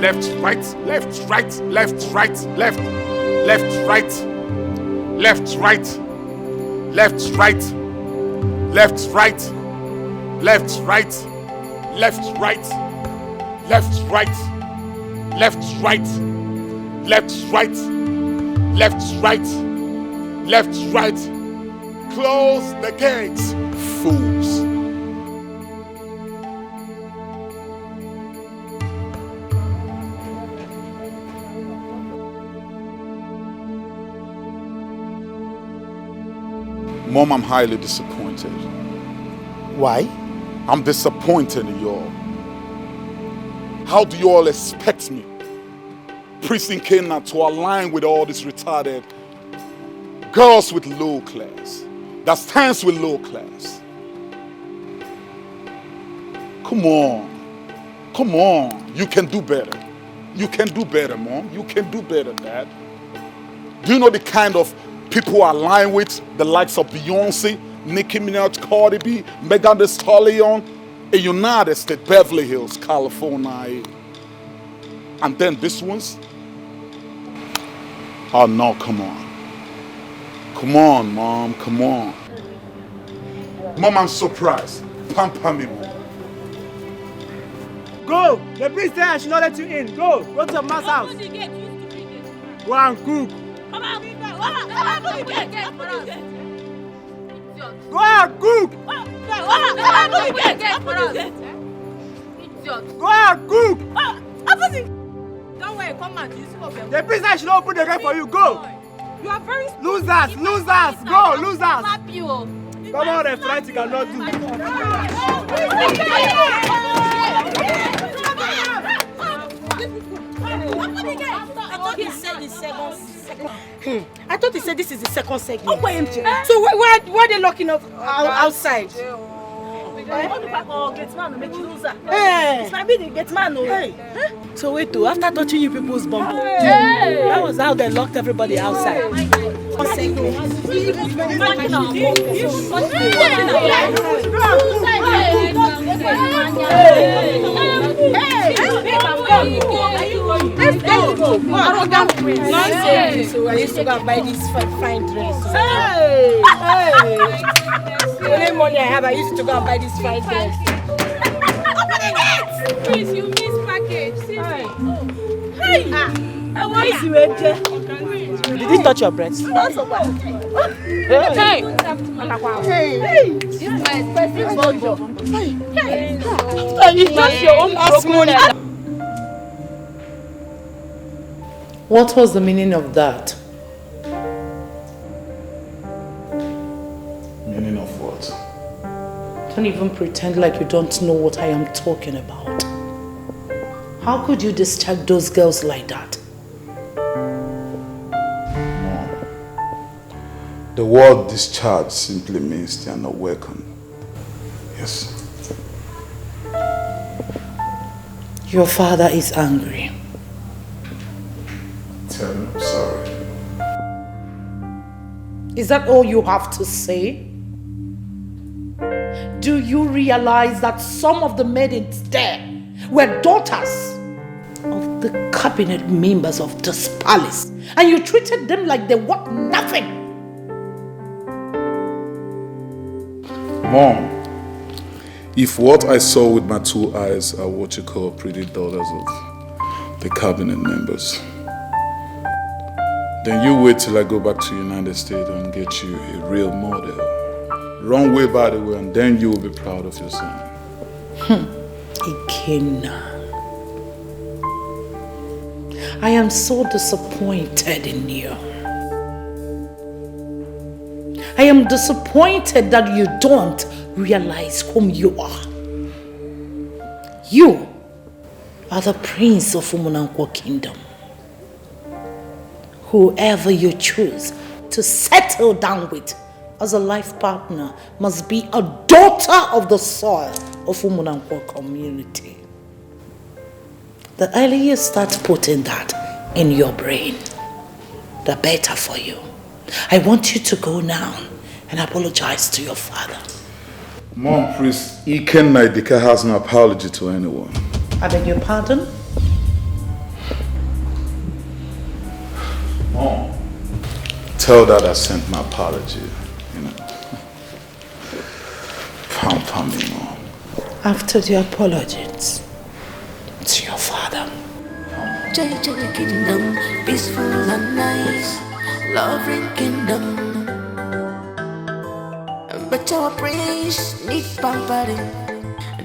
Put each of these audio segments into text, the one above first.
Left, right, left, right, left, right, left, left, right, left, right, left, right, left, right, left, right, left, right, left, right, left, right, left, right, left, right, left, right. Close the gates, fools. Mom, I'm highly disappointed. Why? I'm disappointed in y'all. How do you all expect me, Prison Cana, to align with all these retarded girls with low class, that stands with low class? Come on. Come on. You can do better. You can do better, Mom. You can do better, Dad. Do you know the kind of people I align with? The likes of Beyonce, Nicki Minaj, Cardi B, Megan Thee Stallion, in United States, Beverly Hills, California. And then this one's? Oh no, come on. Come on, Mom, come on. Mom, I'm surprised. Pamper me, Mom. Go! The priest said I should not let you in. Go! Go to your man's house. Go and cook. Come on, open the gate. Open the gate. Go and cook! Open the gate for us. Go and cook! Open the. Don't worry, come on. You see what we're. The priest said I should not open the gate for you. Go! You are very. Losers! Losers! Go! Losers! Slap you. Come on, the fright you cannot do. I thought he said this is the second segment. So why are they locking up outside? Hey. So wait, after touching you people's bum, that was how they locked everybody outside. Let's go. So I used to go and buy this fine dress. Hey! The only money I have, I used to go and buy this fine dress. Please, you miss package. Hey! I want to Did he touch your breast? Hey! Hey! This is my expensive mojo. You just your own money. What was the meaning of that? Meaning of what? Don't even pretend like you don't know what I am talking about. How could you discharge those girls like that? Mom, the word discharge simply means they are not welcome. Yes. Your father is angry. Tell him I'm sorry. Is that all you have to say? Do you realize that some of the maidens there were daughters of the cabinet members of this palace, and you treated them like they were nothing? Mom, if what I saw with my 2 eyes are what you call pretty daughters of the cabinet members, then you wait till I go back to the United States and get you a real model. Wrong way, by the way, and then you will be proud of your son. Ikenna, I am so disappointed in you. I am disappointed that you don't realize whom you are. You are the prince of Umunanko Kingdom. Whoever you choose to settle down with as a life partner must be a daughter of the soil of Umunanko community. The earlier you start putting that in your brain, the better for you. I want you to go now and apologize to your father. Mom, please, Dikeh has no apology to anyone. I beg your pardon? Tell that I sent my apology, you know. Pamper me, Mom. After the apologies to your father. JJ Kingdom, peaceful and nice, loving kingdom. But our praise need pampering.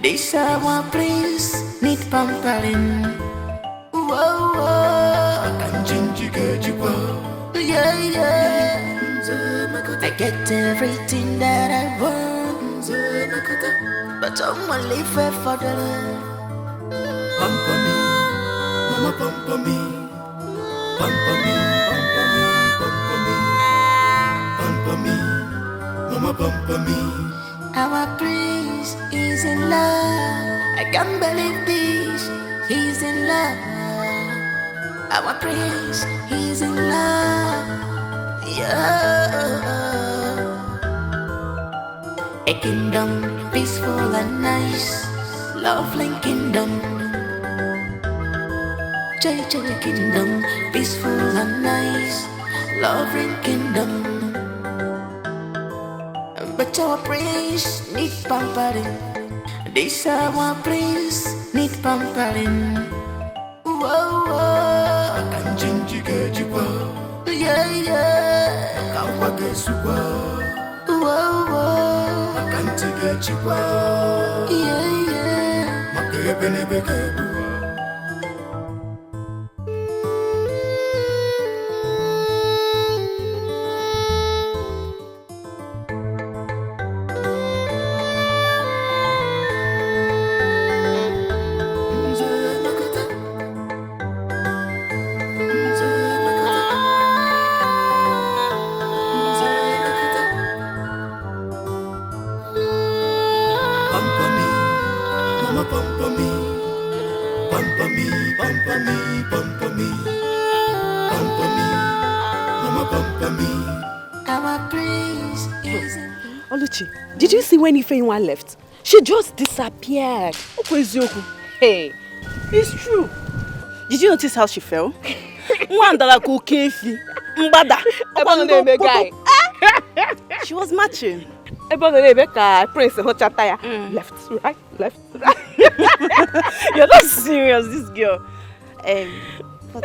This our praise need pampering. Whoa, whoa, yeah, yeah. I get everything that I want, but I'm only fair for the love. Pamper me, mama pamper me, pamper me, pamper me, pamper me, pamper me, mama pamper me. Our praise is in love. I can't believe this. He's in love. Our praise is in love. Yeah. A kingdom peaceful and nice, lovely kingdom. JJ Kingdom, peaceful and nice, loving kingdom. But our praise need pampering. This our praise need pampering. Whoa, whoa, yeah, yeah. Whoa, whoa, yeah, yeah. Did you see when Ifeanyi left? She just disappeared. Hey, it's true. Did you notice how she fell? She was matching. Prince Left, right, left, right. You're not serious, this girl. But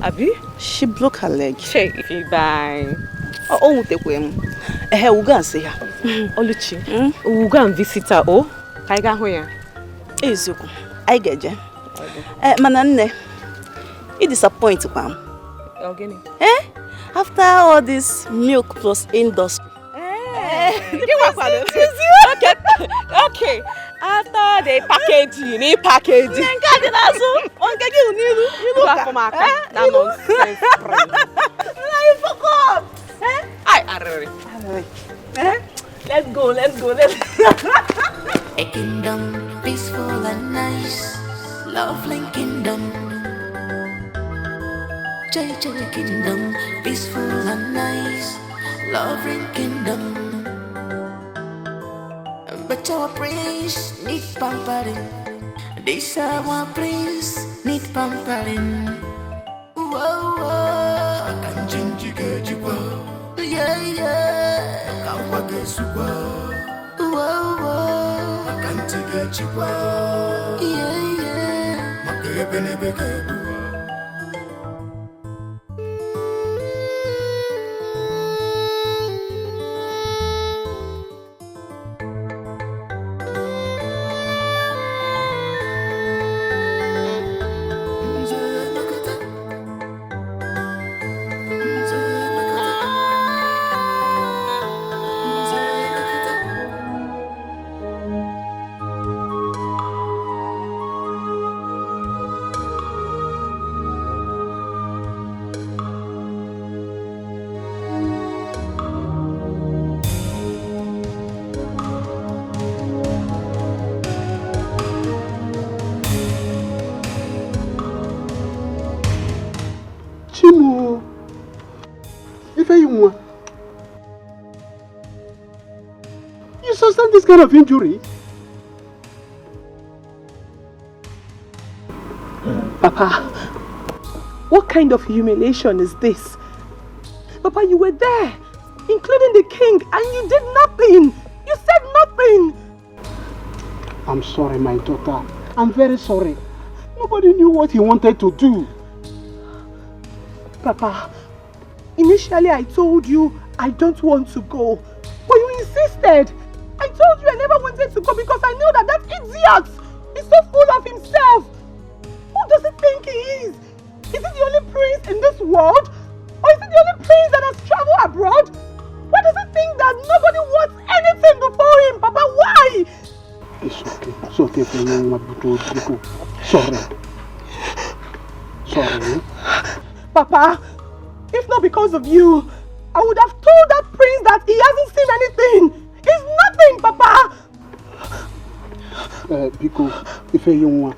Abi? She broke her leg. If you buy. Oh, take him. We'll go and see her. Oluchi, we'll go and visit her. Oh, I got here. Ezuku, I get you. Manane, it disappoints you, Pam. After all this milk plus industry. Okay. After the packaging, Let's go. A kingdom peaceful and nice, lovely kingdom. JJ Kingdom, peaceful and nice, lovely kingdom. But our praise need pampering. This our praise need pampering. Whoa, whoa, yeah, yeah. Whoa, whoa, yeah, yeah. You sustain this kind of injury? Papa, What kind of humiliation is this? Papa, you were there, including the king, and you did nothing. You said nothing. I'm sorry, my daughter. I'm very sorry. Nobody knew what he wanted to do. Papa, initially I told you I don't want to go, but you insisted. I told you I never wanted to go because I knew that idiot is so full of himself. Who does he think he is? Is he the only prince in this world? Or is he the only prince that has traveled abroad? Why does he think that nobody wants anything before him? Papa, why? It's okay. It's okay for you, Mabuto. Sorry. Sorry. Papa, if not because of you, I would have told that prince that he hasn't seen anything. It's nothing, Papa. Biko, if you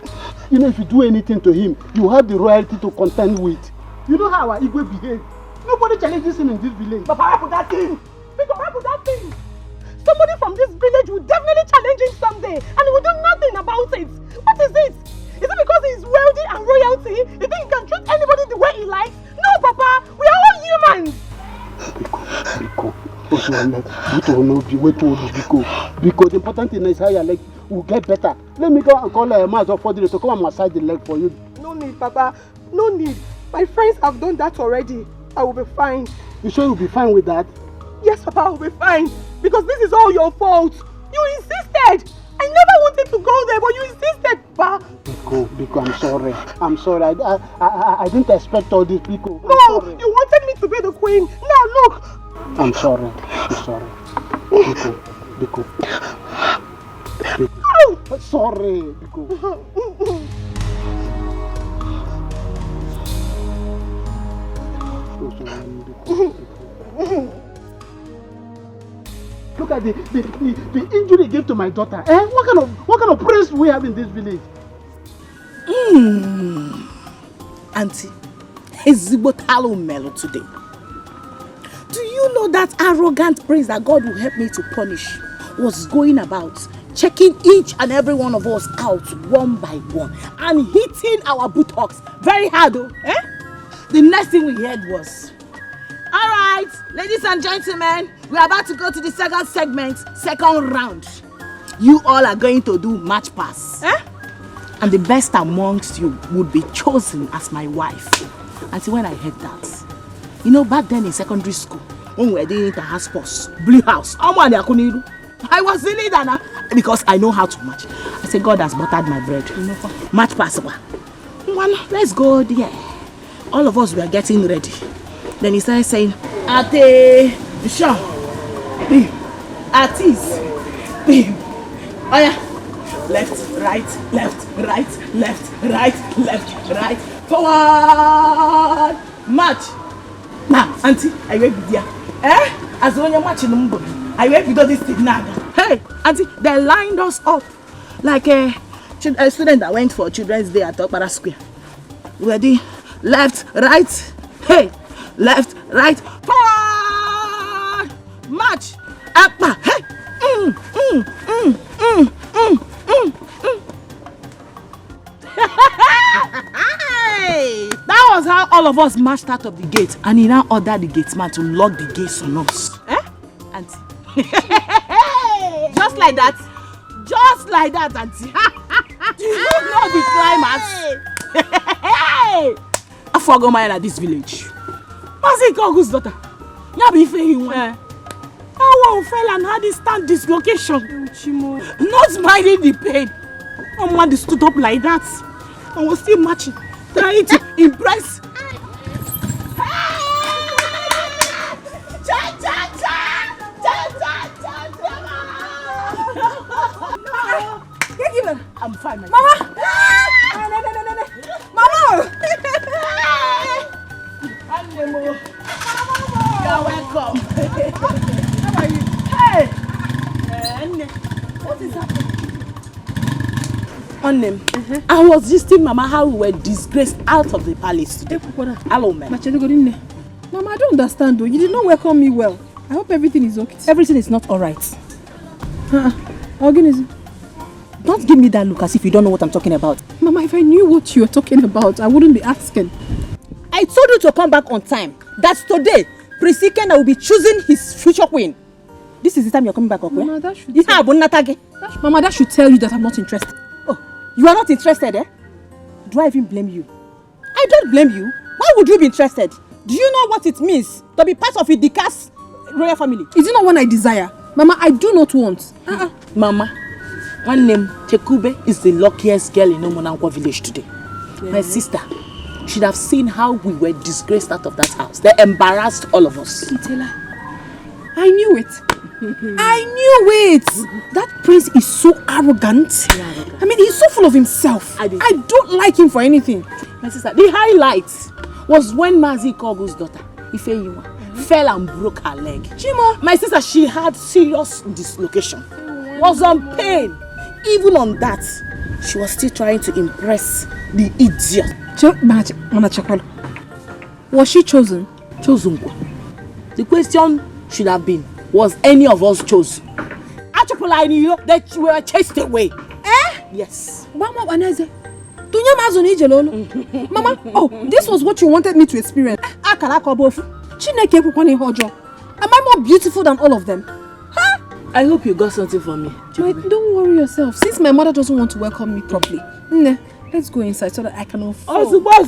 if you do anything to him, you have the royalty to contend with. You know how our Igwe behave. Nobody challenges him in this village. Papa, how could that thing? Biko, how could that thing? Somebody from this village will definitely challenge him someday, and he will do nothing about it. What is it? Is it because he's wealthy and royalty? You think he can treat anybody the way he likes? No, Papa. We are all humans. Biko. Because the important thing is how your leg will get better. Let me go and call a man for the to come and massage the leg for you. No need, Papa. No need. My friends have done that already. I will be fine. You sure you'll be fine with that? Yes, Papa, I will be fine. Because this is all your fault. You insisted. I never wanted to go there, but you insisted, Papa. Biko, I'm sorry. I'm sorry. I didn't expect all this, Biko. No, you wanted me to be the queen. Now look. I'm sorry. I'm sorry. Biko. Oh! Sorry, Biko. Look at the injury he gave to my daughter. What kind of prince do we have in this village? Auntie, Ezibotalo Melo today. Do you know that arrogant prince that God will help me to punish was going about checking each and every one of us out one by one and hitting our buttocks very hard, though? The next thing we heard was, all right, ladies and gentlemen, we are about to go to the second segment, second round. You all are going to do match pass. And the best amongst you would be chosen as my wife. Until when I heard that, you know, back then in secondary school, when we were doing the house sports, Blue House, I was in it because I know how to match. I said, God has buttered my bread. Match pass. Let's go there. All of us were getting ready. Then he started saying, Ate, Sha, Atis, oh yeah. Left, right, left, right, left, right, left, right, forward, march. Now, Auntie, I wait with you. As when you're marching, I wait with this thing now. Hey, Auntie, they lined us up like a student that went for Children's Day at Okpara Square. Ready, left, right, hey, left, right, forward, march, up, hey, That was how all of us marched out of the gate, and he now ordered the gate man to lock the gates on us. Auntie? Just like that? Just like that, Auntie. Do you know the climax? I forgot my at this village. What's it called, whose daughter? Yabi Fehi. I fell and had this stand dislocation. Not minding the pain. Someone stood up like that and was still marching, trying to impress. I'm fine, my Mama! Mama! You're welcome. How are you? Hey! What is happening? On them. I was just telling Mama how we were disgraced out of the palace today. Hello, man. Mama, I don't understand though. You did not welcome me well. I hope everything is okay. Everything is not alright. Organism. Don't give me that look as if you don't know what I'm talking about. Mama, if I knew what you were talking about, I wouldn't be asking. I told you to come back on time. That's today. Prince Ikenna will be choosing his future queen. This is the time you're coming back, okay? Mama, that should Mama, that should tell you that I'm not interested. Oh, you are not interested, eh? Do I even blame you? I don't blame you. Why would you be interested? Do you know what it means to be part of the Dikeh's royal family? Is it not one I desire? Mama, I do not want. Mama, one name, Tekube is the luckiest girl in Omonankwo village today. Yeah. My sister should have seen how we were disgraced out of that house. They embarrassed all of us. Itela, I knew it. I knew it. That prince is so arrogant. I mean, he's so full of himself. I don't like him for anything. My sister, the highlight was when Mazi Kogu's daughter, Ifeyiwa, fell and broke her leg. Chimo, my sister, she had serious dislocation. Was on pain. Even on that, she was still trying to impress the idiot. Was she chosen? Chosen. The question should have been, was any of us chosen? That we were chased away. Yes. Mama, oh, this was what you wanted me to experience. Am I more beautiful than all of them? Huh? I hope you got something for me. Wait, don't worry yourself. Since my mother doesn't want to welcome me properly, let's go inside so that I can afford. Are you serious? Are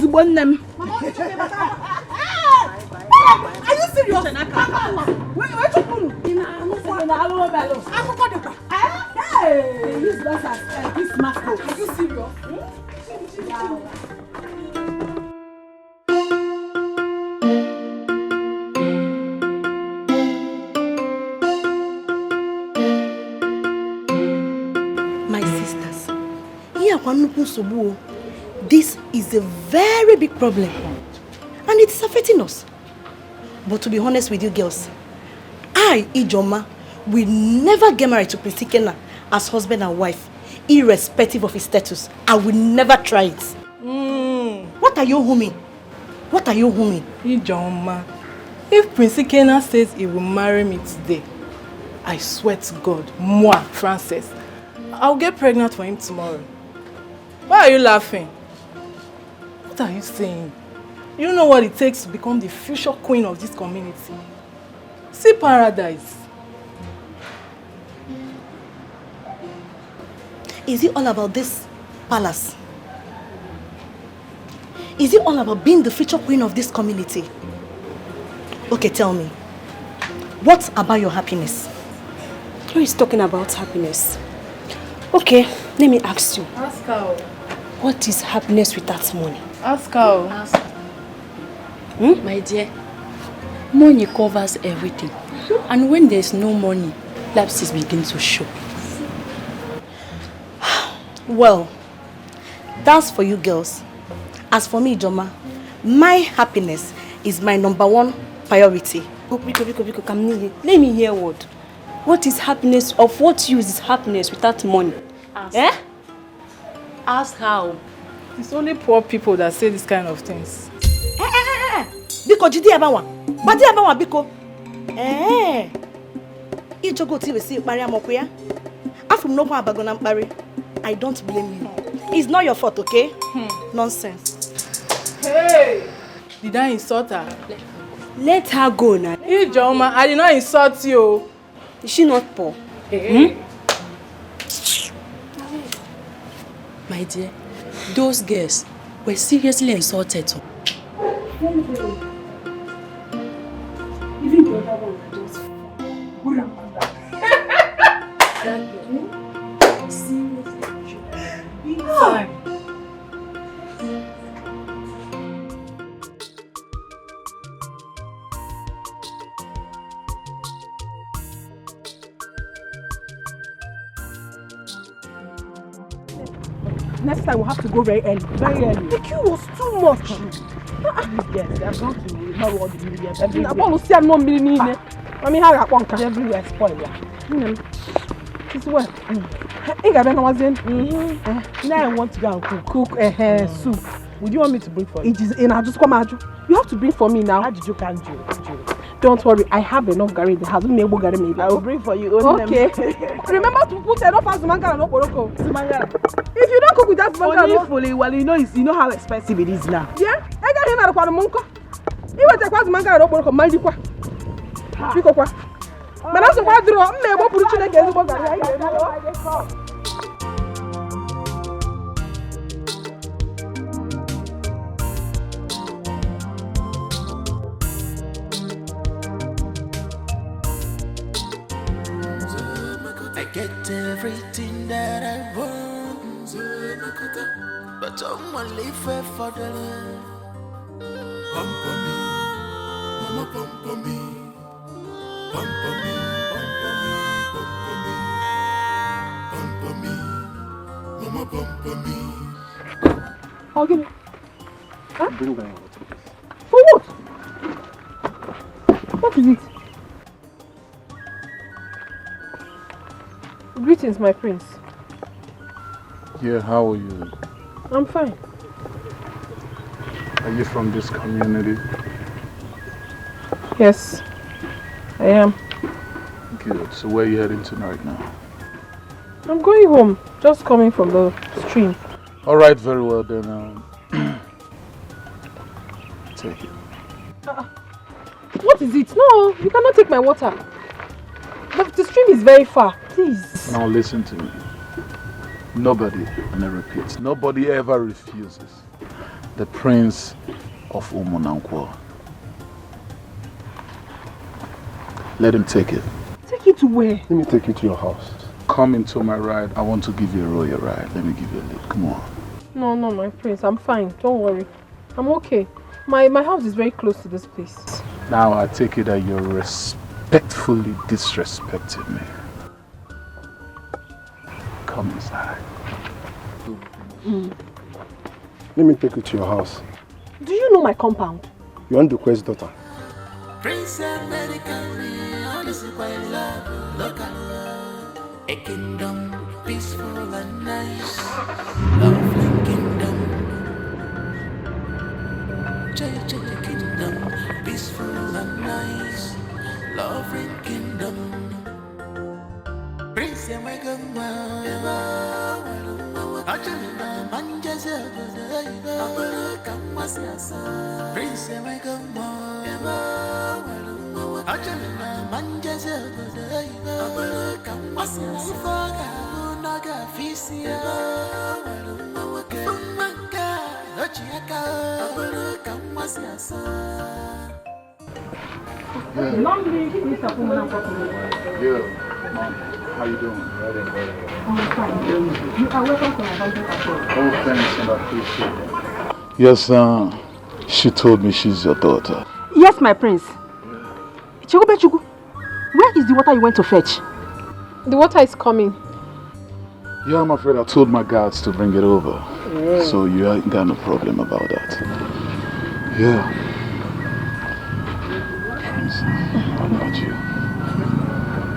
you serious? My sisters, this is a very big problem and it's affecting us. But to be honest with you girls, I, Ijoma, will never get married to Prince Ikenna as husband and wife, irrespective of his status. I will never try it. What are you humming? What are you humming? Ijoma, if Prince Ikenna says he will marry me today, I swear to God, moi, Frances, I'll get pregnant for him tomorrow. Why are you laughing? What are you saying? You know what it takes to become the future queen of this community. See paradise. Is it all about this palace? Is it all about being the future queen of this community? Okay, tell me. What about your happiness? Who is talking about happiness? Okay, let me ask you. Ask her. What is happiness without money? Ask her. Ask her. My dear, money covers everything. And when there's no money, lapses begin to show. Well, that's for you girls. As for me, Joma, my happiness is my #1 priority. Biko, come near. Let me hear what. What is happiness? Of what use is happiness without money? Ask. Eh? Ask how. It's only poor people that say this kind of things. Biko, jidi abawa. Badi abawa, Biko. Ijogo ti we see Maria Mokuya. Afum no kwa abagona mpari. I don't blame you. It's not your fault, okay? Nonsense. Hey! Did I insult her? Let her go now. Ijoma, I did not insult you. Is she not poor? My dear, those girls were seriously insulted. Even the other one just Next time we'll have to go very early. Very early. The queue was too much. Yes, they are going to know all the millions. I'm not see I'm not meaning it. I mean, how I want Everywhere spoil, yeah. It's what? I got was in. Now I want to go and cook Soup. Would you want me to bring for you? It is in. I just come out. You have to bring for me now. How did you can do? Don't worry, I have enough Gary in the house. Maybe I will bring for you. Okay. Remember to put enough as mangala no poroko. If you don't cook with that mangala, fully, well, you know how expensive it is now. Yeah, I got him out of Monko. You will take what mangala no poroko, Maldikwa. Pico kwa. But also, what do I never put you against the Get everything that I want, but I'm only fair for the love. Pamper me, mama pamper me, pamper me, pamper me, mama pamper me. I'll give it. Huh? Bring down your For what? What is it? Greetings, my prince. Yeah, how are you? I'm fine. Are you from this community? Yes, I am. Good. So where are you heading tonight now? I'm going home, just coming from the stream. All right, very well then. Take it. What is it? No, you cannot take my water. But the stream is very far. Please. Now listen to me. Nobody, and I repeat, nobody ever refuses the Prince of Umunankwo. Let him take it. Take it to where? Let me take you to your house. Come into my ride. I want to give you a royal ride. Let me give you a lift. Come on. No, my prince. I'm fine. Don't worry. I'm okay. My house is very close to this place. Now I take it that you're respectfully disrespecting me. Come inside. Let me take you to your house. Do you know my compound? You want the quest daughter? Prince American, honestly quite love, local, a kingdom peaceful and nice, lovely kingdom, Jaya kingdom, peaceful and nice, lovely kingdom. Prince American, Prince American, Yeah, Mom, how you doing? I'm fine. You are welcome to my house. Oh, thanks, and I appreciate that. Yes, she told me she's your daughter. Yes, my prince. Chugu, where is the water you went to fetch? The water is coming. Yeah, I'm afraid I told my guards to bring it over. Yeah. So you ain't got no problem about that. Yeah. Prince, I got you.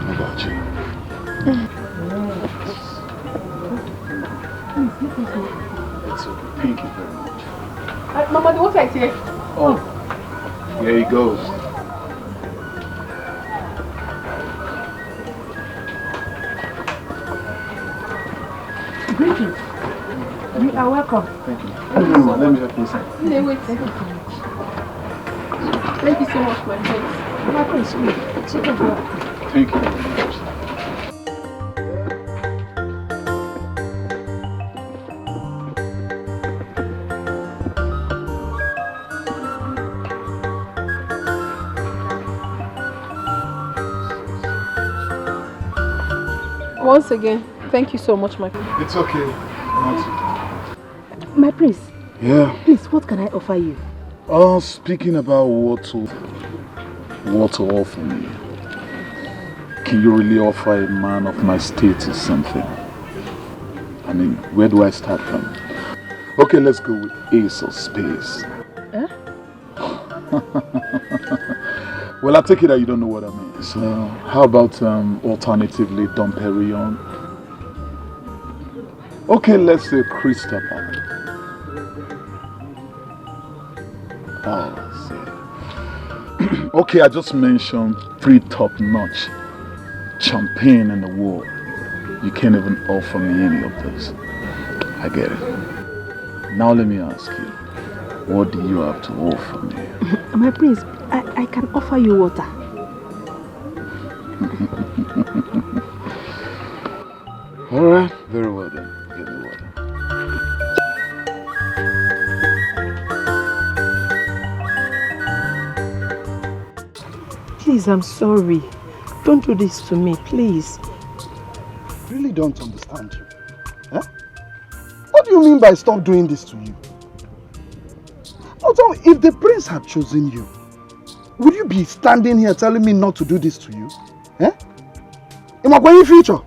I got you. It's okay. Thank you very much. Mama, the water is here. Oh, here he goes. Greetings. You are welcome. Thank you. Let me help you. Wait. Thank you so much, my friends. My friends, take a breath. Thank you very much. Once again, thank you so much, my friend. It's okay. My prince. Yeah. Please, what can I offer you? Speaking about what to offer me, can you really offer a man of my status something? I mean, where do I start from? Okay, let's go with ace of spades. Huh? Well, I take it that you don't know what I mean. So, how about alternatively Dom Perignon? Okay, let's say Christopher. Oh, see. Okay, I just mentioned 3 top-notch champagne in the world. You can't even offer me any of this. I get it. Now let me ask you, what do you have to offer me? My prince, I can offer you water. Alright, very well then. Give me water. Please, I'm sorry. Don't do this to me, please. I really don't understand you. Huh? What do you mean by stop doing this to you? Now tell me, if the prince had chosen you, would you be standing here telling me not to do this to you? Eh? In my going future?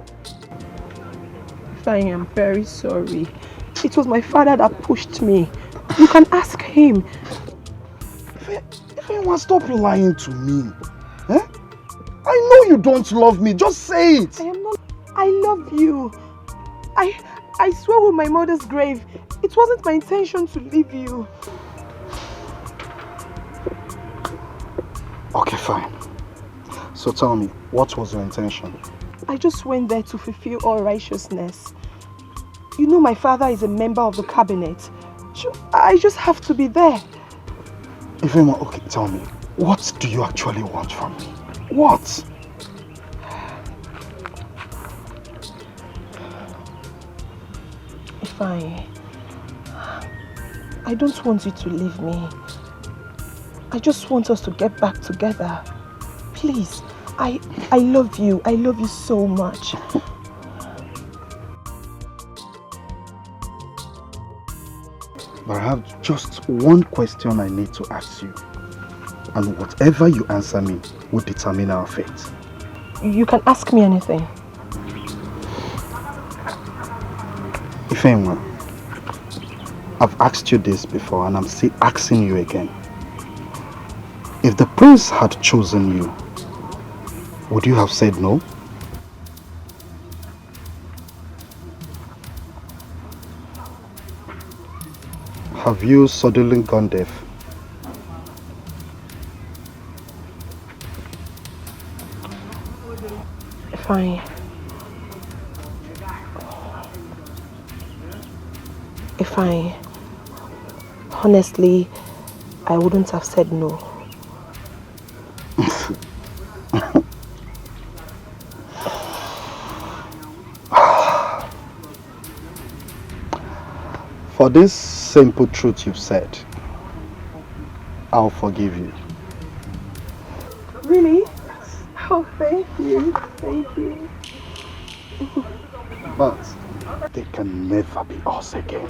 I am very sorry. It was my father that pushed me. You can ask him. If anyone stop lying to me. Eh? I know you don't love me. Just say it. I am not. I love you. I swear with my mother's grave, it wasn't my intention to leave you. Okay, fine. So tell me, what was your intention? I just went there to fulfill all righteousness. You know my father is a member of the cabinet. I just have to be there. Ifema, okay, tell me, what do you actually want from me? What? If I don't want you to leave me. I just want us to get back together. Please, I love you. I love you so much. But I have just one question I need to ask you. And whatever you answer me will determine our fate. You can ask me anything. Ifeanyi, I've asked you this before and I'm still asking you again. If the prince had chosen you, would you have said no? Have you suddenly gone deaf? Fine. Honestly, I wouldn't have said no. For this simple truth you've said, I'll forgive you. Really? Oh, thank you. Thank you. But they can never be us again.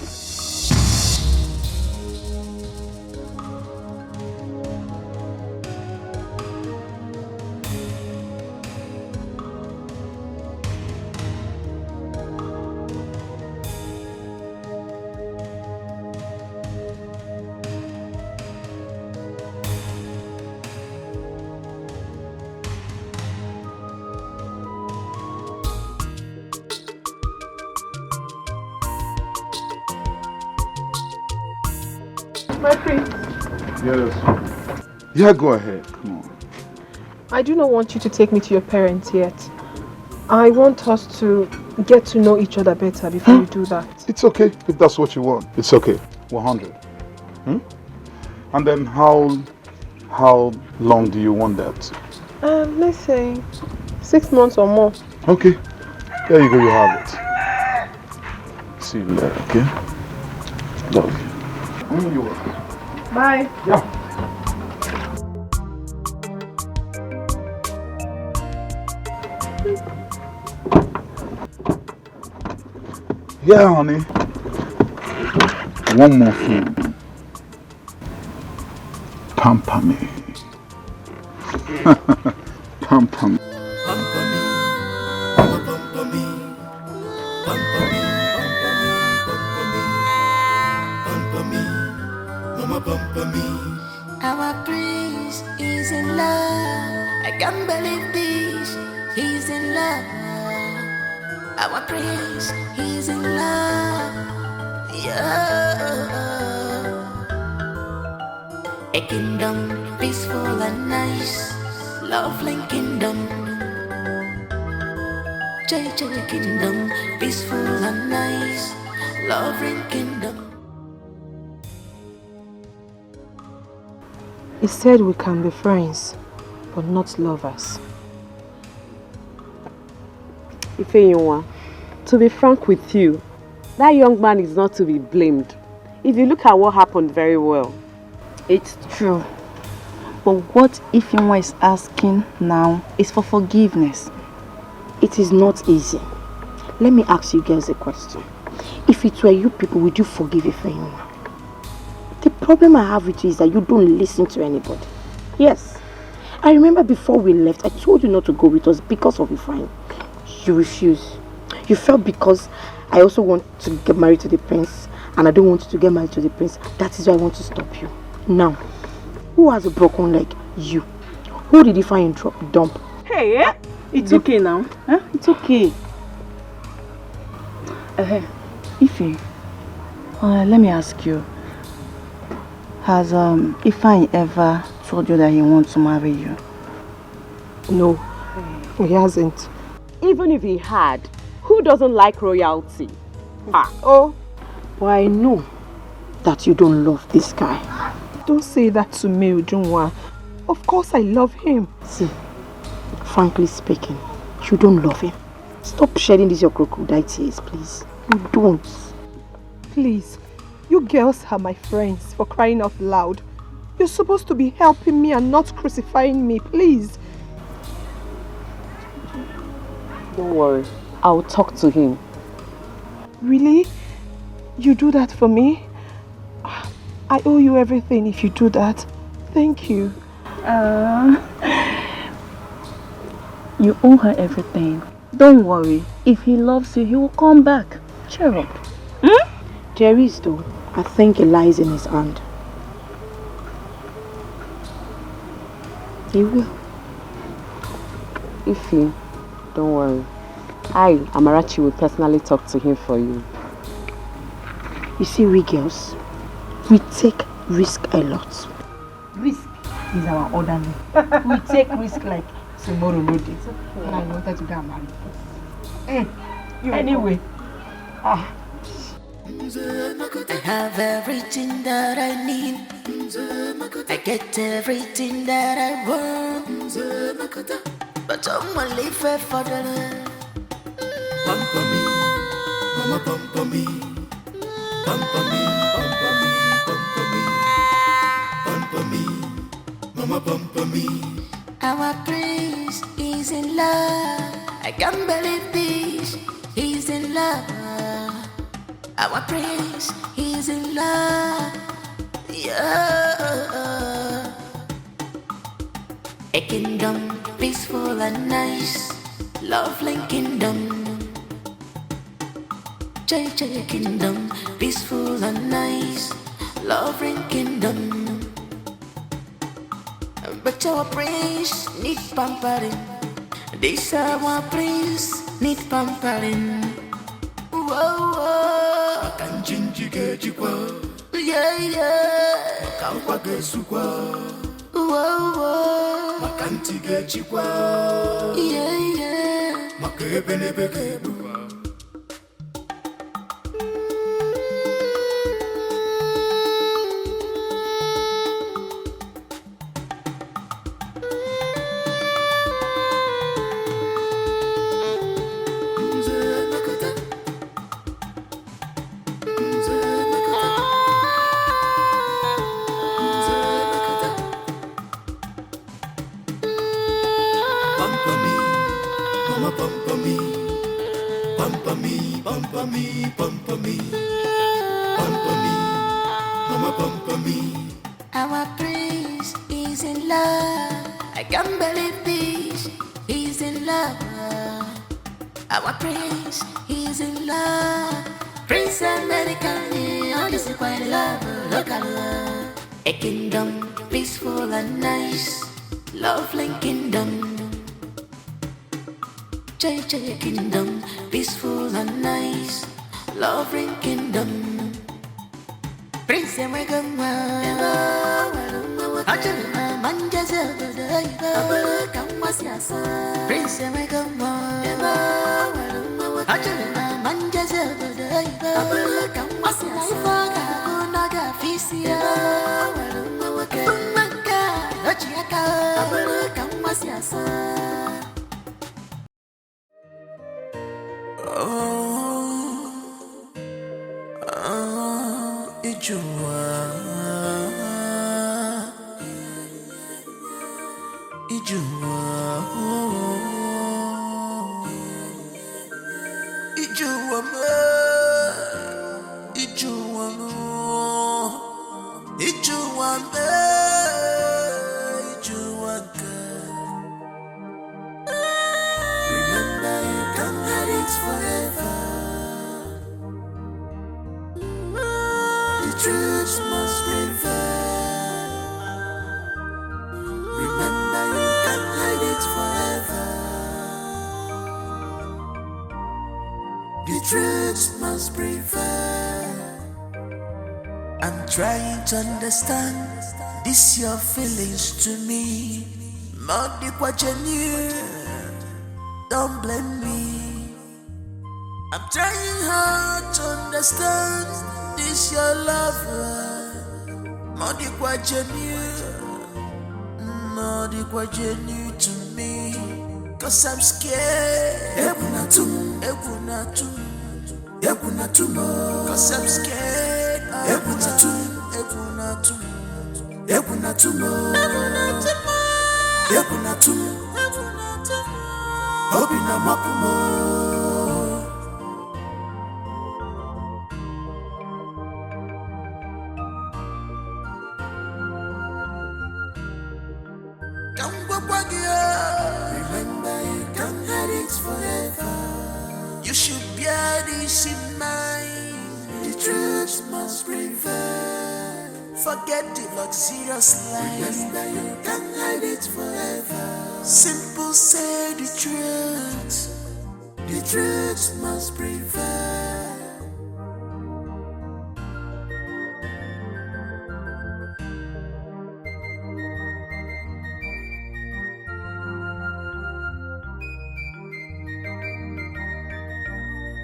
My prince, Yes. Yeah, go ahead. Come on. I do not want you to take me to your parents yet. I want us to get to know each other better before you do that. It's okay if that's what you want. It's okay. 100. And then how long do you want that? Let's say 6 months or more. Okay. There you go, you have it. See you later, okay? Love you. You're welcome. Bye. Yeah. Yeah, honey. One more thing. Pamper me. Pamper me. Our prince is in love. I can't believe this. He's in love. Our prince, he's in love. Yeah. A kingdom peaceful and nice, lovely kingdom. JJ kingdom, peaceful and nice, loving kingdom. He said we can be friends, but not lovers. Ifeyinwa, to be frank with you, that young man is not to be blamed. If you look at what happened very well. It's true. But what Ifeyinwa is asking now is for forgiveness. It is not easy. Let me ask you girls a question. If it were you people, would you forgive Ifeyinwa? The problem I have with you is that you don't listen to anybody. Yes. I remember before we left, I told you not to go with us because of Ifeanyi. You refused. You felt because I also want to get married to the prince and I don't want you to get married to the prince. That is why I want to stop you. Now, who has a broken leg? You. Who did Ifeanyi dump? Hey, it's okay now. Huh? It's okay. Ify, let me ask you. Has Ifeanyi ever told you that he wants to marry you? No, he hasn't. Even if he had, who doesn't like royalty? Oh, but I know that you don't love this guy. Don't say that to me, Ujunwa. Of course I love him. See, frankly speaking, you don't love him. Stop shedding these your crocodile tears, please. You don't. Please, you girls are my friends, for crying out loud. You're supposed to be helping me and not crucifying me, please. Don't worry, I'll talk to him. Really? You do that for me? I owe you everything if you do that. Thank you. You owe her everything. Don't worry. If he loves you, he will come back. Cheer up. Jerry is though. I think it lies in his hand. He will. Ify, don't worry. I, Amarachi, will personally talk to him for you. You see, we girls, we take risk a lot. Risk is our order name. We take risk like tomorrow no day. And I wanted to get married. Anyway. I have everything that I need. I get everything that I want. But I'm only fair for the love. Pampa me, mama pampa me. Pampa me, pampa me, pampa me. Pampa me, mama pampa me. Our prince is in love. I can't believe this. He's in love. Our prince is in love. Yeah. A kingdom peaceful and nice, lovely kingdom. JJ kingdom peaceful and nice, loving kingdom. But our prince need pampering. This our prince need pampering. Whoa, whoa. Makanjinjige jikwa. Yeah, yeah. Makankwa gesukwa. Whoa, whoa. Makantige jikwa. Yeah, yeah. Makebe nebekebu. Our prince is in love. I can't believe this. He's in love. Our prince is in love. Prince American, oh, this is quite love. Look at love. A kingdom peaceful and nice, lovely kingdom. JJ kingdom peaceful and nice, loving kingdom. Prince American, Trying to understand this your feelings to me. Not the what you knew. Don't blame me. I'm trying hard to understand this your lover. Not the what you knew. Not the what you knew to me. Cause I'm scared. Cause I'm scared. Remember, you can't hide it forever. You should bear this in mind. The truth must prevail. Forget the luxurious life. Remember, you can't hide it forever. Simple, say the truth. The truth must prevail.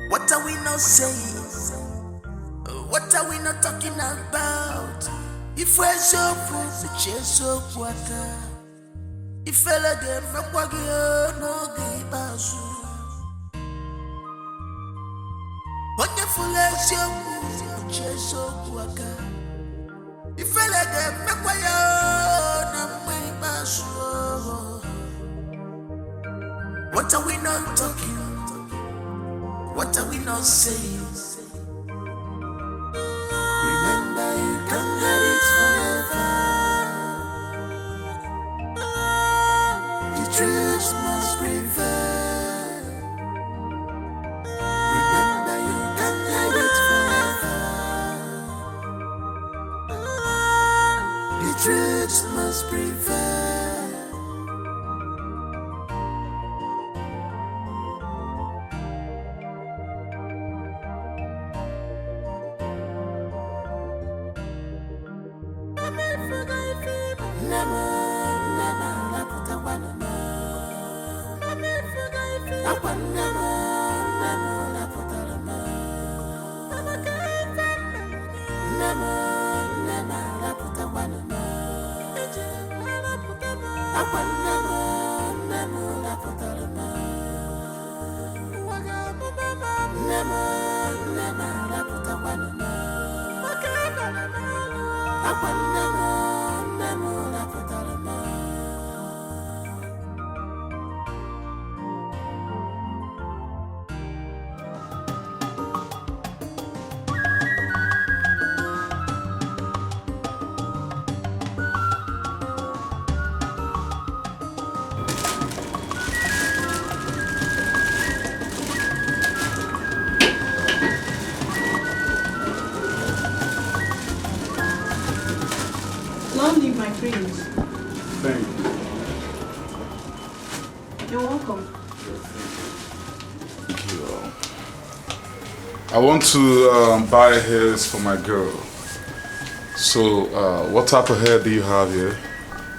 What are we not saying? What are we not talking about? If we're so full, the chase so water. If I let them rock, no give us. Wonderful as you move, the chase so water. If I let them rock, no give us. What are we not talking? What are we not saying? Remember, you can't hide it forever. The truth must prevail. Remember, you can't hide it forever. The truth must prevail. Long live my prince. Thank you. You're welcome. Thank you. I want to buy hairs for my girl. So, what type of hair do you have here?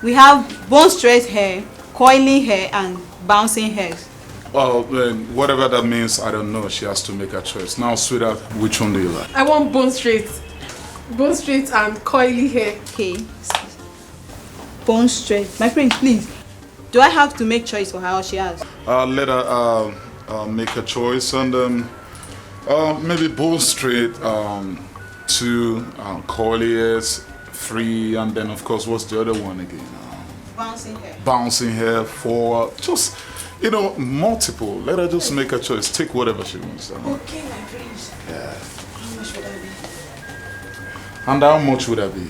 We have bone straight hair, coiling hair, and bouncing hair. Well, then, whatever that means, I don't know. She has to make a choice. Now, sweetheart, which one do you like? I want bone straight. Bone straight and coily hair. Okay. Bone straight. My friend, please. Do I have to make choice for her or she has? Let her make a choice and maybe bone straight, 2, curly hairs, 3, and then of course, what's the other one again? Bouncing hair. Bouncing hair, 4, just, you know, multiple. Let her just make a choice. Take whatever she wants. Okay, my prince. Yeah. How much would that be? And how much would that be?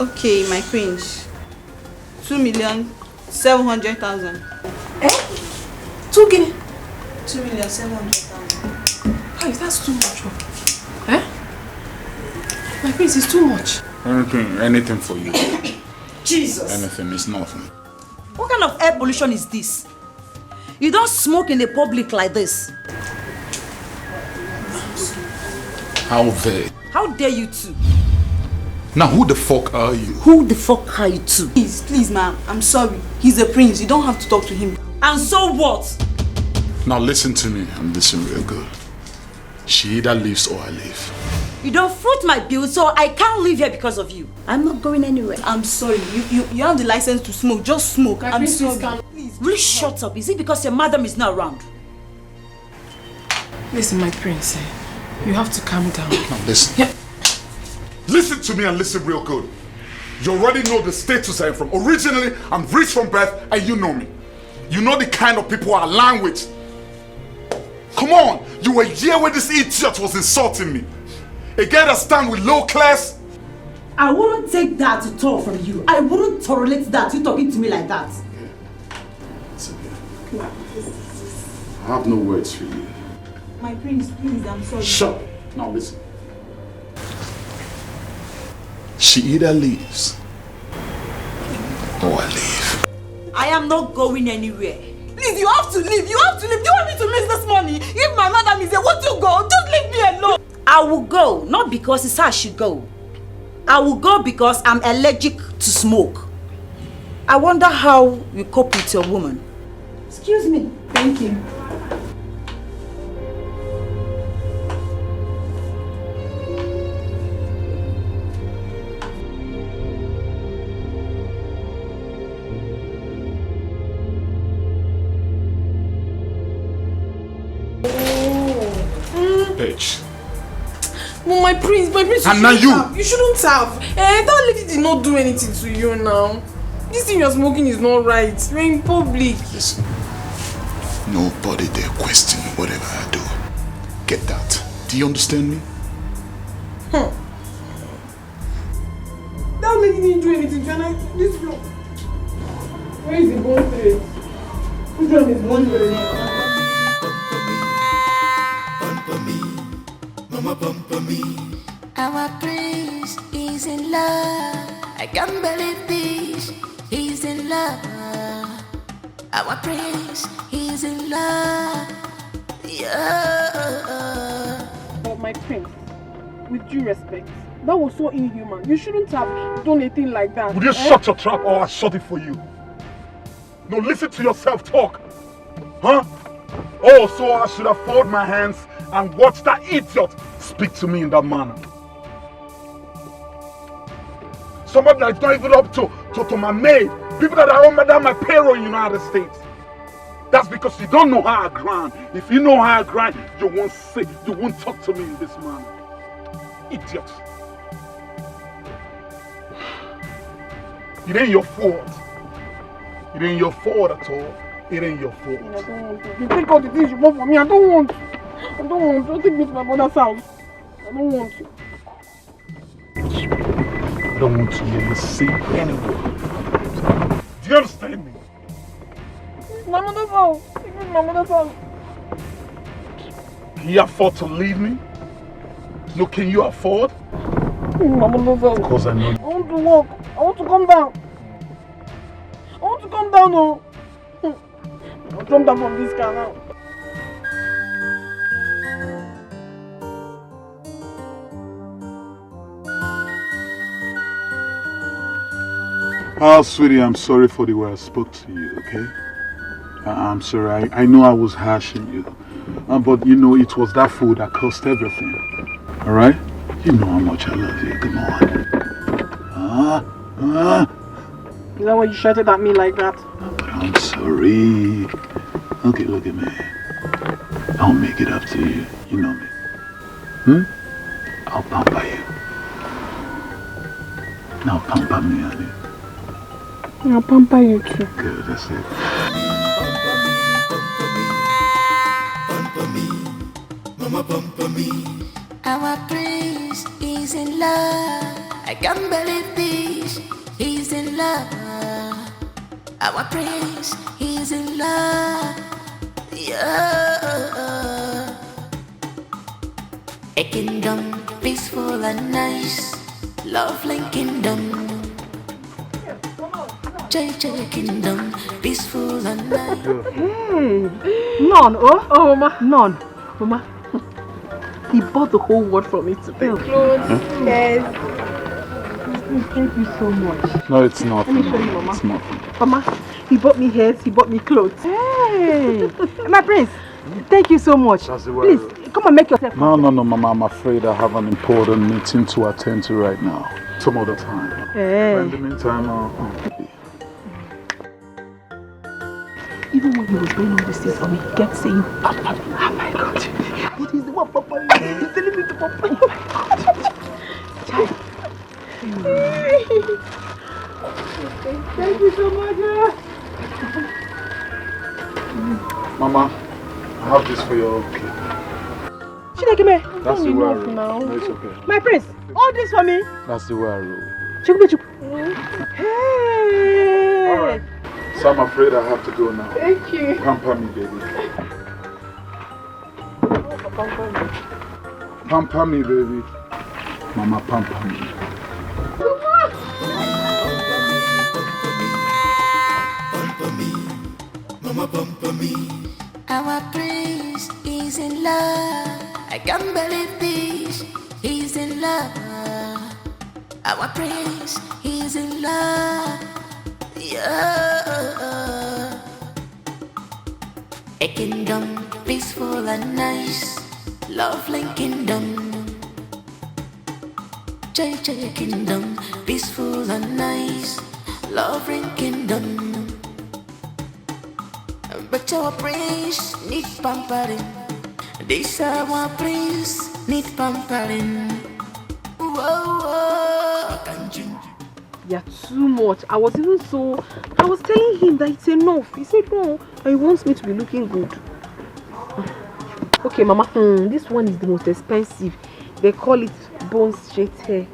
Okay, my prince. 2,700,000. Eh? 2 guinea? 2,700,000. Hey, that's too much. Eh? My prince is too much. Anything for you. Jesus. Anything is nothing. What kind of air pollution is this? You don't smoke in the public like this. How dare? How dare you two? Now, who the fuck are you? Who the fuck are you two? Please, ma'am. I'm sorry. He's a prince. You don't have to talk to him. And so what? Now listen to me and listen real good. She either leaves or I leave. You don't foot my bill, so I can't leave here because of you. I'm not going anywhere. I'm sorry. You have the license to smoke. Just smoke. I'm sorry. Please, will you shut up? Is it because your madam is not around? Listen, my prince. You have to calm down. Now listen. Yeah. Listen to me and listen real good. You already know the status I am from. Originally, I'm rich from birth and you know me. You know the kind of people I align with. Come on, you were here when this idiot was insulting me. A guy that stands with low class. I wouldn't take that at all from you. I wouldn't tolerate that, you talking to me like that. It's okay. I have no words for you. My prince, please, I'm sorry. Shut up. Now listen. She either leaves or I leave. I am not going anywhere. Please, you have to leave. You have to leave. Do you want me to miss this money? If my madam is here, won't you go? Just leave me alone. I will go, not because it's I should go. I will go because I'm allergic to smoke. I wonder how you cope with your woman. Excuse me. Thank you. Bitch. Well, my prince, And now you. You shouldn't have. That lady did not do anything to you now. This thing you're smoking is not right. You're in public. Listen. Nobody dare question whatever I do. Get that? Do you understand me? Huh. That lady didn't do anything to you. This floor. Where is the bone thread? Which one is bone thread? Mama bumper me. Our prince is in love. I can't believe this. He's in love. Our prince is in love. Yeah. But my prince, with due respect, that was so inhuman. You shouldn't have done a thing like that. Would you shut your trap or I shut it for you? No, listen to yourself talk. Huh? Oh, so I should have folded my hands and watch that idiot speak to me in that manner. Somebody that's not even up to my maid. People that are under my payroll in the United States. That's because you don't know how I grind. If you know how I grind, you won't talk to me in this manner. Idiot. It ain't your fault. It ain't your fault at all. It ain't your fault. I don't want to. You take all the things you want from me. I don't want to. Don't take me to my mother's house. I don't want to. I don't want to hear you say anywhere. Do you understand me? It's my mother's house. Take me to my mother's house. Can you afford to leave me? No, can you afford? My mother's house. Because I know you. I want to walk. I want to come down. I want to come down now. I'll jump down from this car now. Oh, sweetie, I'm sorry for the way I spoke to you, okay? I'm sorry. I know I was harshing you. But you know, it was that food that caused everything. Alright? You know how much I love you. Come on. Is that why you shouted at me like that? But I'm sorry. Okay, look at me. I'll make it up to you. You know me. I'll pamper you. Now pamper me, honey. I'll pamper you too. Good, that's it. Pamper me, mama pamper me. Our prince is in love. I can't believe this. He's in love. Our prince is in love. Yeah. A kingdom peaceful and nice. Lovely kingdom. Jay kingdom peaceful and nice. Hey, none. Oh, Mama, none. Mama, he bought the whole world for me today. Clothes, yes. Thank you so much. No, it's not. Let me show you, Mama. It's not. Mama, he bought me hairs, he bought me clothes. Hey, my prince, thank you so much. Please, come and make yourself. No, Mama. I'm afraid I have an important meeting to attend to right now. Some other time. Hey. But in the meantime, Even when he was doing all this thing for me, he kept saying, Papa, oh my God. It is the one Papa, he's telling me to Papa. Oh my God. Thank you so much. Mama, I have this for your kid. Chinekeme, That's the way I roll. now. No, it's okay. My prince, all this for me. That's the way I roll. Hey. All right. So I'm afraid I have to go now. Thank you. Pamper me, baby. Pamper me, baby. Mama, pamper me. Pamper me, mama pamper me. Our prince is in love. I can't believe this. He's in love. Our prince is in love. Yeah. A kingdom peaceful and nice. Lovely kingdom. Jay kingdom peaceful and nice. Lovely kingdom. But our prince need pampering. This our prince need pampering. Whoa. You're too much. I was telling him that it's enough. He said no, he wants me to be looking good. Okay, Mama, this one is the most expensive. They call it bone straight hair.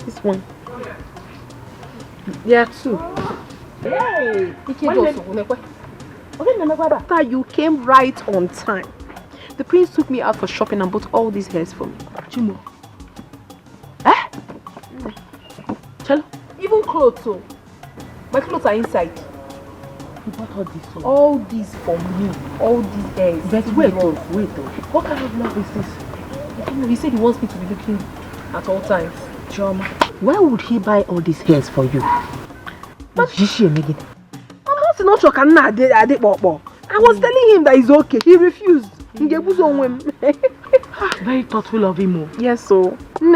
This one. There are two. Hey! After you came right on time. The prince took me out for shopping and bought all these hairs for me. Chimo. Eh? Chalo. Even clothes, so. My clothes are inside. You bought all this for me? All these for me. All these hairs. But wait. What kind of love is this? I don't know. He said he wants me to be looking at all times. Drama. Why would he buy all these hairs for you? But I'm not sure. I was telling him that it's okay. He refused. Very thoughtful of him. Yes, so. He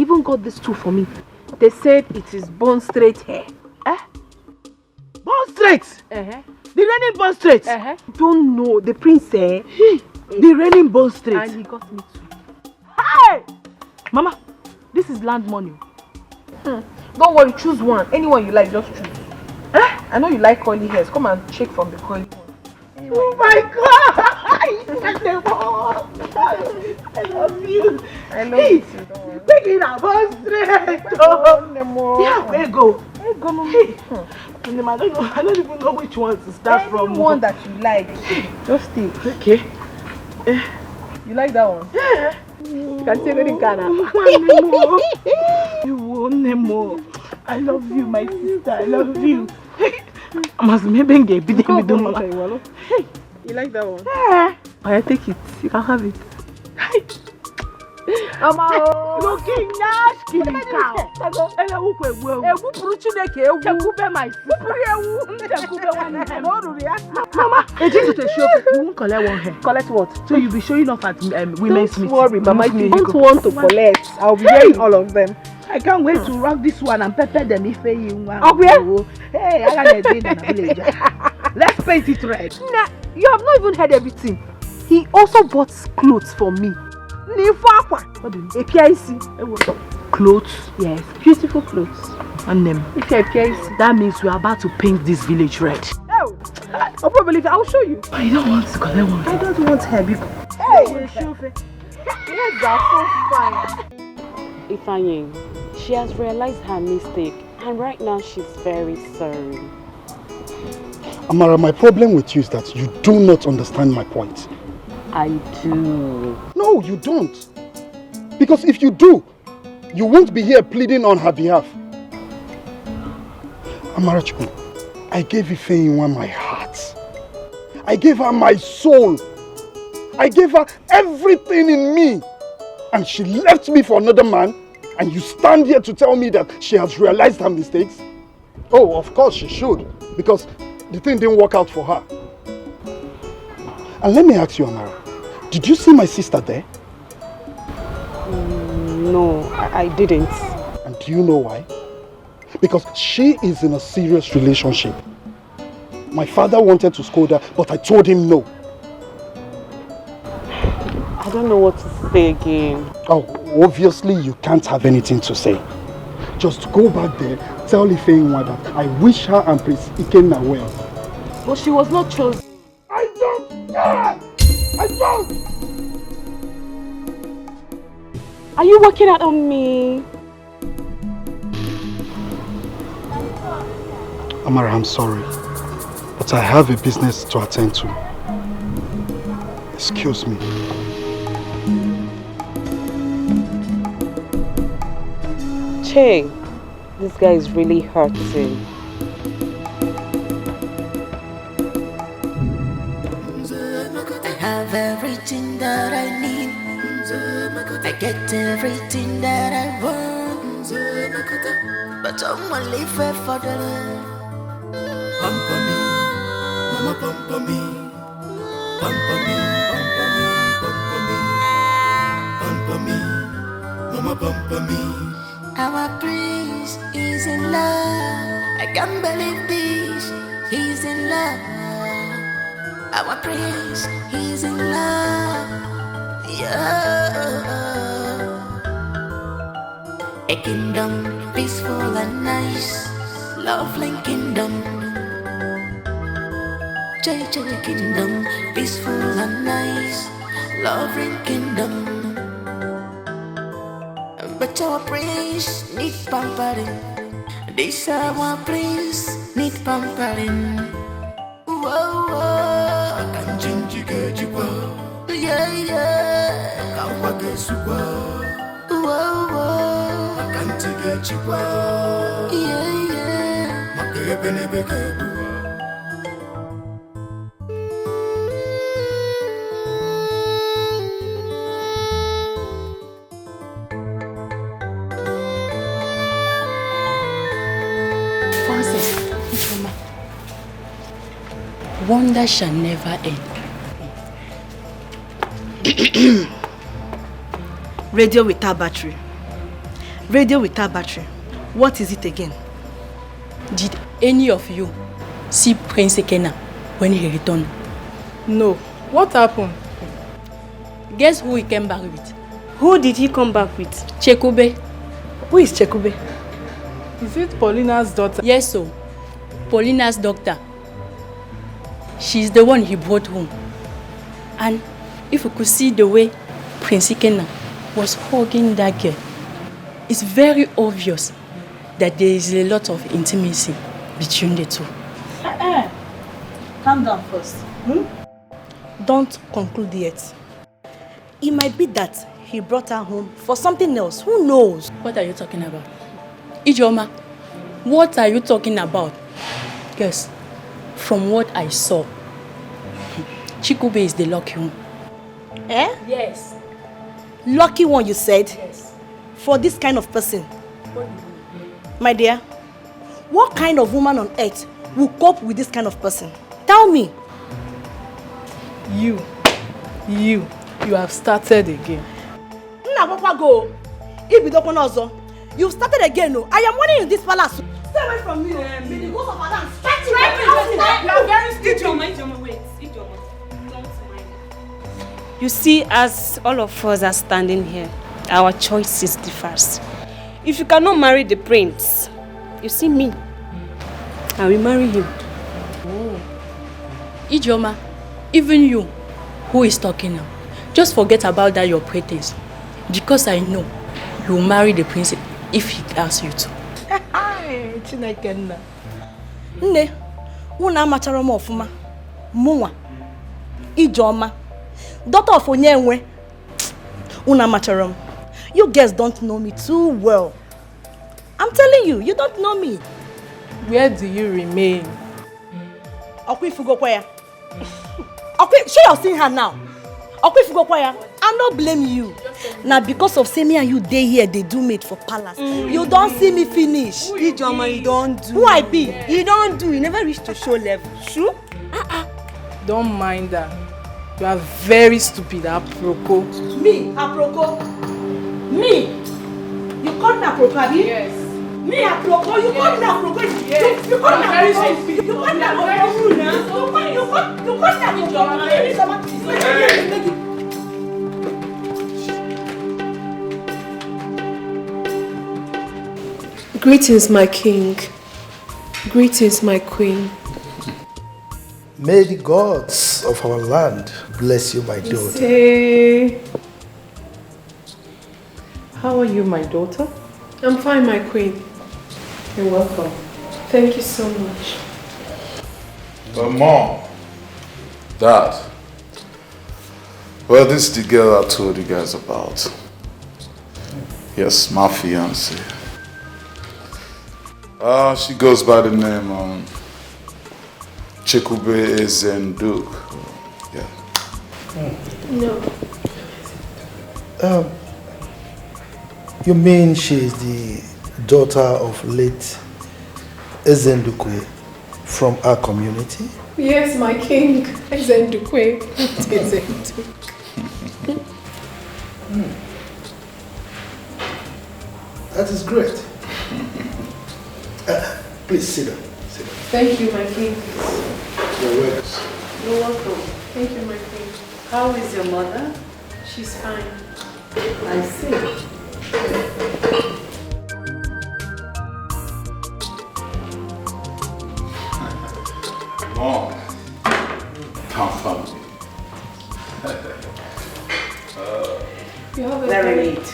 even got this too for me. They said it is bone straight hair. Bone straight? The raining bone straight? Don't know. The prince said the raining bone straight. And he got me too. Hey! Mama, this is land money. Don't worry, choose one. Anyone you like, just choose. I know you like curly hairs. Come and check from the curly one. Oh my God! I love you. I love you too. Take it out, bone straight. Yeah, where you go? Hey, I don't even know which one to start from. One that you like. Just take. Okay. You like that one? Yeah. You can take it in Ghana. You want more. I love you, my sister. I love you. I must maybe get bit in the middle. You like that one? Yeah. I take it. You can have it. Looking nice, killing cow. Mama, it's to the show. You won't collect one hair. Collect what? So you'll be showing off at women's meeting. Don't worry, Mama. If you don't want to collect, I'll be wearing all of them. I can't wait to rock this one and pepper them if you want. Hey, I got a dinner in the village. Let's paint it red. Nah, you have not even heard everything. He also bought clothes for me. What do you mean? Clothes? Yes, beautiful clothes. And them. That means we are about to paint this village red. Oh, I'll probably I'll show you. But you don't want to collect one. I don't want her because. Hey, yes, that's so fine. Ifeanyi, she has realized her mistake and right now she's very sorry. Amara, my problem with you is that you do not understand my point. I do. No, you don't. Because if you do, you won't be here pleading on her behalf. Amara Chukwu, I gave Ifeanyi my heart. I gave her my soul. I gave her everything in me. And she left me for another man, and you stand here to tell me that she has realized her mistakes? Oh, of course she should, because the thing didn't work out for her. And let me ask you, Amara, did you see my sister there? No, I didn't. And do you know why? Because she is in a serious relationship. My father wanted to scold her, but I told him no. I don't know what to say again. Oh, obviously you can't have anything to say. Just go back there, tell Ifeanyi that I wish her and Prince Ikenna well. But she was not chosen. I don't care! I don't! Are you working out on me? Amara, I'm sorry, but I have a business to attend to. Excuse me. Che, this guy is really hurting. I have everything that I need. I get everything that I want. But someone leave it for the love. Pamper me, mama pamper me. Pamper me, pamper me. Pamper me, mama pamper me. Our prince is in love. I can't believe this. He's in love. Our prince, he's in love. Yeah. A kingdom peaceful and nice, lovely kingdom. JJ kingdom peaceful and nice, lovely kingdom. But our prince need pampering. This our prince need pampering. Whoa, whoa. Yeah, yeah. Whoa, whoa. Yeah, yeah. Wonder shall never end. Radio without battery. Radio without battery. What is it again? Did any of you see Prince Ikenna when he returned? No. What happened? Guess who he came back with? Who did he come back with? Chekube. Who is Chekube? Is it Paulina's daughter? Yes, so. Paulina's daughter. She's the one he brought home. And if you could see the way Prince Ikenna was hugging that girl, it's very obvious that there is a lot of intimacy between the two. Calm down first. Don't conclude yet. It might be that he brought her home for something else. Who knows? What are you talking about? Ijoma, what are you talking about? Yes, from what I saw, Chikube is the lucky one. Eh? Yes. Lucky one, you said? Yes. For this kind of person? My dear, what kind of woman on earth will cope with this kind of person? Tell me. You have started again. Go. If you don't know, you've started again. No, I am warning you in this palace. Stay away from me. May the ghost of Adam strike you. You are very stupid. Wait. You see, as all of us are standing here, our choice is the first. If you cannot marry the prince, you see me, I will marry him. Oh. Ijoma, even you, who is talking now, just forget about that your pretense. Because I know you will marry the prince if he asks you to. Nne, una amachara m ofuma. Munwa. Ijoma. Daughter of Onyenwe. Una amachara m. You guys don't know me too well. I'm telling you, you don't know me. Where do you remain? Okwi Fugokwaya. Okwi, she have seen her now. Okwi Fugokwaya. I not blame you. Now because of say me and you day here, they do mate for palace. You don't see me finish. Ijoma, you don't do. Who I be? You don't do. You never reach to show level. True? Don't mind her. You are very stupid, Aproko. Me, Aproko? Me? You call me Aproko, abi? Yes. Me, Aproko? You call me Aproko? Yes. You call me Very Aproko? stupid. You call me Aproko? You call me Aproko? Greetings, my king. Greetings, my queen. May the gods of our land bless you, my daughter. Say, how are you, my daughter? I'm fine, my queen. You're welcome. Thank you so much. But Mom, Dad, well, this is the girl I told you guys about. Yes, my fiance. She goes by the name Chikube Zenduk. Yeah. No. You mean she's the daughter of late Ezendukwe from our community? Yes, my king. Zendukwe. Zenduk. That is great. Please sit down. Thank you, my king. You're welcome. You're welcome. Thank you, my queen. How is your mother? She's fine. I see. Mom, come family. You have a Very neat.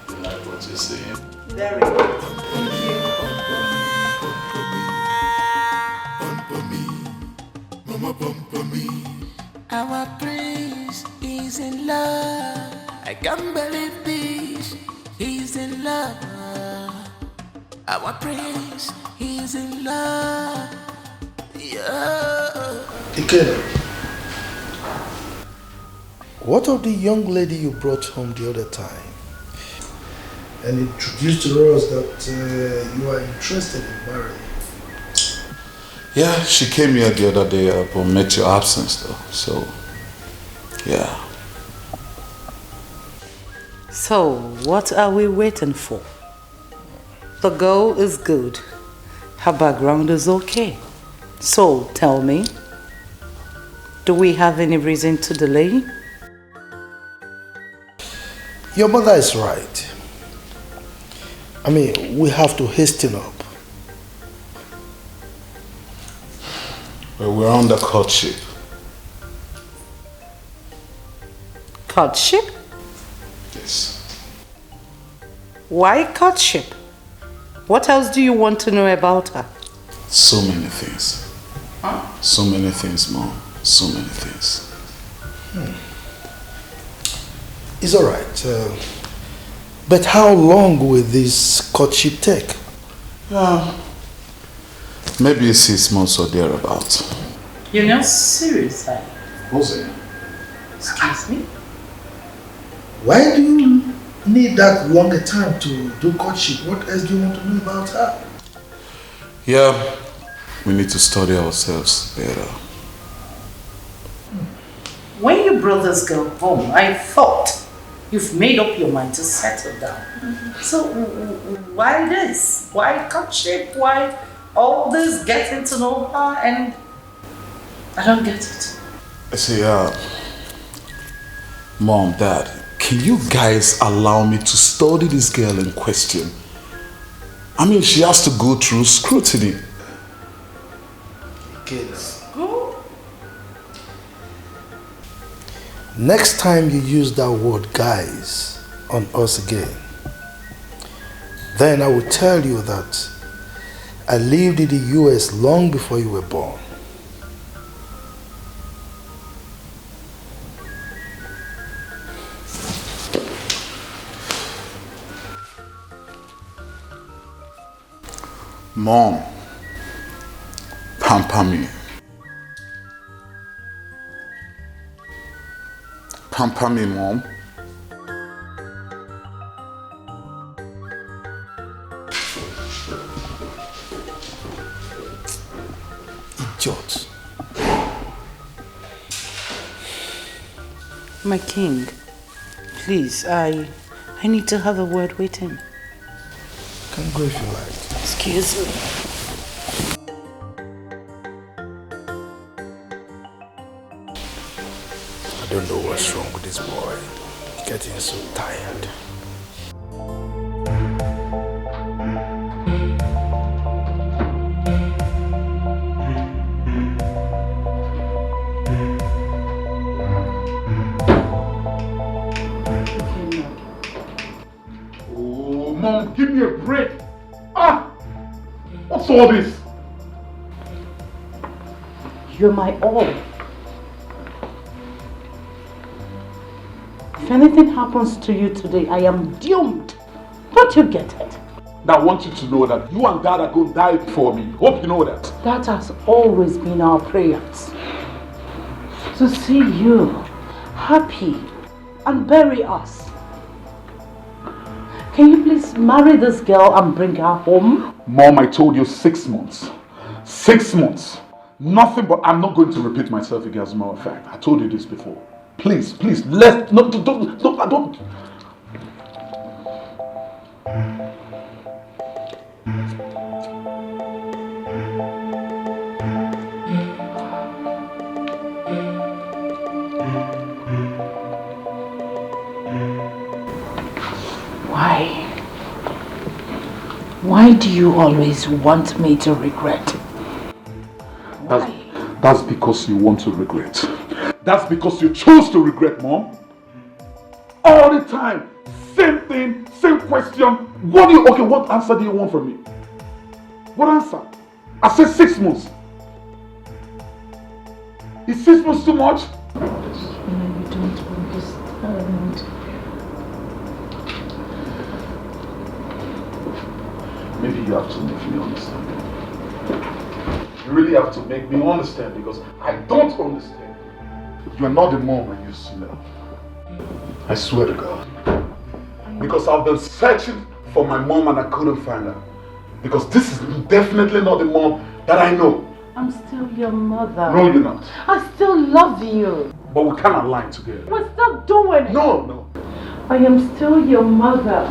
You like what you're saying? Very neat. Thank you. Our prince is in love. I can't believe this. He's in love. Our prince is in love. Yeah. Dikeh, what of the young lady you brought home the other time and introduced to us that you are interested in marrying? Yeah, she came here the other day, but met your absence though. So, yeah. So, what are we waiting for? The girl is good. Her background is okay. So, tell me, do we have any reason to delay? Your mother is right. I mean, we have to hasten up. Well, we're on the courtship. Courtship? Yes. Why courtship? What else do you want to know about her? So many things. So many things, Mom. So many things. It's all right. But how long will this courtship take? Maybe 6 months or thereabouts. You're not serious, Who's it? Excuse me? Why do you need that longer time to do courtship? What else do you want to know about her? Yeah, we need to study ourselves better. When you brought this girl home, I thought you've made up your mind to settle down. So why this? Why courtship? Why all this getting to know her? And I don't get it. I say, Mom, Dad, can you guys allow me to study this girl in question? I mean, she has to go through scrutiny. Kids. Next time you use that word guys on us again, then I will tell you that I lived in the US long before you were born. Mom, pamper me. Pamper me, Mom. Idiot. My king, please, I need to have a word with him. Can go if you like. Excuse me. I don't know what's wrong with this boy. He's getting so tired. Oh, Mom, give me a break. What's all this? You're my all. If anything happens to you today, I am doomed. Don't you get it? Now I want you to know that you and Dad are going to die for me. Hope you know that. That has always been our prayers. To see you happy and bury us. Can you please marry this girl and bring her home? Mom, I told you 6 months. 6 months. Nothing but I'm not going to repeat myself again, as a matter of fact. I told you this before. Please, let's don't. Why do you always want me to regret? That's because you want to regret. That's because you chose to regret, Mom. All the time. Same thing, same question. What answer do you want from me? What answer? I said 6 months. Is 6 months too much? You don't understand. Maybe you have to make me understand. You really have to make me understand because I don't understand. You are not the mom I used to know. I swear to God. Because I've been searching for my mom and I couldn't find her. Because this is definitely not the mom that I know. I'm still your mother. No, you're not. I still love you. But we can't align together. We're still doing it. No. I am still your mother.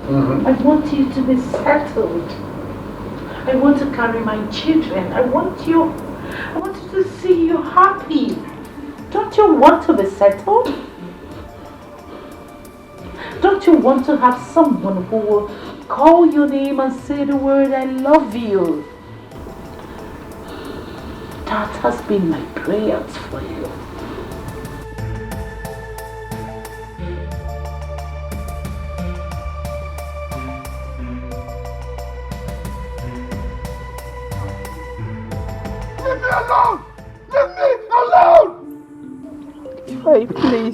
I want you to be settled. I want to carry my children. I want you to see you happy. Don't you want to be settled? Don't you want to have someone who will call your name and say the word I love you? That has been my prayers for you. Leave me alone! Leave me alone! Ifeanyi,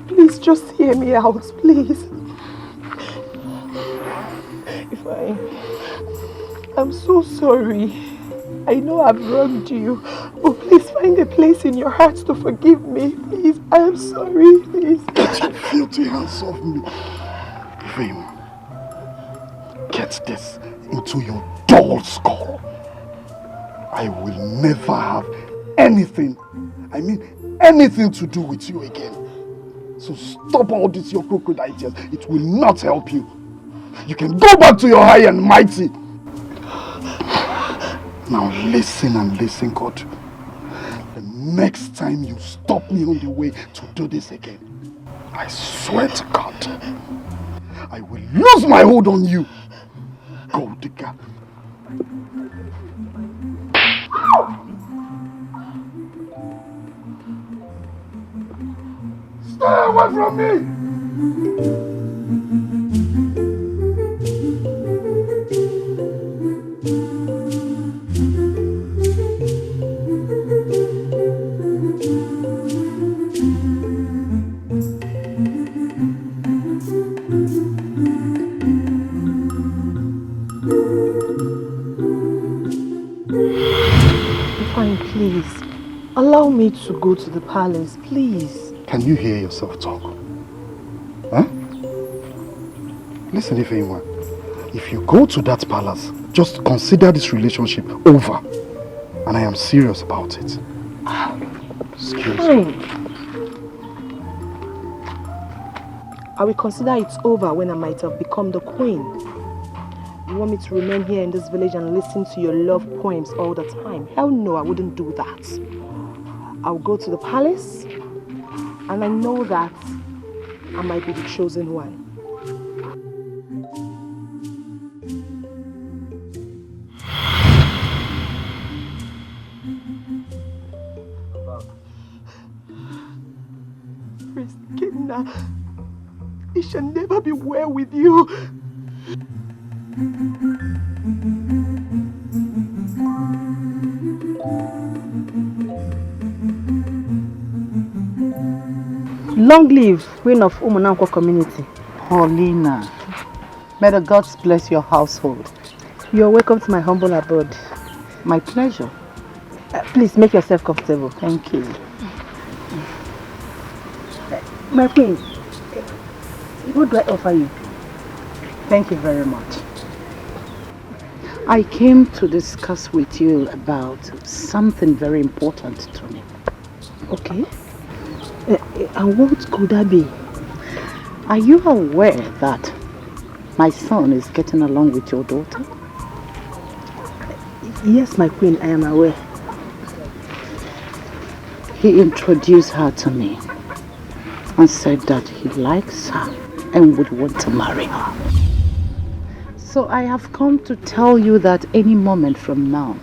please just hear me out, please. Ifeanyi, I'm so sorry. I know I've wronged you, but please find a place in your heart to forgive me. Please, I am sorry, please. Get your filthy hands off me. Vim, get this into your dull skull. I will never have anything, I mean anything to do with you again. So stop all this your crocodile tears. It will not help you. You can go back to your high and mighty. Now listen and listen good. The next time you stop me on the way to do this again, I swear to God, I will lose my hold on you. Go, Dikeh. Stay away from me! Fine, please. Allow me to go to the palace, please. Can you hear yourself talk? Huh? Listen, Ifeanyi, if you go to that palace, just consider this relationship over. And I am serious about it. Excuse me. I will consider it over when I might have become the queen. You want me to remain here in this village and listen to your love poems all the time? Hell no, I wouldn't do that. I'll go to the palace, and I know that I might be the chosen one. Prince Kidna, it shall never be well with you. Long live Queen of Umunanko community. Paulina, may the gods bless your household. You're welcome to my humble abode. My pleasure. Please make yourself comfortable. Thank you. My queen, what do I offer you? Thank you very much. I came to discuss with you about something very important to me. Okay. And what could that be? Are you aware that my son is getting along with your daughter? Yes, my queen, I am aware. He introduced her to me and said that he likes her and would want to marry her. So I have come to tell you that any moment from now,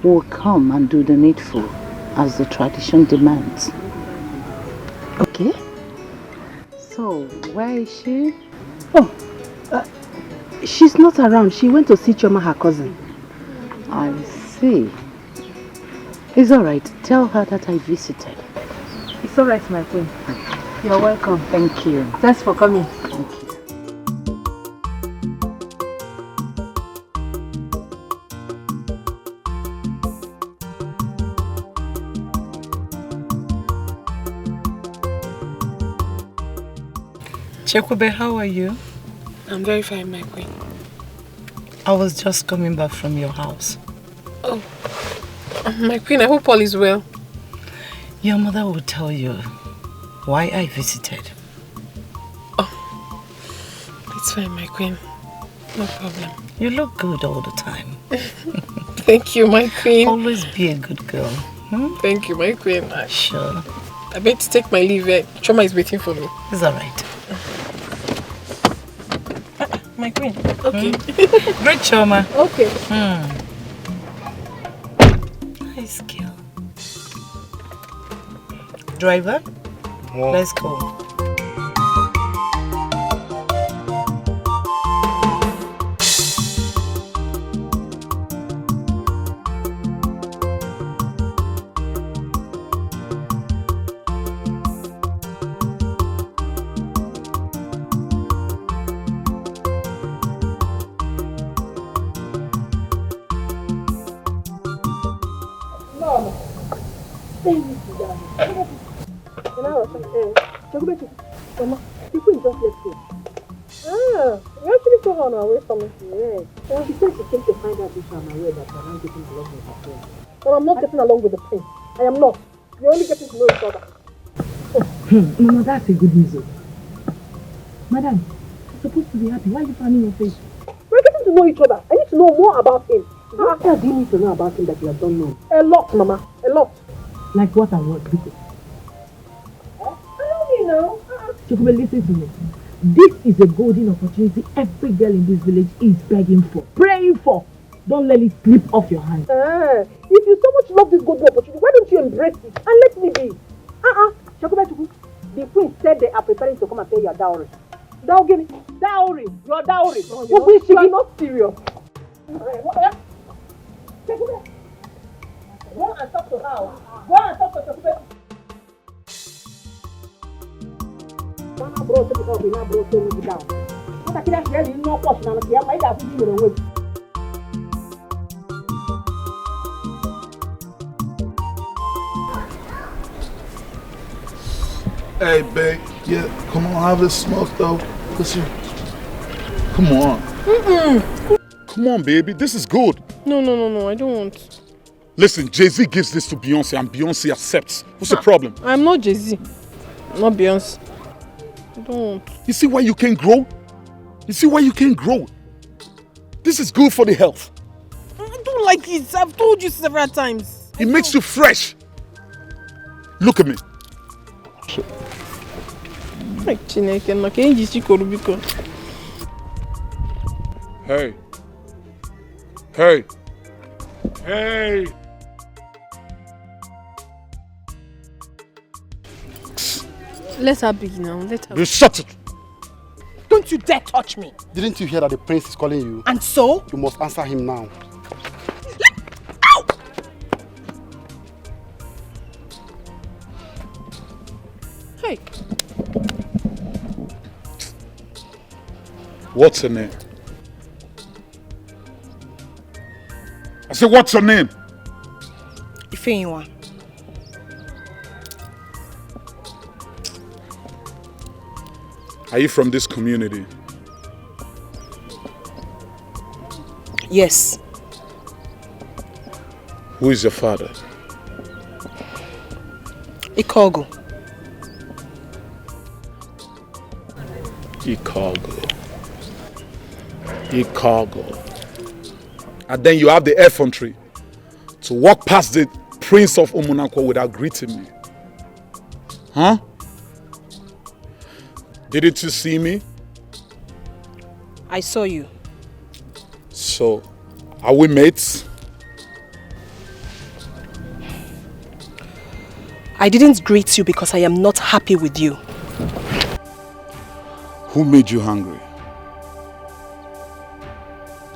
we'll come and do the needful as the tradition demands. Okay. So, where is she? Oh, she's not around. She went to see Choma, her cousin. I see. It's alright. Tell her that I visited. It's alright, my queen. You're welcome. Thank you. Thanks for coming. Thank you. Chekube, how are you? I'm very fine, my queen. I was just coming back from your house. Oh, my queen, I hope all is well. Your mother will tell you why I visited. Oh, it's fine, my queen. No problem. You look good all the time. Thank you, my queen. Always be a good girl. Hmm? Thank you, my queen. Sure. I better take my leave. Choma is waiting for me. It's alright. My queen. Okay. Great Choma. Okay. Nice girl. Driver, let's go. Mama, the queen just left here. Ah, you actually saw her on her way from here. Well, she said she came to find out if I'm aware that we're not getting along with her friend. But I'm not getting along with the prince. I am not. We're only getting to know each other. Mama, that's a good news. Madam, you're supposed to be happy. Why are you frowning your face? We're getting to know each other. I need to know more about him. What else do you need to know about him that you have don't know? A lot, Mama. A lot. Like what and what? Because I don't know. Chukube, listen to me. This is a golden opportunity every girl in this village is begging for, praying for. Don't let it slip off your hands. If you so much love this golden opportunity, why don't you embrace it and let me be? Chukube, the queen said they are preparing to come and pay your dowry. Dowry? Your dowry. You are not serious. Chukube, go and talk to her. Go and talk to Chukube. Mama brought it up, now brought it down. What I can't hear you, no question, and I might have to do it away. Hey, babe. Yeah, come on, have this smoke though. Listen. Come on. Come on, baby. This is good. No, I don't want. Listen, Jay-Z gives this to Beyonce and Beyonce accepts. What's the problem? I'm not Jay-Z. I'm not Beyonce. I don't want. You see why you can't grow? You see why you can't grow? This is good for the health. I don't like it. I've told you several times. It makes you fresh. Look at me. Hey. Hey. Hey. Let her be now. Let her. You shut it. Don't you dare touch me. Didn't you hear that the prince is calling you? And so? You must answer him now. Ow! Hey. What's her name? I said, what's her name? Ifeanyiwa. Are you from this community? Yes. Who is your father? Ikogo. Ikogo. And then you have the effrontery to walk past the prince of Umunakwa without greeting me. Huh? Didn't you see me? I saw you. So, are we mates? I didn't greet you because I am not happy with you. Who made you hungry?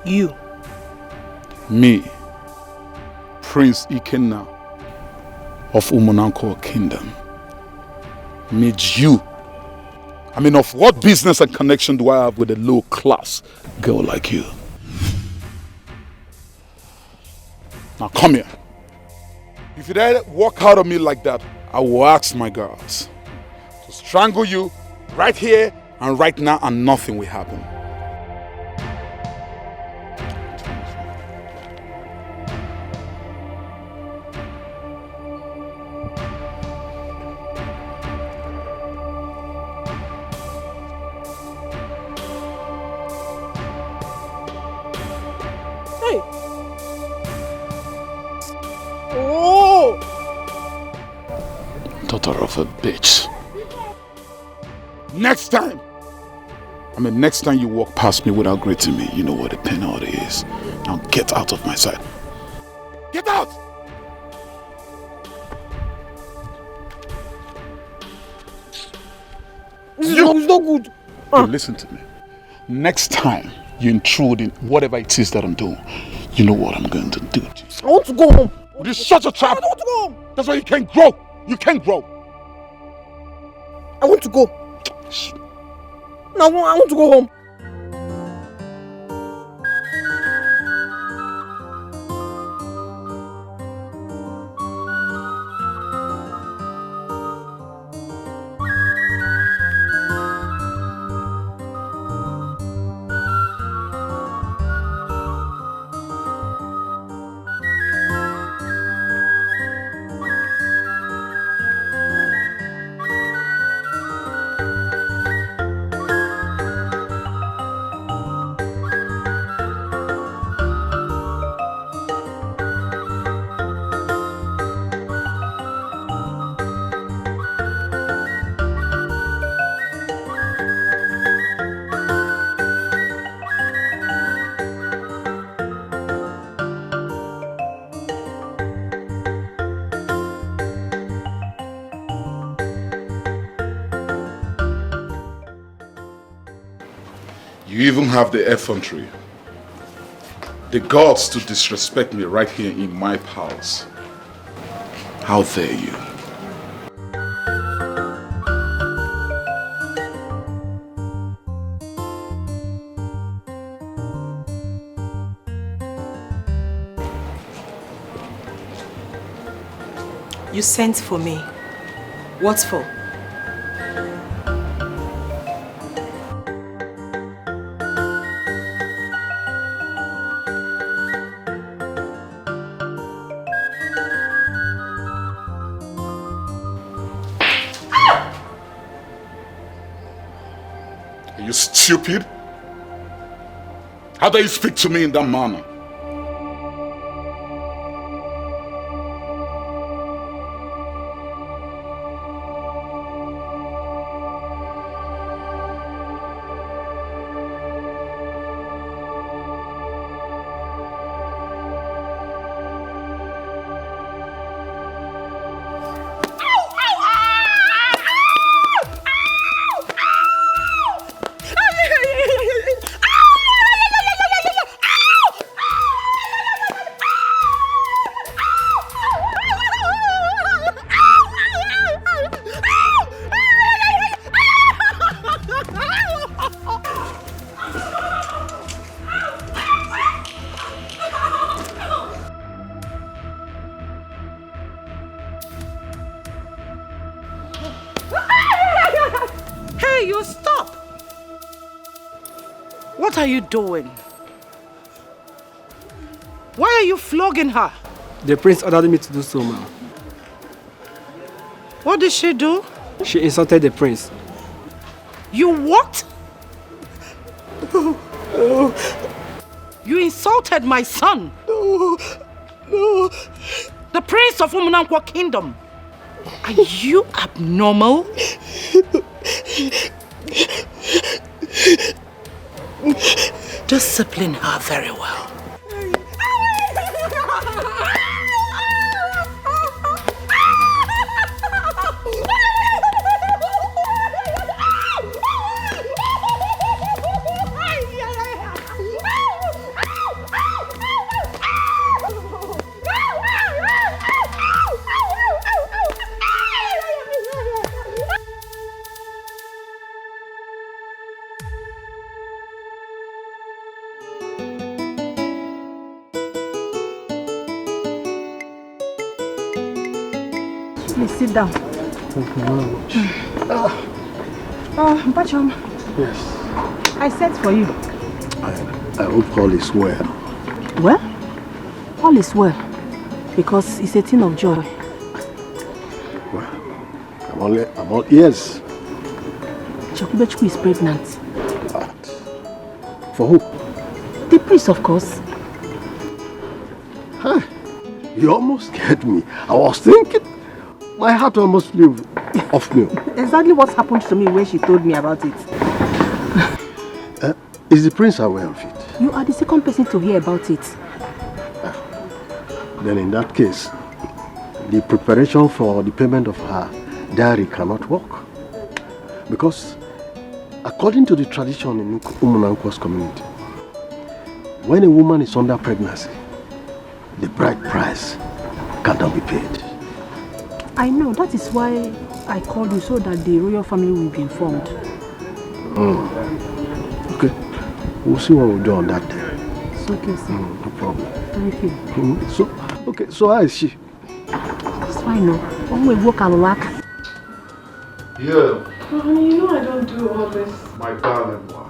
You. Me, Prince Ikenna of Umunanko Kingdom, made you. I mean, of what business and connection do I have with a low-class girl like you? Now come here. If you dare walk out of me like that, I will ask my guards to strangle you right here and right now, and nothing will happen. Daughter of a bitch. Next time you walk past me without greeting me, you know what the penalty is. Now get out of my sight. Get out! It's not good. Hey, listen to me. Next time you intrude in whatever it is that I'm doing, you know what I'm going to do. I want to go home. Would you shut your trap? I want to go home. That's why you can't grow. You can't grow. I want to go. No, I want to go home. You even have the effrontery, the guts to disrespect me right here in my palace. How dare you? You sent for me. What for? Are you stupid? How dare you speak to me in that manner? What are you doing? Why are you flogging her? The prince ordered me to do so, ma'am. What did she do? She insulted the prince. You what? You insulted my son. No. The prince of Umunamkwa kingdom. Are you abnormal? Discipline her very well. Please sit down. Thank you very much. Mpachom. Yes. I sent for you. I hope all is well. Well? All is well. Because it's a thing of joy. Well, I'm all ears. Chakubechku is pregnant. For who? The priest, of course. Huh. You almost scared me. I was thinking, my heart almost flew off me. Exactly what happened to me when she told me about it. Is the prince aware of it? You are the second person to hear about it. Then in that case, the preparation for the payment of her dowry cannot work. Because according to the tradition in Umunankwa's community, when a woman is under pregnancy, the bride price cannot be paid. I know, that is why I called you so that the royal family will be informed. Okay, we'll see what we'll do on that day. It's okay, sir. No problem. Thank you. So how is she? It's fine, no. When we walk and work. Yeah. Honey, you know I don't do all this. My darling wife.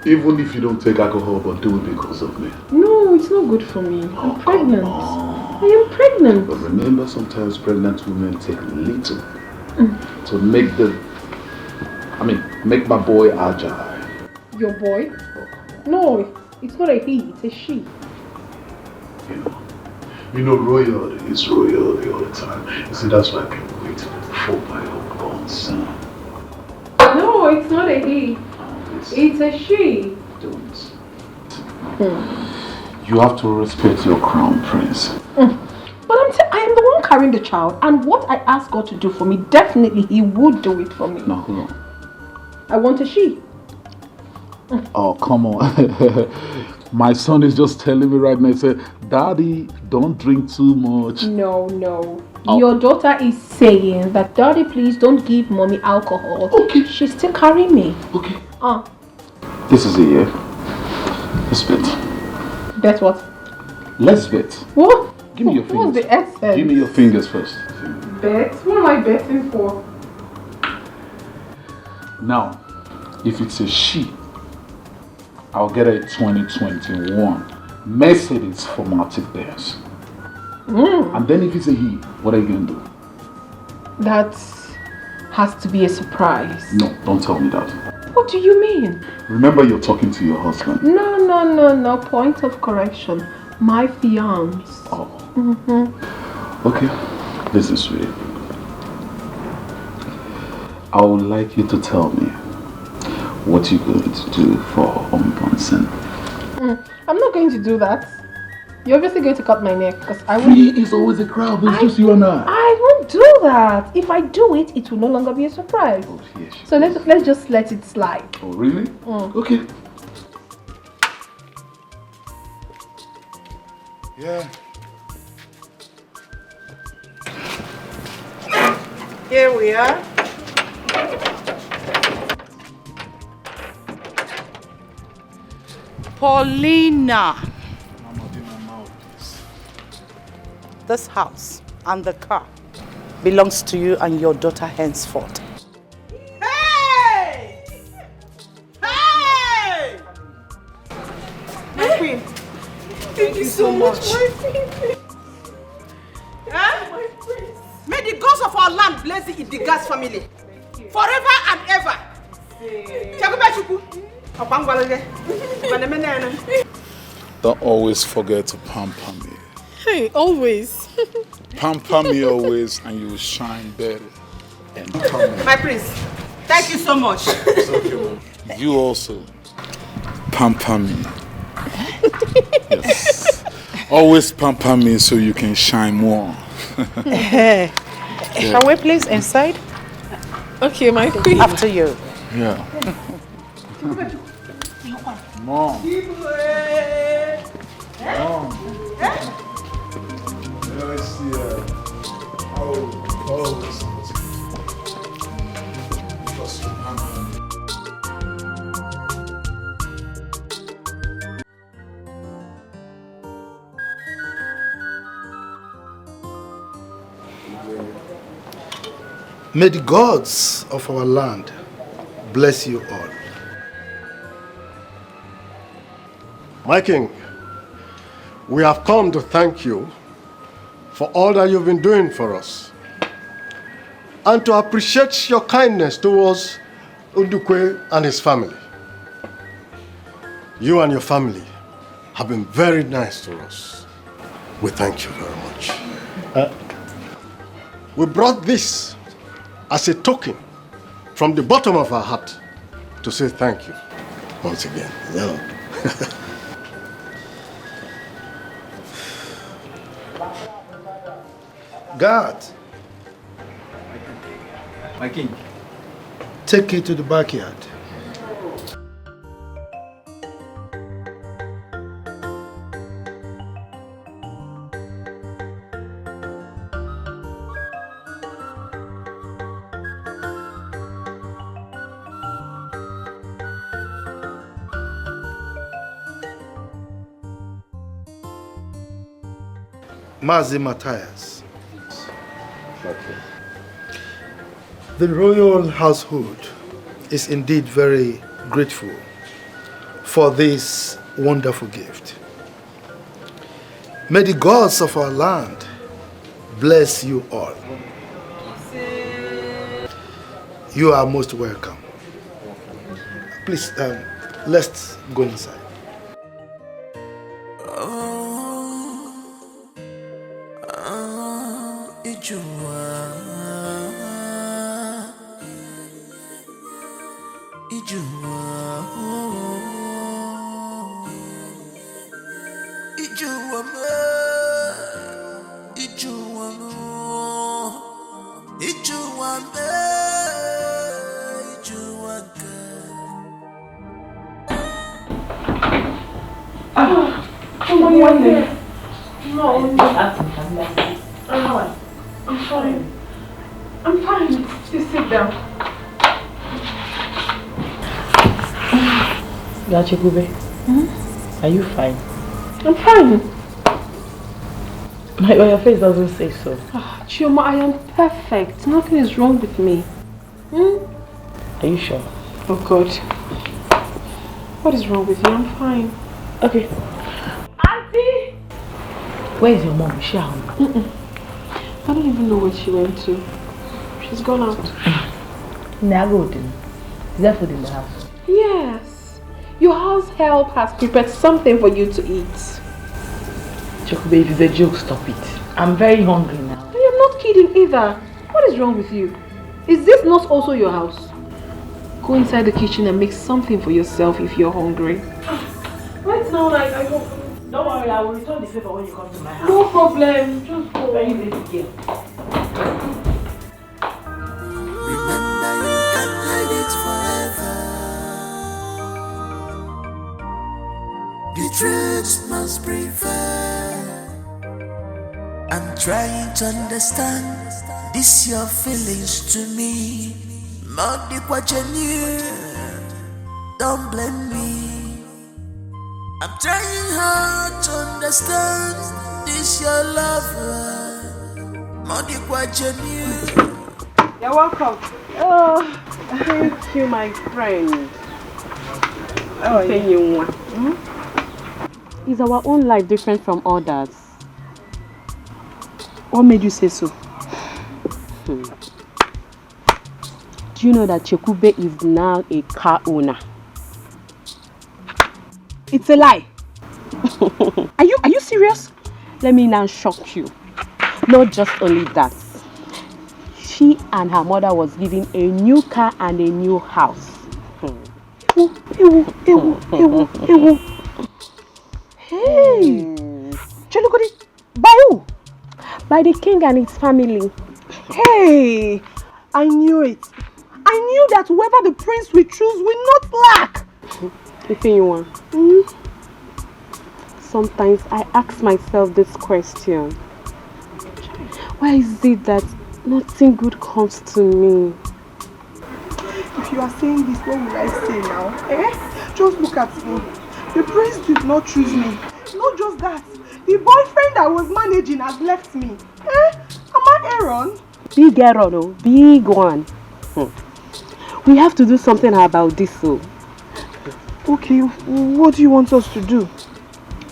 Even if you don't take alcohol, but do it because of me. No, it's not good for me. I'm pregnant. I am pregnant. But remember, sometimes pregnant women take little to make make my boy agile. Your boy? No, it's not a he, it's a she. You know, royalty is royalty all the time. You see, that's why people wait for my unborn son. No, it's not a he. It's a she. Don't. You have to respect your crown prince. But I am the one carrying the child, and what I ask God to do for me, definitely He would do it for me. Now, hold on. I want a she. Oh, come on. My son is just telling me right now, he said, Daddy, don't drink too much. No. Your daughter is saying that, Daddy, please don't give mommy alcohol. Okay. She's still carrying me. Okay. This is it, yeah? Let's bet. Bet what? Let's bet. What? Give me your fingers. What's the essence? Give me your fingers first. Bet? What am I betting for? Now, if it's a she, I'll get a 2021 Mercedes for Benz. And then if it's a he, what are you going to do? That has to be a surprise. No, don't tell me that. What do you mean? Remember, you're talking to your husband. No. Point of correction. My fiance. Oh. Okay. Listen, sweetie. I would like you to tell me what you're going to do for Ombonsen. I'm not going to do that. You're obviously going to cut my neck because I won't. It's always a crowd, but it's just you and I won't do that. If I do it, it will no longer be a surprise. Oh, yes. So let's just let it slide. Oh, really? Okay. Yeah. Here we are. Paulina. This house and the car belongs to you and your daughter henceforth. Hey! Hey! My queen, thank you so much. My queen. My prince. May the gods of our land bless the Idigas family forever and ever. Don't always forget to pamper me. Hey, always. Pamper me always and you will shine better. And My prince, thank you so much. It's okay, Mom. You also pamper me. Yes. Always pamper me so you can shine more. Hey. Shall we please inside? Okay, my queen. After you. Yeah. Mom. Let's see. May the gods of our land bless you all. My king, we have come to thank you for all that you've been doing for us and to appreciate your kindness towards Ndukwe and his family. You and your family have been very nice to us. We thank you very much. We brought this as a token from the bottom of our heart to say thank you once again. God, My king. take it to the backyard. Mazi Matthias. The royal household is indeed very grateful for this wonderful gift. May the gods of our land bless you all. You are most welcome. Please, let's go inside. I'm fine. I'm fine. Just sit down. Gachigube, are you fine? I'm fine. Your face doesn't say so. Chioma, I am perfect. Nothing is wrong with me. Are you sure? Oh God. What is wrong with you? I'm fine. Okay. Auntie! Where is your mom? Is she at home? I don't even know where she went to. She's gone out. Is there food in the house? Yes. Your house help has prepared something for you to eat. Chokube, if it's a joke, stop it. I'm very hungry now. I am not kidding either. What is wrong with you? Is this not also your house? Go inside the kitchen and make something for yourself if you're hungry. Right now, I don't... Don't worry, I will return the favor when you come to my house. No problem. Just go. Very late again. Remember, you can't hide it forever. The truth must prevail. I'm trying to understand this your feelings to me. Not the what you knew. Don't blame me. I'm trying hard to understand this your lover. Not the what you knew. You're welcome. Oh, thank you, my friend. Oh, yeah. Is our own life different from others? What made you say so? Do you know that Chekube is now a car owner? It's a lie. Are you serious? Let me now shock you. Not just only that. She and her mother was given a new car and a new house. Hey! Chelukudi, by who? By the king and his family. Hey! I knew it. I knew that whoever the prince we choose will not lack. Sometimes I ask myself this question. Why is it that nothing good comes to me? If you are saying this, what will I say now? Just look at me. The prince did not choose me. Not just that. The boyfriend I was managing has left me. Am I Aaron? Big Aaron, oh, big one. We have to do something about this, so. Okay, what do you want us to do?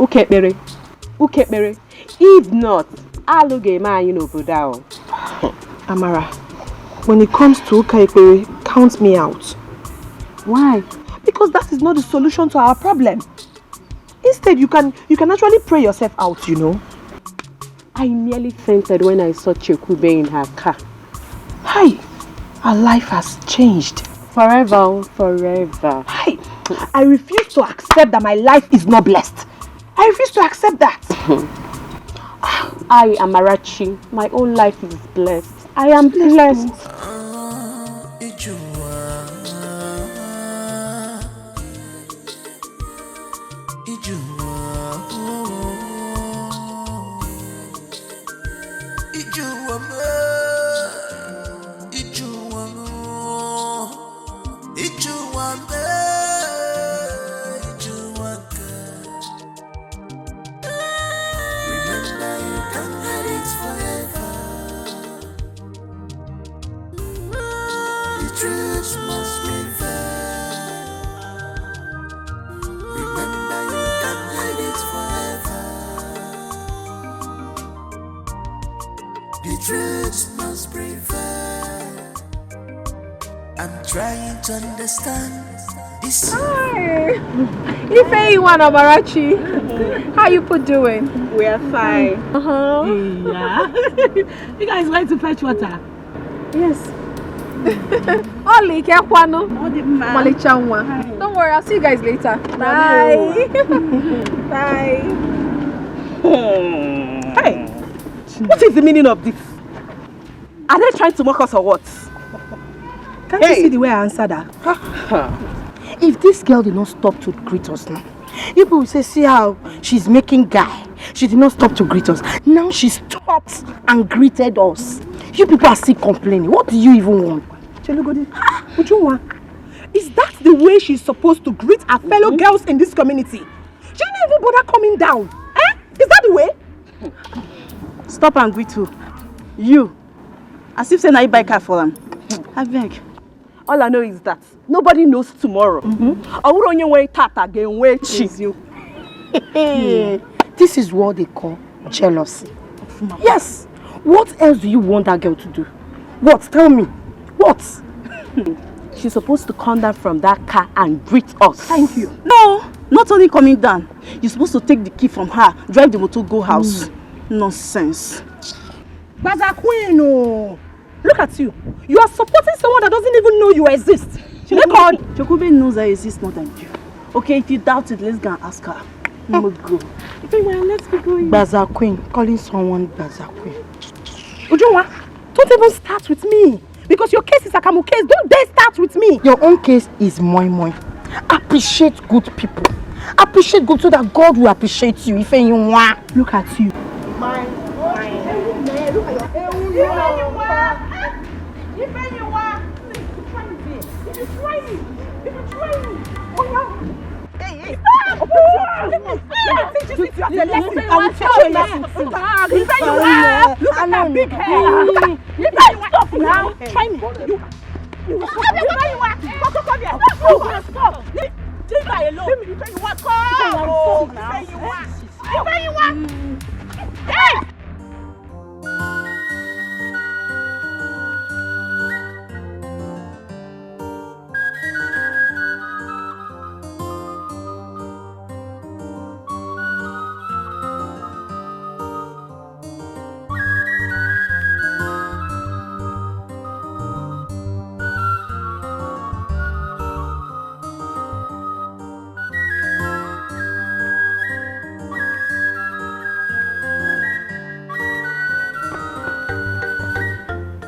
Okay, Bere. If not, I'll look at my, Budao. Amara, when it comes to Ukekbere, count me out. Why? Because that is not the solution to our problem. Instead, you can actually pray yourself out, I nearly fainted when I saw Chekube in her car. Hi, our life has changed. Forever. Hi, I refuse to accept that my life is not blessed. I refuse to accept that. I am Amarachi. My own life is blessed. I am blessed. Trying to understand this. Hi! Ifeyiwan Amarachi. How you put doing? We are fine. Yeah. You guys going to fetch water? Yes. Oli Kekwano. Malichanwa. Don't worry, I'll see you guys later. Bye. Bye. Hey, what is the meaning of this? Are they trying to mock us or what? Can't you see the way I answered her? If this girl did not stop to greet us now, People will say, see how she's making guy. She did not stop to greet us. Now she stopped and greeted us. You people are still complaining. What do you even want? Chelugodi, Ujunwa, is that the way she's supposed to greet her fellow girls in this community? She didn't even bother coming down. Eh? Is that the way? Stop and greet who? You. As if saying I buy car for them. I beg. All I know is that nobody knows tomorrow. This is what they call jealousy. Yes. What else do you want that girl to do? What? Tell me. What? She's supposed to come down from that car and greet us. Thank you. No, not only coming down. You're supposed to take the key from her, drive the motor, go house. Nonsense. Baza Queen, oh. Look at you. You are supporting someone that doesn't even know you exist. Chokube knows I exist more than you. Okay, if you doubt it, let's go and ask her. Let's go. Let's be going. Baza Queen, calling someone Baza Queen. Ujunwa, don't even start with me. Because your case is a Akamu case. Don't dare start with me. Your own case is moi moi. Appreciate good people. Appreciate good so that God will appreciate you. If you want. Look at you.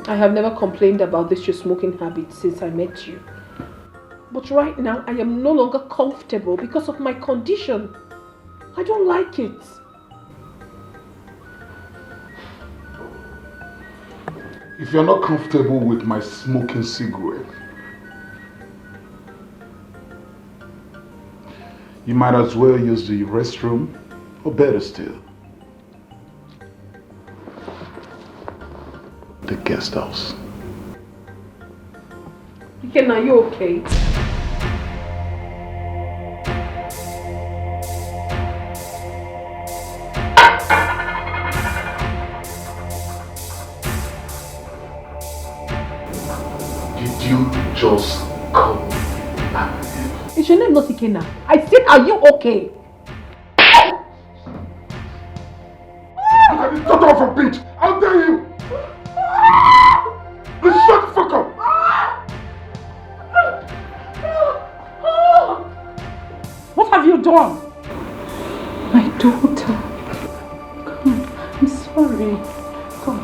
I have never complained about this your smoking habit since I met you. But right now, I am no longer comfortable because of my condition. I don't like it. If you're not comfortable with my smoking cigarette, you might as well use the restroom, or better still, the guest house. Dikeh, are you okay? Did you just call that name? Is your name not Dikeh? I said, are you okay? Look at this daughter of a bitch! How dare you! Please shut the fuck up! What have you done? My daughter. Come, I'm sorry. Come.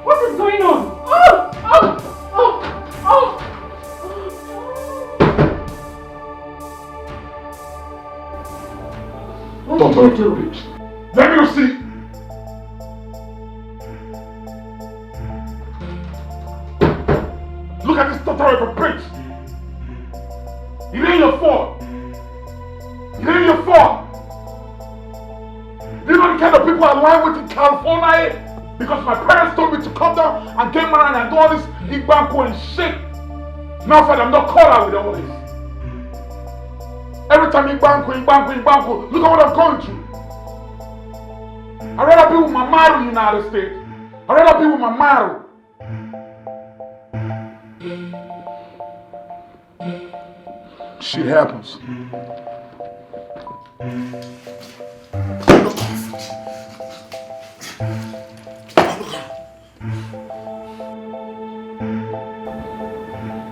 What is going on? What did you do? Let me see! Look at this daughter of a bitch! It ain't your fault! It ain't your fault! You know the kind of people I lie with in California? Because my parents told me to come down and get married and do all this Igbanko and shit. Now I'm not caught out with all this. Every time Igbanko, look at what I'm going through. I'd rather be with my Maru in the United States. I'd rather be with my Maru. Shit happens.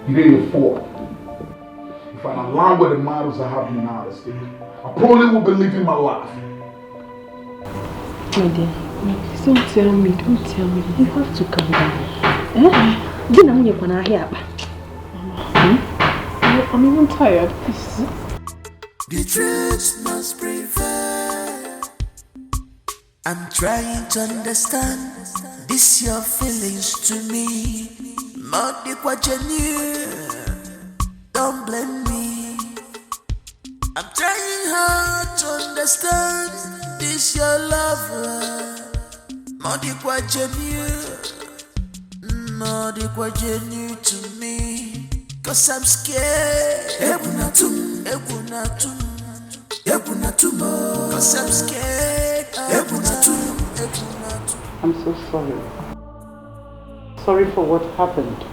It ain't your fault. If I'm aligned with the models I have in the United States, I probably will be living my life. My dear, please don't tell me. You have to calm down. I'm even tired. Please. The truth must prevail. I'm trying to understand this your feelings to me. Modi kwa genuine, don't blame me. I'm trying hard to understand this your love. Modi kwa genuine, Modi kwa genuine to me. Cause I'm scared. Ebunatum, ebunatum, ebunatum. Cause I'm scared. Ebunatum, ebunatum. I'm so sorry. Sorry for what happened.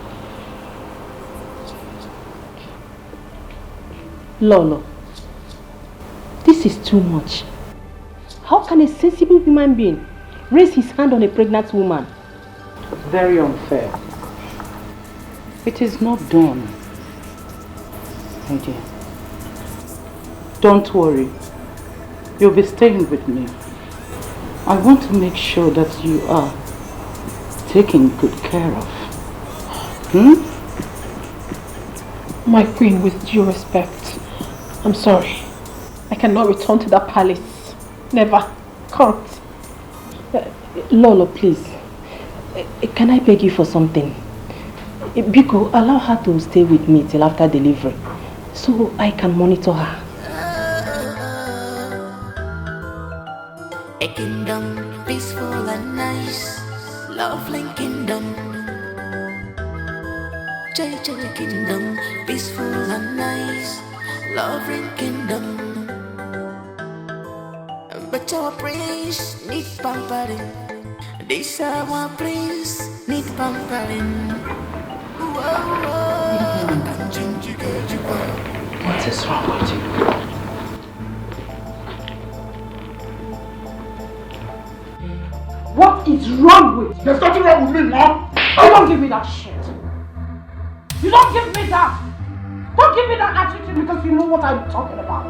Lolo, this is too much. How can a sensible human being raise his hand on a pregnant woman? Very unfair. It is not done. My dear, don't worry. You'll be staying with me. I want to make sure that you are taken good care of. My queen, with due respect, I'm sorry. I cannot return to that palace. Never. Can't. Lolo, please. Can I beg you for something? Biko, allow her to stay with me till after delivery, so I can monitor her. A kingdom peaceful and nice, lovely kingdom. JJ kingdom peaceful and nice, lovely kingdom. But our prince need pampering. This our prince need pampering. What is wrong with you? What is wrong with you? There's nothing wrong with me, Mom. You don't give me that shit. You don't give me that. Don't give me that attitude because you know what I'm talking about.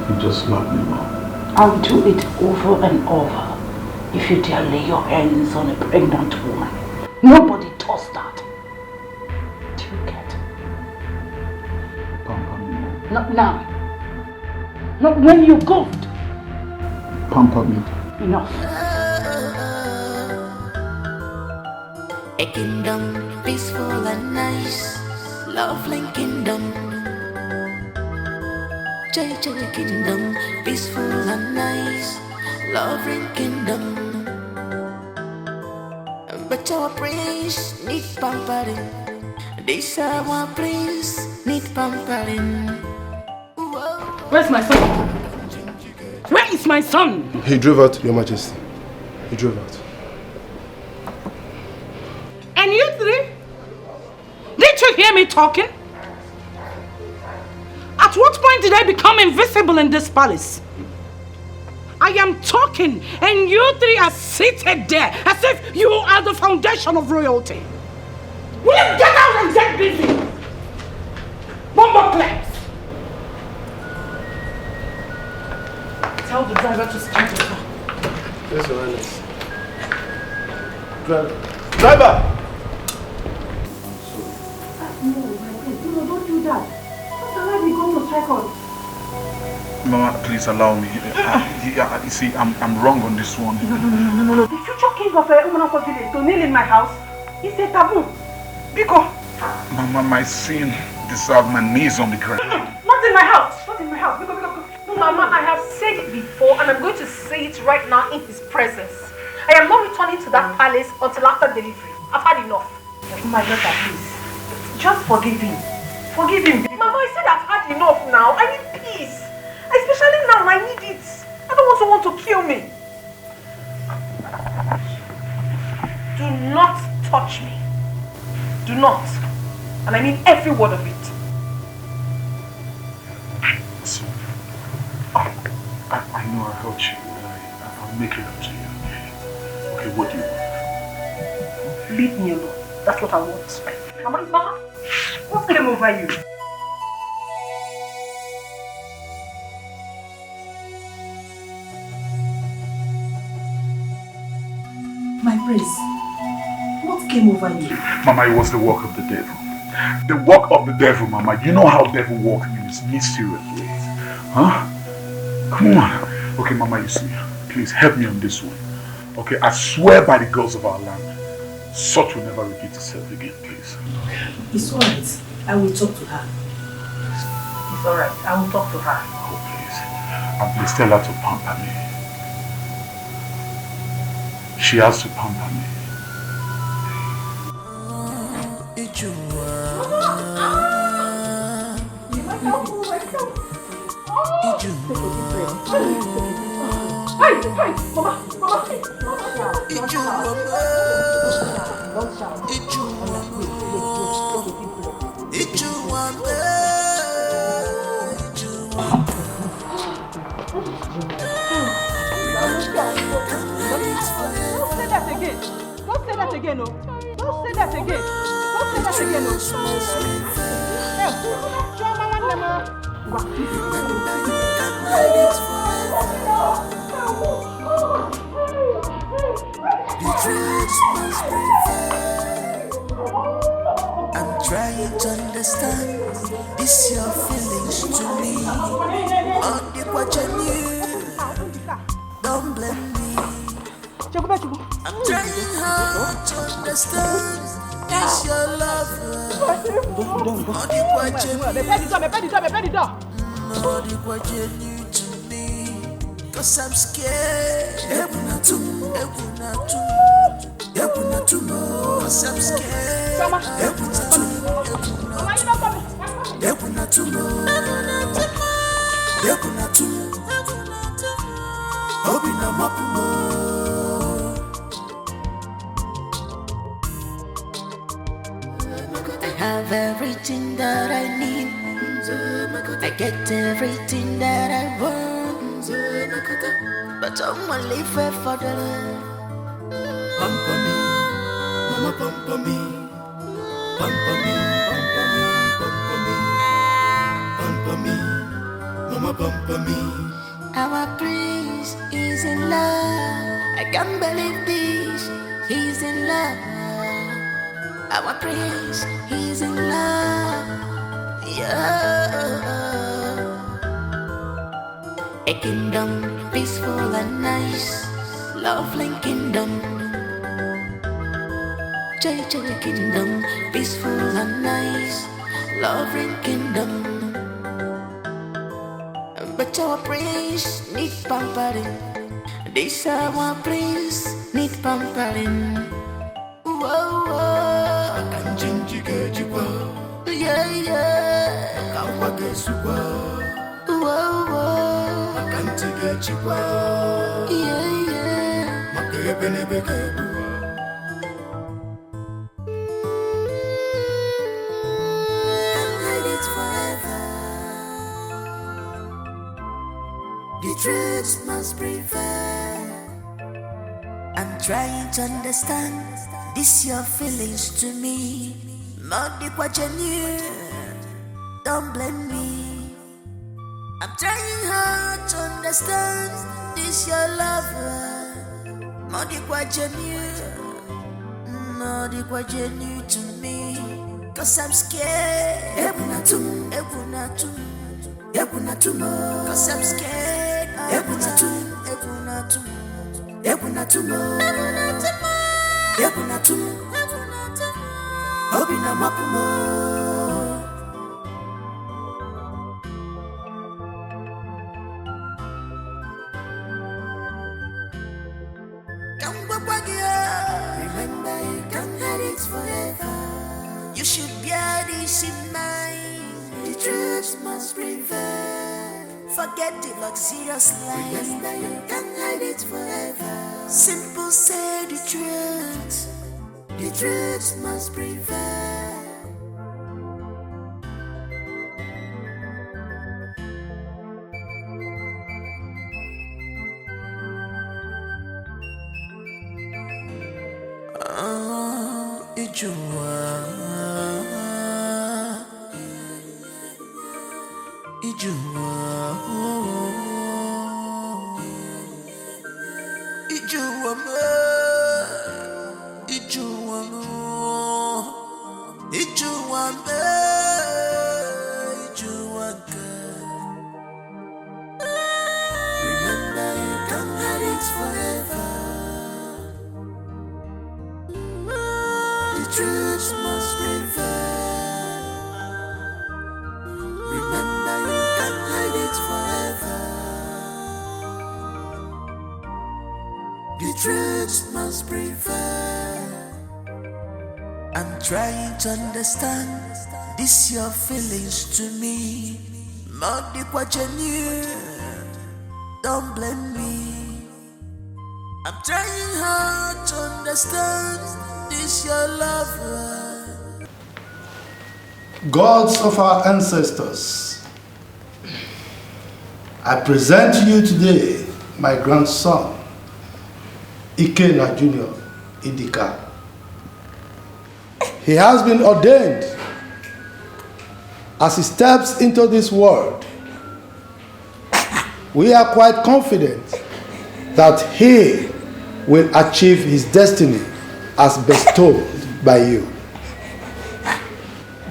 You just love me, Mom. I'll do it over and over if you dare lay your hands on a pregnant woman. Nobody does that. Do you get? Pamper me, Mom. Not now. Not when you goofed. Pamper me. Enough. A kingdom peaceful and nice, lovely kingdom. JJ kingdom peaceful and nice, lovely kingdom. But our prince need pampering. This our prince need pampering. Where's my son? Where is my son? He drove out, Your Majesty. He drove out. And you three? Did you hear me talking? At what point did I become invisible in this palace? I am talking and you three are seated there as if you are the foundation of royalty. Will you get out and get busy? One more place. Tell the driver to start the car. Yes, Your Highness. Driver! No, don't do that. What am I going to strike on? Mama, please allow me. You see, I'm wrong on this one. No. The future king of Umunako village to kneel in my house is a taboo. Because Mama, my sin deserves my knees on the ground. not in my house. Not in my house. Because. No, Mama, I have said it before and I'm going to say it right now in his presence. I am not returning to that palace until after delivery. I've had enough. My daughter, please. Just forgive him. Forgive him. Mama, I said I've had enough now. I need peace. Especially now, I need it. I don't want someone to kill me. Do not touch me. Do not. And I mean every word of it. I know I hurt you. I'll make it up to you. Okay, what do you want? Leave me alone. That's what I want. Mama, what came over you? My prince, came over you? Mama, it was the work of the devil. The work of the devil, Mama. You know how devil works in his mysterious ways. Huh? Come on. Okay, Mama, you see. Please help me on this one. Okay, I swear by the gods of our land, such will never repeat itself again, please. It's alright. I will talk to her. It's alright. I will talk to her. Oh, please. And please tell her to pamper me. She has to pamper me. Don't say that again, no. Don't say that again. Don't say that again, no. I'm trying to understand this your feelings to me. On the watching don't blame me. I'm trying hard to understand this your love. On the watching to me. Cause I'm scared. Cause I'm scared. I have everything that I need. I get everything that I want. But I'm only fair for the love. Pamper me, mama pamper me. Pamper me, pamper me, pamper me. Pamper me, mama pamper me. Our prince is in love. I can't believe this. He's in love. Our prince, he's in love. Yeah. A kingdom peaceful and nice, lovely kingdom. JJ kingdom, peaceful and nice, loving kingdom. But our prince need pampering. This our prince need pampering. Whoa, whoa. Yeah, yeah. Whoa, whoa. Yeah, yeah. The truth must prevail. I'm trying to understand this your feelings to me. Not the don't blame me. I'm trying hard to understand this your lover. Not the to me. Cause I'm scared. Cause I'm scared. Hoping I'm up more. Remember, you can't hide it forever. You should bear this in mind. The truth must prevail. Forget the luxurious life. Remember, you can't hide it forever. Simple, say the truth. The truth must prevail. truth must prevail. I'm trying to understand this your feelings to me. More deep what you knew. Don't blame me. I'm trying hard to understand this your love. Gods of our ancestors, I present to you today my grandson, Ikenna Jr. Idika. He has been ordained. As he steps into this world, we are quite confident that he will achieve his destiny as bestowed by you.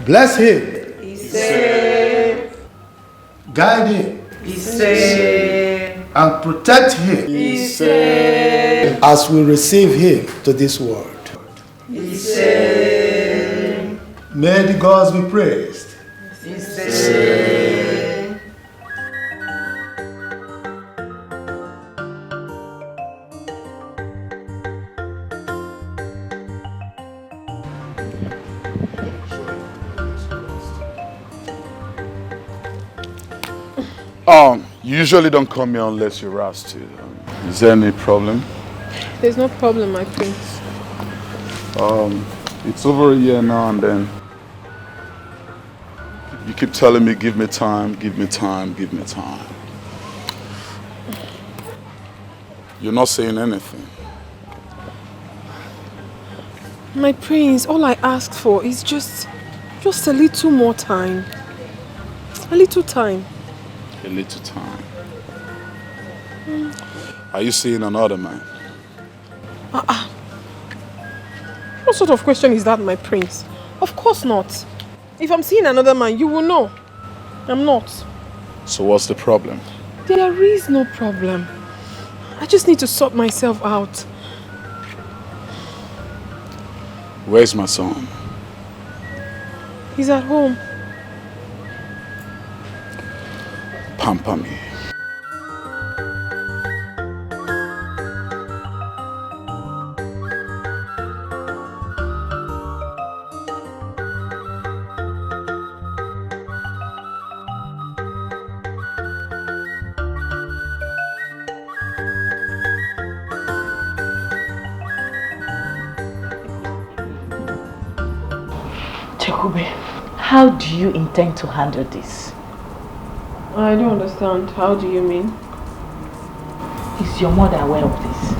Bless him. Be safe. Guide him. Be safe. And protect him. Be safe. As we receive him to this world. Be safe. May the gods be praised. Be safe. You usually don't come here unless you're asked to. Is there any problem? There's no problem, my prince. It's over a year now and then. You keep telling me, give me time, give me time, give me time. You're not saying anything. My prince, all I asked for is just a little more time. A little time. A little time. Are you seeing another man? What sort of question is that, my prince? Of course not. If I'm seeing another man, you will know. I'm not. So what's the problem? There is no problem. I just need to sort myself out. Where's my son? He's at home. Pamper me. Chekube, how do you intend to handle this? I don't understand. How do you mean? Is your mother aware of this?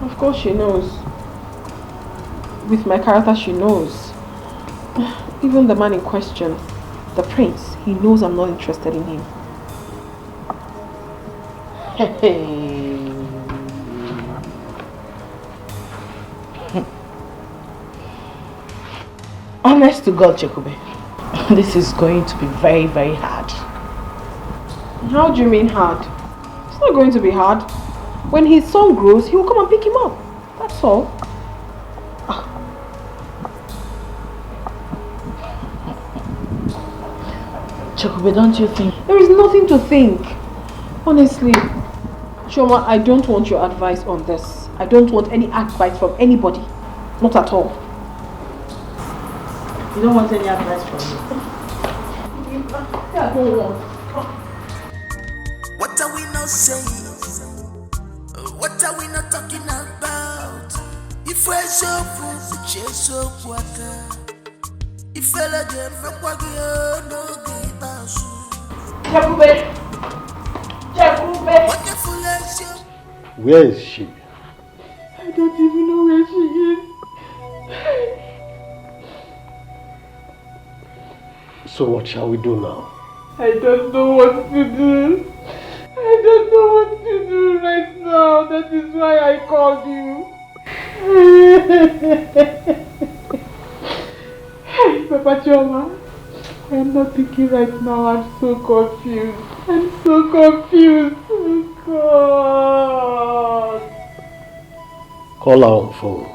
Of course she knows. With my character, she knows. Even the man in question, the prince, he knows I'm not interested in him. Honest to God, Chekube, this is going to be very, very hard. How do you mean hard? It's not going to be hard. When his son grows, he will come and pick him up. That's all. Chekube, don't you think? There is nothing to think. Honestly, Chioma, I don't want your advice on this. I don't want any advice from anybody. Not at all. You don't want any advice from me? Yeah, I don't want. What are we not saying? What are we not talking about? If we're so full, we're so water. If I let them from what we no give us. Wonderful as you. Where is she? I don't even know where she is. So what shall we do now? I don't know what to do. I don't know what to do right now. That is why I called you. Hey, Papa Chioma, I am not thinking right now. I'm so confused. I'm so confused. Oh, God. Call her on phone.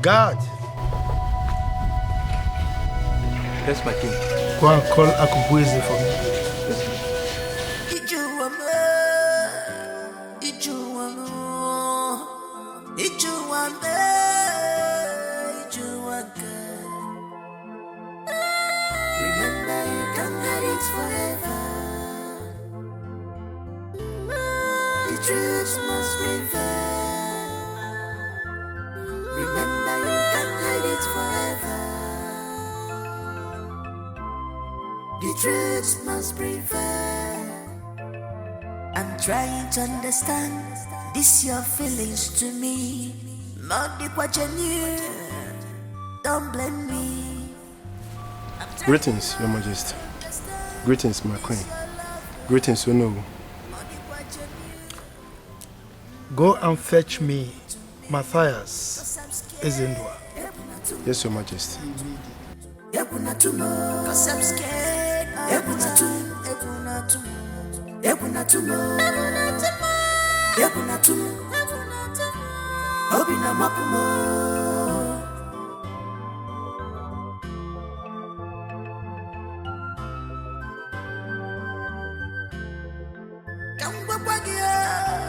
God. Yes, my king. Go and call Akubueze for me. Remember, you can't hide it forever. The truth must prevail. Remember, you can't hide it forever. The truth must prevail. I'm trying to understand this your feelings to me. Not the what you knew. Don't blame me. Greetings, Your Majesty. Greetings, my queen. Greetings, Unobu. Go and fetch me Matthias Ezendwa. Yes, Your Majesty. Cause I'm scared.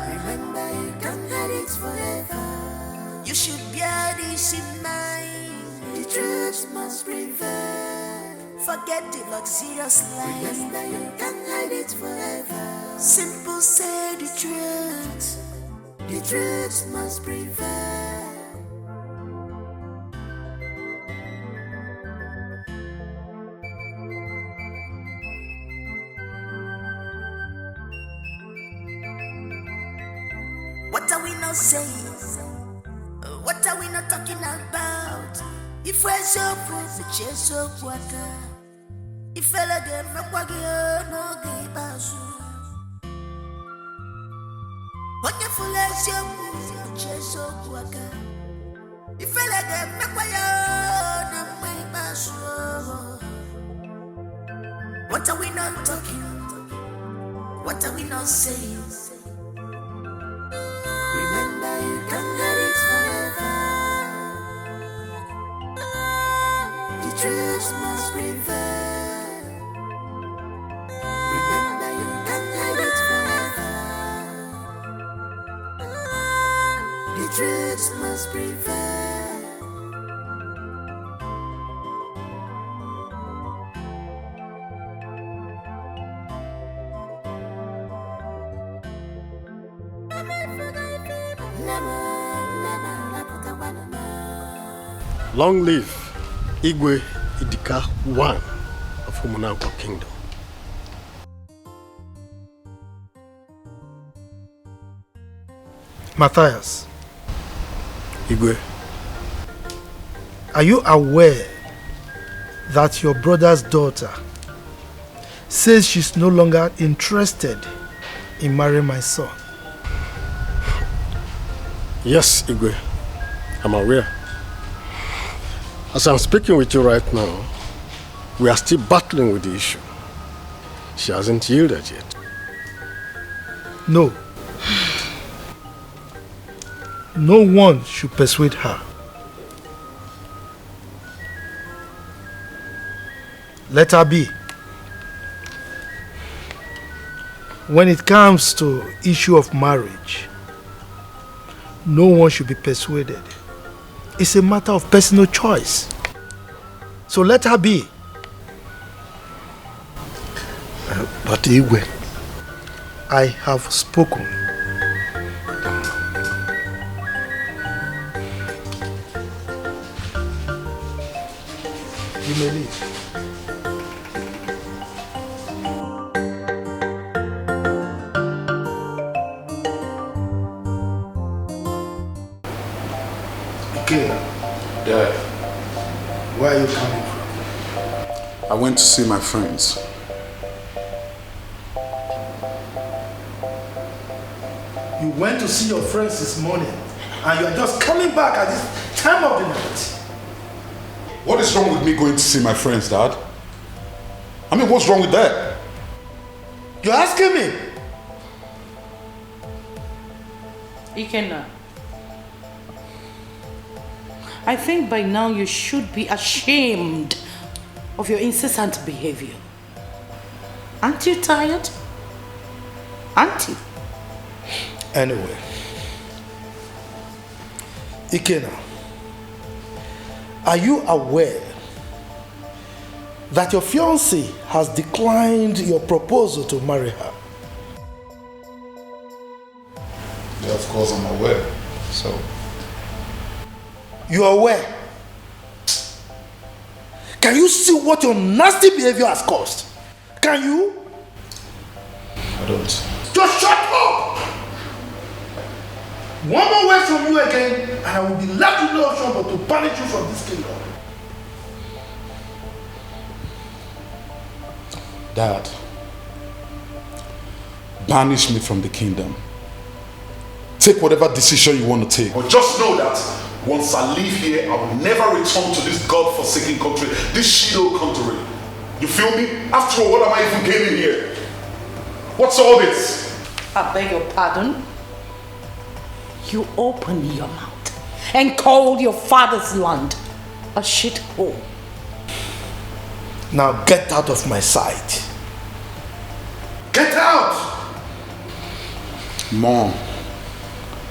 Remember, you can't hide it forever. You should bear this in mind. The truth must prevail. Forget the luxurious life. Remember, you can't hide it forever. Simple, say the truth. The truth must prevail. What are we not saying? What are we not talking about? If we're so proof, the chase so quaka. If I let them no give us. What you full as your proof, the chase so quaka. If I let them no give us. What are we not talking? What are we not saying? Remember, you can't hide it forever. The truth must prevail. Remember, you can't hide it forever. The truth must prevail. Long live Igwe Idika I of Umunanko Kingdom. Matthias. Igwe. Are you aware that your brother's daughter says she's no longer interested in marrying my son? Yes, Igwe. I'm aware. As I'm speaking with you right now, we are still battling with the issue. She hasn't yielded yet. No. No one should persuade her. Let her be. When it comes to issue of marriage, no one should be persuaded. It's a matter of personal choice. So let her be. But Igwe, I have spoken. You may leave. Dad. Where are you coming from? I went to see my friends. You went to see your friends this morning and you are just coming back at this time of the night. What is wrong with me going to see my friends, Dad? I mean, what's wrong with that? You're asking me? Ikenna. I think by now you should be ashamed of your incessant behavior. Aren't you tired? Aren't you? Anyway, Ikena, are you aware that your fiancé has declined your proposal to marry her? Yeah, of course I'm aware. So, you are aware? Can you see what your nasty behavior has caused? Can you? I don't. Just shut up! One more word from you again, and I will be left with no option but to banish you from this kingdom. Dad, banish me from the kingdom. Take whatever decision you want to take. But just know that once I leave here, I will never return to this God-forsaken country, this shitty country. You feel me? After all, what am I even gaining here? What's all this? I beg your pardon? You opened your mouth and called your father's land a shithole. Now get out of my sight. Get out! Mom,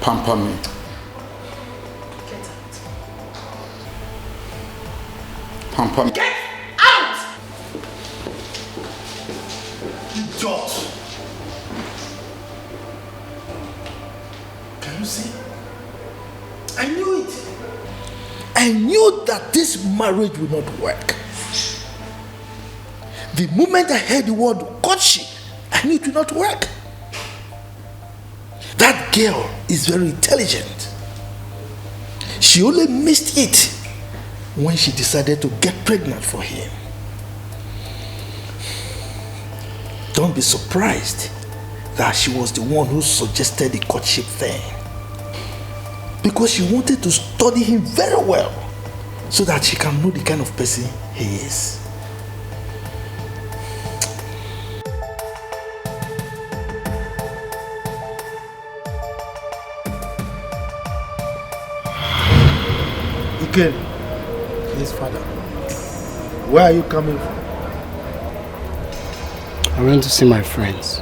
pamper me. Get out. Pamper me. Get out! Idiot! Can you see? I knew it. I knew that this marriage would not work. The moment I heard the word courtship, I knew it would not work. That girl is very intelligent. She only missed it when she decided to get pregnant for him. Don't be surprised that she was the one who suggested the courtship thing. Because she wanted to study him very well so that she can know the kind of person he is. Again, his father. Where are you coming from? I went to see my friends.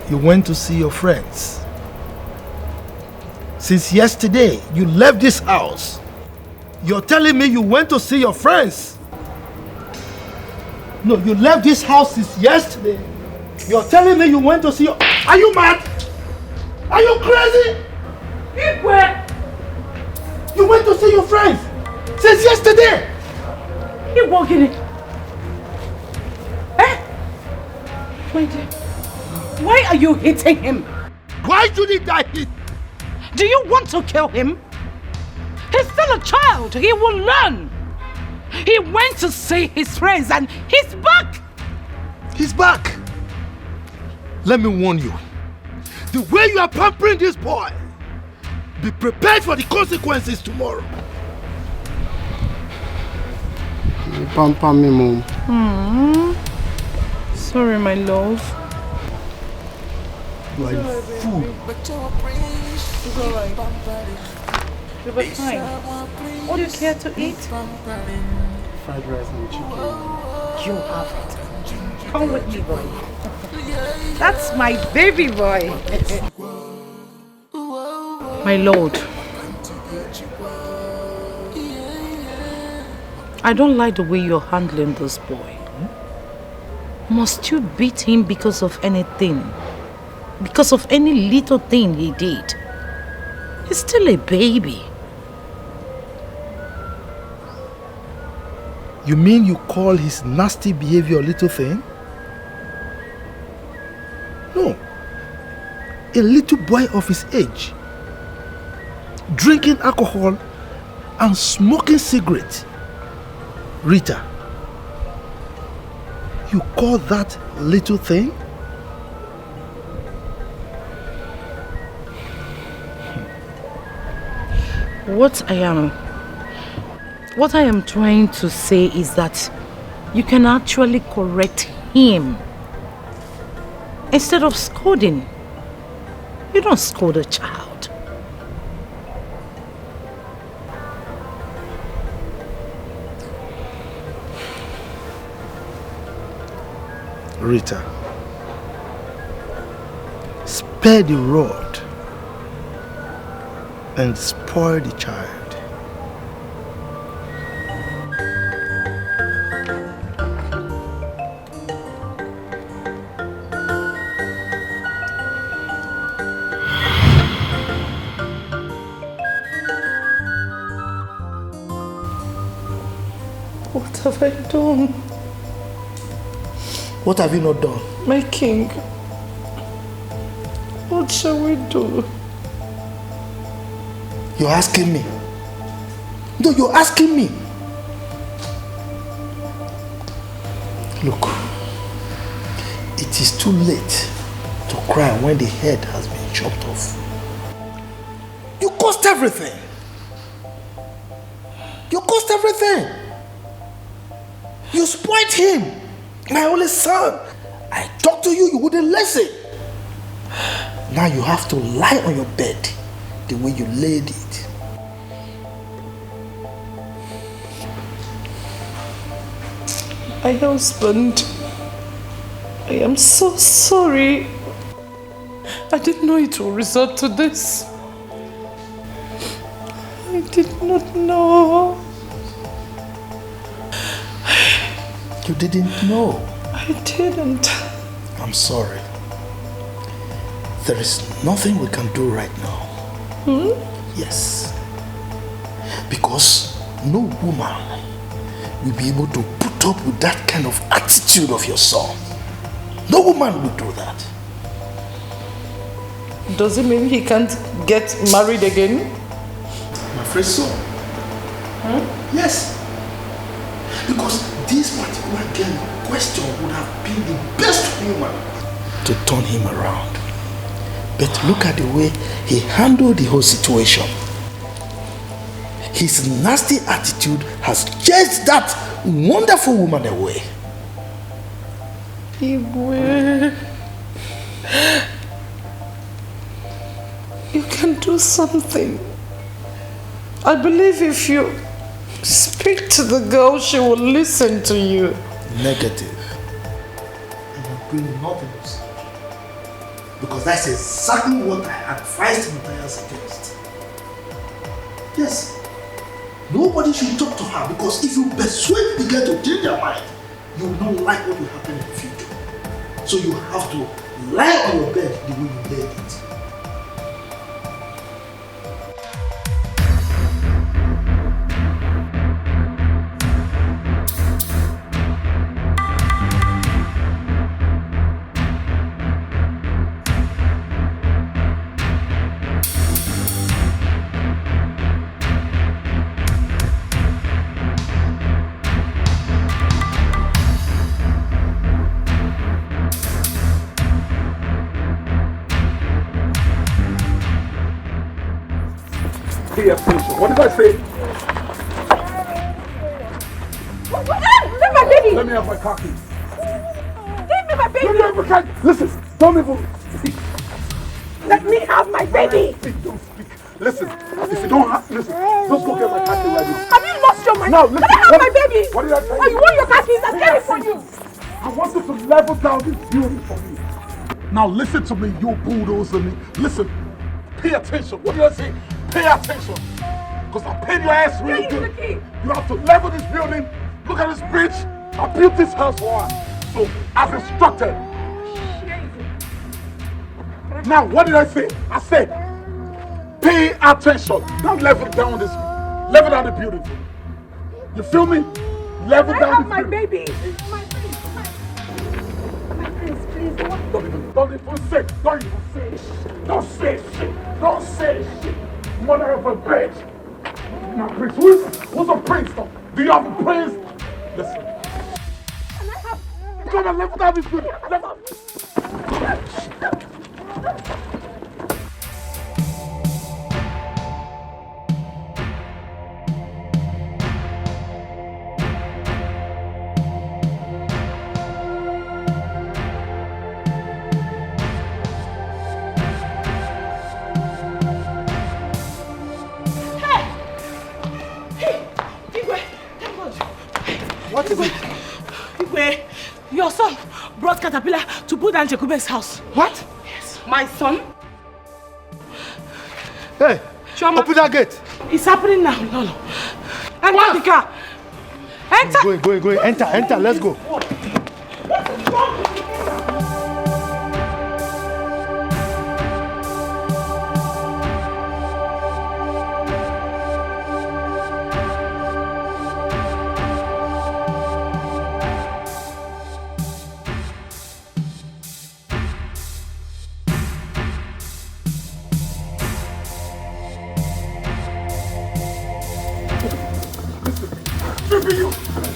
You went to see your friends. Since yesterday, you left this house. You're telling me you went to see your friends? No, you left this house since yesterday. You're telling me you went to see your... Are you mad? Are you crazy? You went to see your friends since yesterday. You walking it. Eh? My dear, why are you hitting him? Why should he die? Do you want to kill him? He's still a child. He will learn. He went to see his friends and he's back. He's back. Let me warn you. The way you are pampering this boy, be prepared for the consequences tomorrow. You pamper me, Mom. Sorry, my love. You are a fool. It's alright. You'll be fine. What do you care to eat? Fried rice and chicken. You have it. Come with me, boy. That's my baby boy. My lord, I don't like the way you're handling this boy. Must you beat him because of anything? Because of any little thing he did? He's still a baby. You mean you call his nasty behavior a little thing? No. A little boy of his age, drinking alcohol and smoking cigarettes. Rita, you call that little thing? What I am trying to say is that you can actually correct him instead of scolding. You don't scold a child. Rita, spare the rod and spoil the child. What have I done? What have you not done? My king, what shall we do? You're asking me. No, you're asking me. Look, it is too late to cry when the head has been chopped off. You caused everything. You caused everything. You spoiled him, my only son. I talked to you, you wouldn't listen. Now you have to lie on your bed the way you laid it. My husband, I am so sorry. I didn't know it would resort to this. I did not know. You didn't know? I didn't. I'm sorry. There is nothing we can do right now. Yes. Because no woman will be able to put up with that kind of attitude of your son. No woman will do that. Does it mean he can't get married again? I'm afraid so. Yes. Because this particular girl in question would have been the best woman to turn him around. But look at the way he handled the whole situation. His nasty attitude has chased that wonderful woman away. Igwe, you can do something. I believe if you speak to the girl, she will listen to you. Negative. I will bring nothing else. Because that's exactly what I advised Matthias against. Yes. Nobody should talk to her, because if you persuade the girl to change her mind, you will not like what will happen in the future. So you have to lie on your bed the way you laid it. Pay attention. What did I say? Leave my baby! Let me have my car keys. Give me my baby! Let me have my car keys. Listen, don't even speak. Let me have my baby! Don't speak. Listen, if you don't have, listen, just go get my car keys right now. Have you lost your mind? Now, listen. Let me have my baby! What did I tell you? Oh, you want your car keys? I'll get it for you! I want you to level down this building for me. Now listen to me, you bulldozer me. Listen, pay attention. What did I say? Pay attention. Because I paid your ass really good. You have to level this building. Look at this bridge. I built this house for us. So, as instructed. Now, what did I say? I said, pay attention. Don't level down the building for me. You feel me? Level down this building. Baby! Don't even say shit. Don't say shit. Don't say shit. Mother of a bitch. Now, Prince, who's a prince though? Do you have a prince? Listen. You gotta level down this building. What is it? Igwe, your son brought Caterpillar to put down Chekube's house. What? Yes. My son? Hey, open that gate. It's happening now, Lolo. Enter the car. Enter. Go. Enter. Let's go.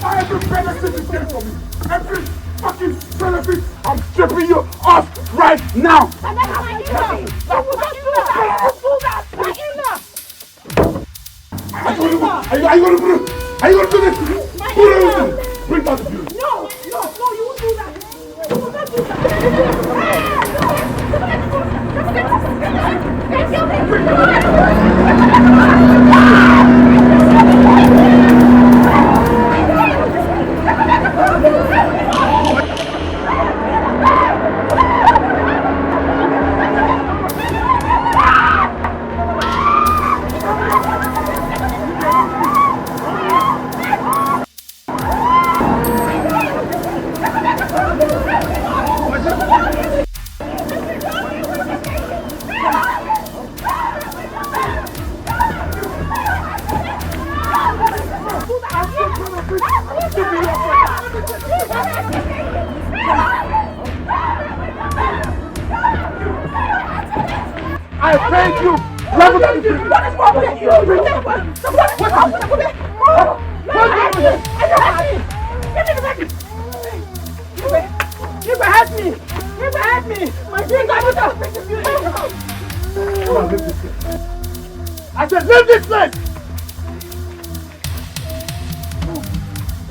Every benefit you get from me, every fucking benefit, I'm stripping you off right now. Are you gonna do this? Bring down the beauty. No, you won't do that. You will not do that. I thank you. What is wrong with you? What's happening? You help me! My drink, I said, leave this place!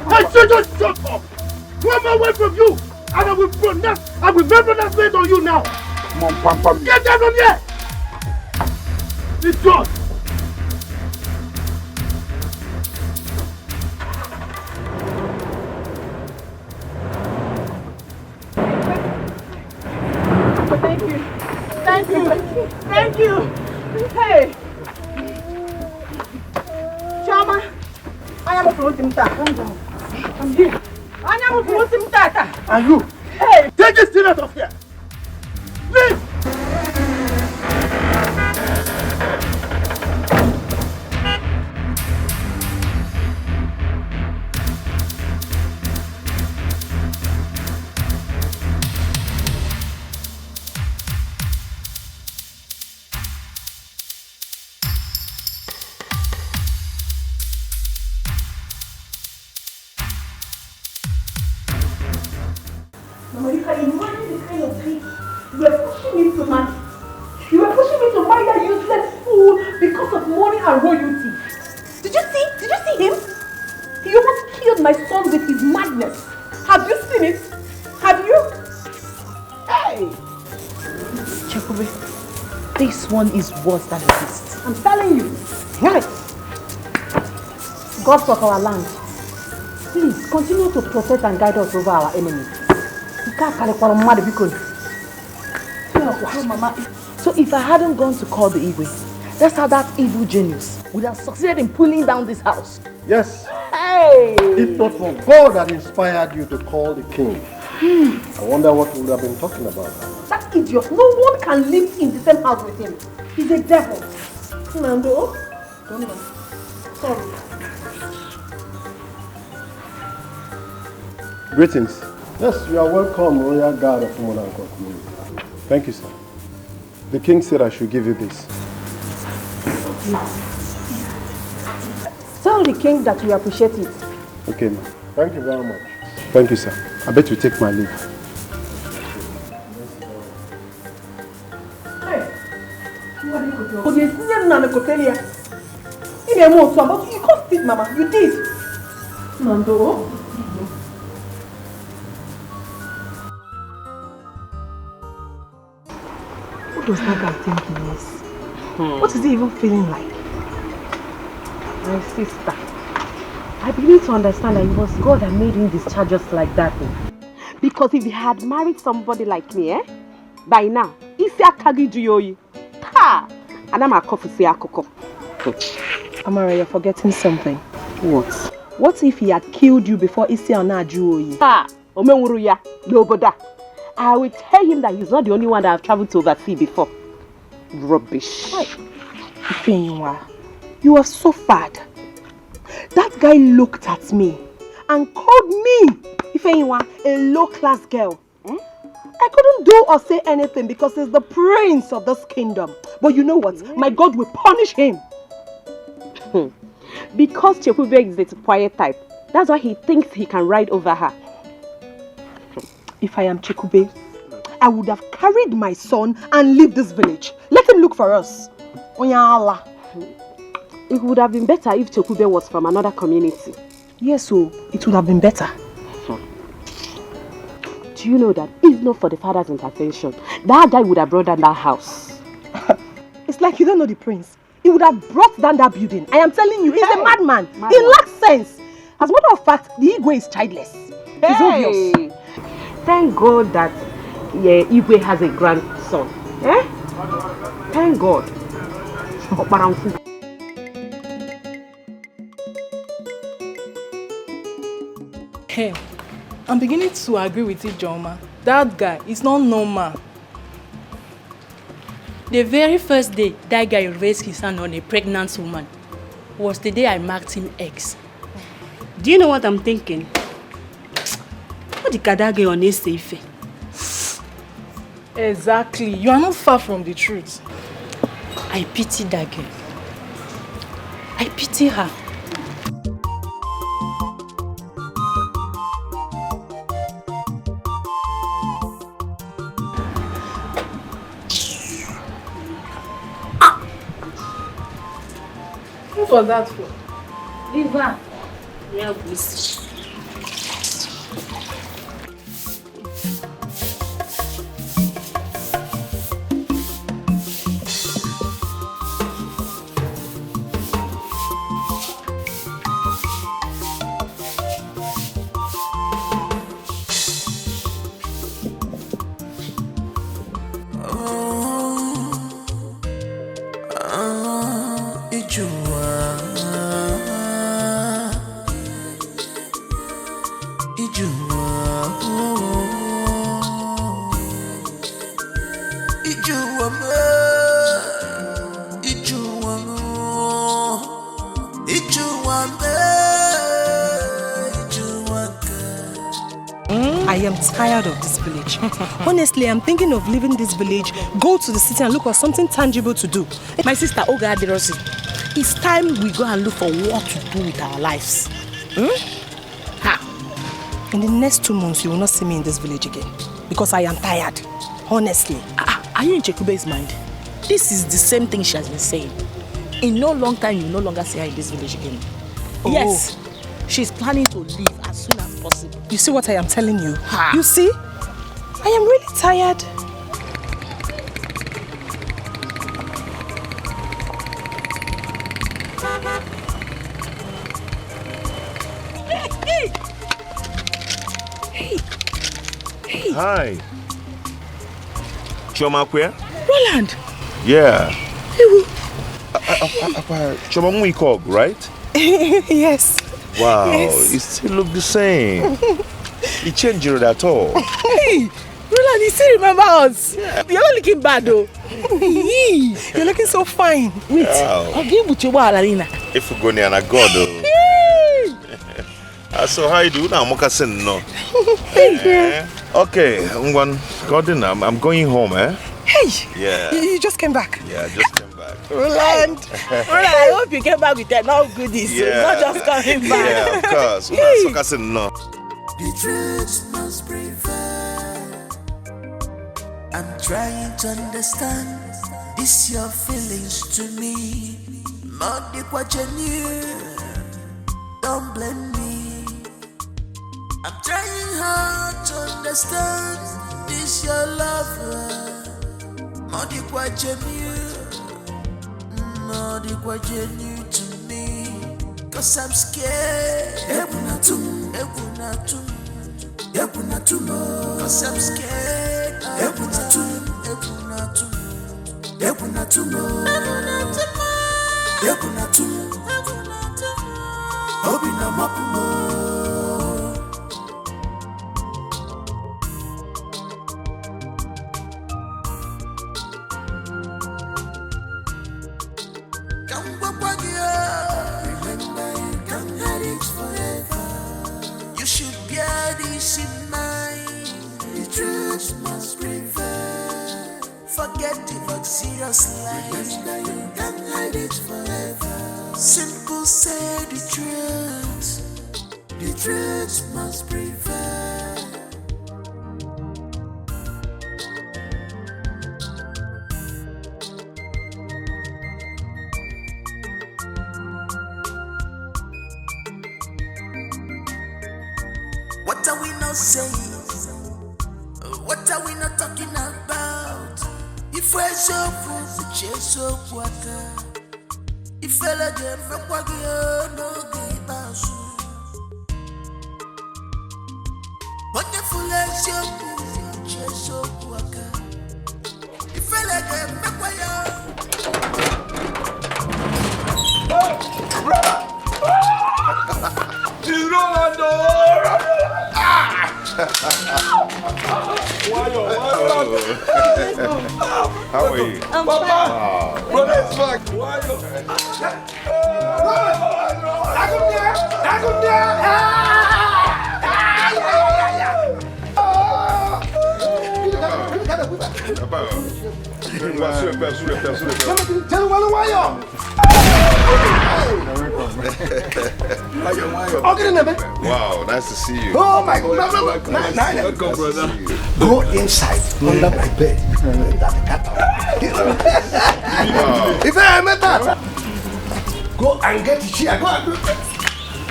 I said, just shut up! Come away from you! And I will remember that place on you now! Come on, Pam. Get down from here! It's yours! Thank you. Hey. Chama. I am a floating tata. I'm here. I am a floating tata. And you? Hey. Take this thing out of here! Leave! Mama, you can imagine the kind of thing you were pushing me to marry. You were pushing me to marry that useless fool because of money and royalty. Did you see him? He almost killed my son with his madness. Have you seen it? Have you? Hey! Chekube, this one is worse than the beast. I'm telling you. Right. God of our land, please continue to protect and guide us over our enemies. So if I hadn't gone to call the Igwe, that's how that evil genius would have succeeded in pulling down this house. Yes. Hey! If not for God that inspired you to call the king, I wonder what we would have been talking about. That idiot, no one can live in the same house with him. He's a devil. Nando, don't even. Sorry. Greetings. Yes, you are welcome, Royal Guard of Philmond community. Thank you, sir. The king said I should give you this. Tell the king that we appreciate it. Okay, ma'am. Thank you very much. Thank you, sir. I bet you take my leave. Hey, but you can't speak, Mama. You did. Nando. What does that guy think he is? What is he even feeling like? My sister. I begin to understand that it was God that made him discharge us like that. Because if he had married somebody like me, by now, isi akagi juyoyi. Ha! And I'm a coffee say akoko. Amara, you're forgetting something. What? What if he had killed you before isi ana juyoyi? Ha! Omenwuruya, noboda. I will tell him that he's not the only one that I've traveled to overseas before. Rubbish. Ifenyinwa, you are so bad. That guy looked at me and called me, Ifenyinwa, a low-class girl. I couldn't do or say anything because he's the prince of this kingdom. But you know what? My God will punish him. Because Chekube is the quiet type. That's why he thinks he can ride over her. If I am Chekube, I would have carried my son and leave this village. Let him look for us. Oyala. It would have been better if Chekube was from another community. Yes, so it would have been better. Do you know that if not for the father's intervention, that guy would have brought down that house? It's like you don't know the prince. He would have brought down that building. I am telling you, he's a madman. He lacks sense. As a matter of fact, the Igwe is childless. It's obvious. Thank God that Igwe has a grandson. Thank God. Hey, I'm beginning to agree with you, Joma. That guy is not normal. The very first day that guy raised his hand on a pregnant woman was the day I marked him X. Do you know what I'm thinking? What the kadage on his safe? Exactly. You are not far from the truth. I pity that girl. I pity her. What was that for? Leave her. Yeah, please. I am tired of this village. Honestly, I'm thinking of leaving this village, go to the city and look for something tangible to do. My sister Oga Aderosi, it's time we go and look for what to do with our lives. In the next 2 months, you will not see me in this village again. Because I am tired. Honestly. Are you in Chekube's mind? This is the same thing she has been saying. In no long time, you will no longer see her in this village again. Oh. Yes, she's planning to leave as soon as possible. You see what I am telling you? You see? I am really tired. Hey. Hi. Choma where? Roland. Yeah. Choma Muikog, right? Yes. Wow, Yes. it still look the same. It changed it at all. Hey, Roland, you still remember us? Yeah. You're not looking bad though. You're looking so fine. Wait, Wow. I'll give you a Alina. If you go near a god. So how you do now? Mokasin no. Okay, I'm going home, eh? Hey! Yeah. You just came back. Yeah, I just came back. Roland, I hope you came back with enough goodies. Yeah. Not just coming back. Yeah, of course. No. The truth must prevail. I'm trying to understand this your feelings to me. Not the what you knew. Don't blame me. I'm trying hard to understand this your lover. Not the what you knew. Not the what you knew to me. 'cause I'm scared. Ebunatum, 'cause I'm scared. Ebunatum, Obina mapumo. Remember, you can't hide it forever. You should bear this in mind. The truth must prevail. Forget the luxurious life. Remember, you can't hide it forever. Simple, say the truth. The truth must prevail. What are we not saying? What are we not talking about? If we're so full, we're so waka. If I let them from Wagio, no give us. Wonderful as your full, so waka. If I let them from Wagio. It's Rolando! How are you? I'm Papa! fine. Brother, it's back! Wow, nice to see you. Oh my God! Welcome, brother. Go inside under my bed. If I met that, go and get the chair. Go and do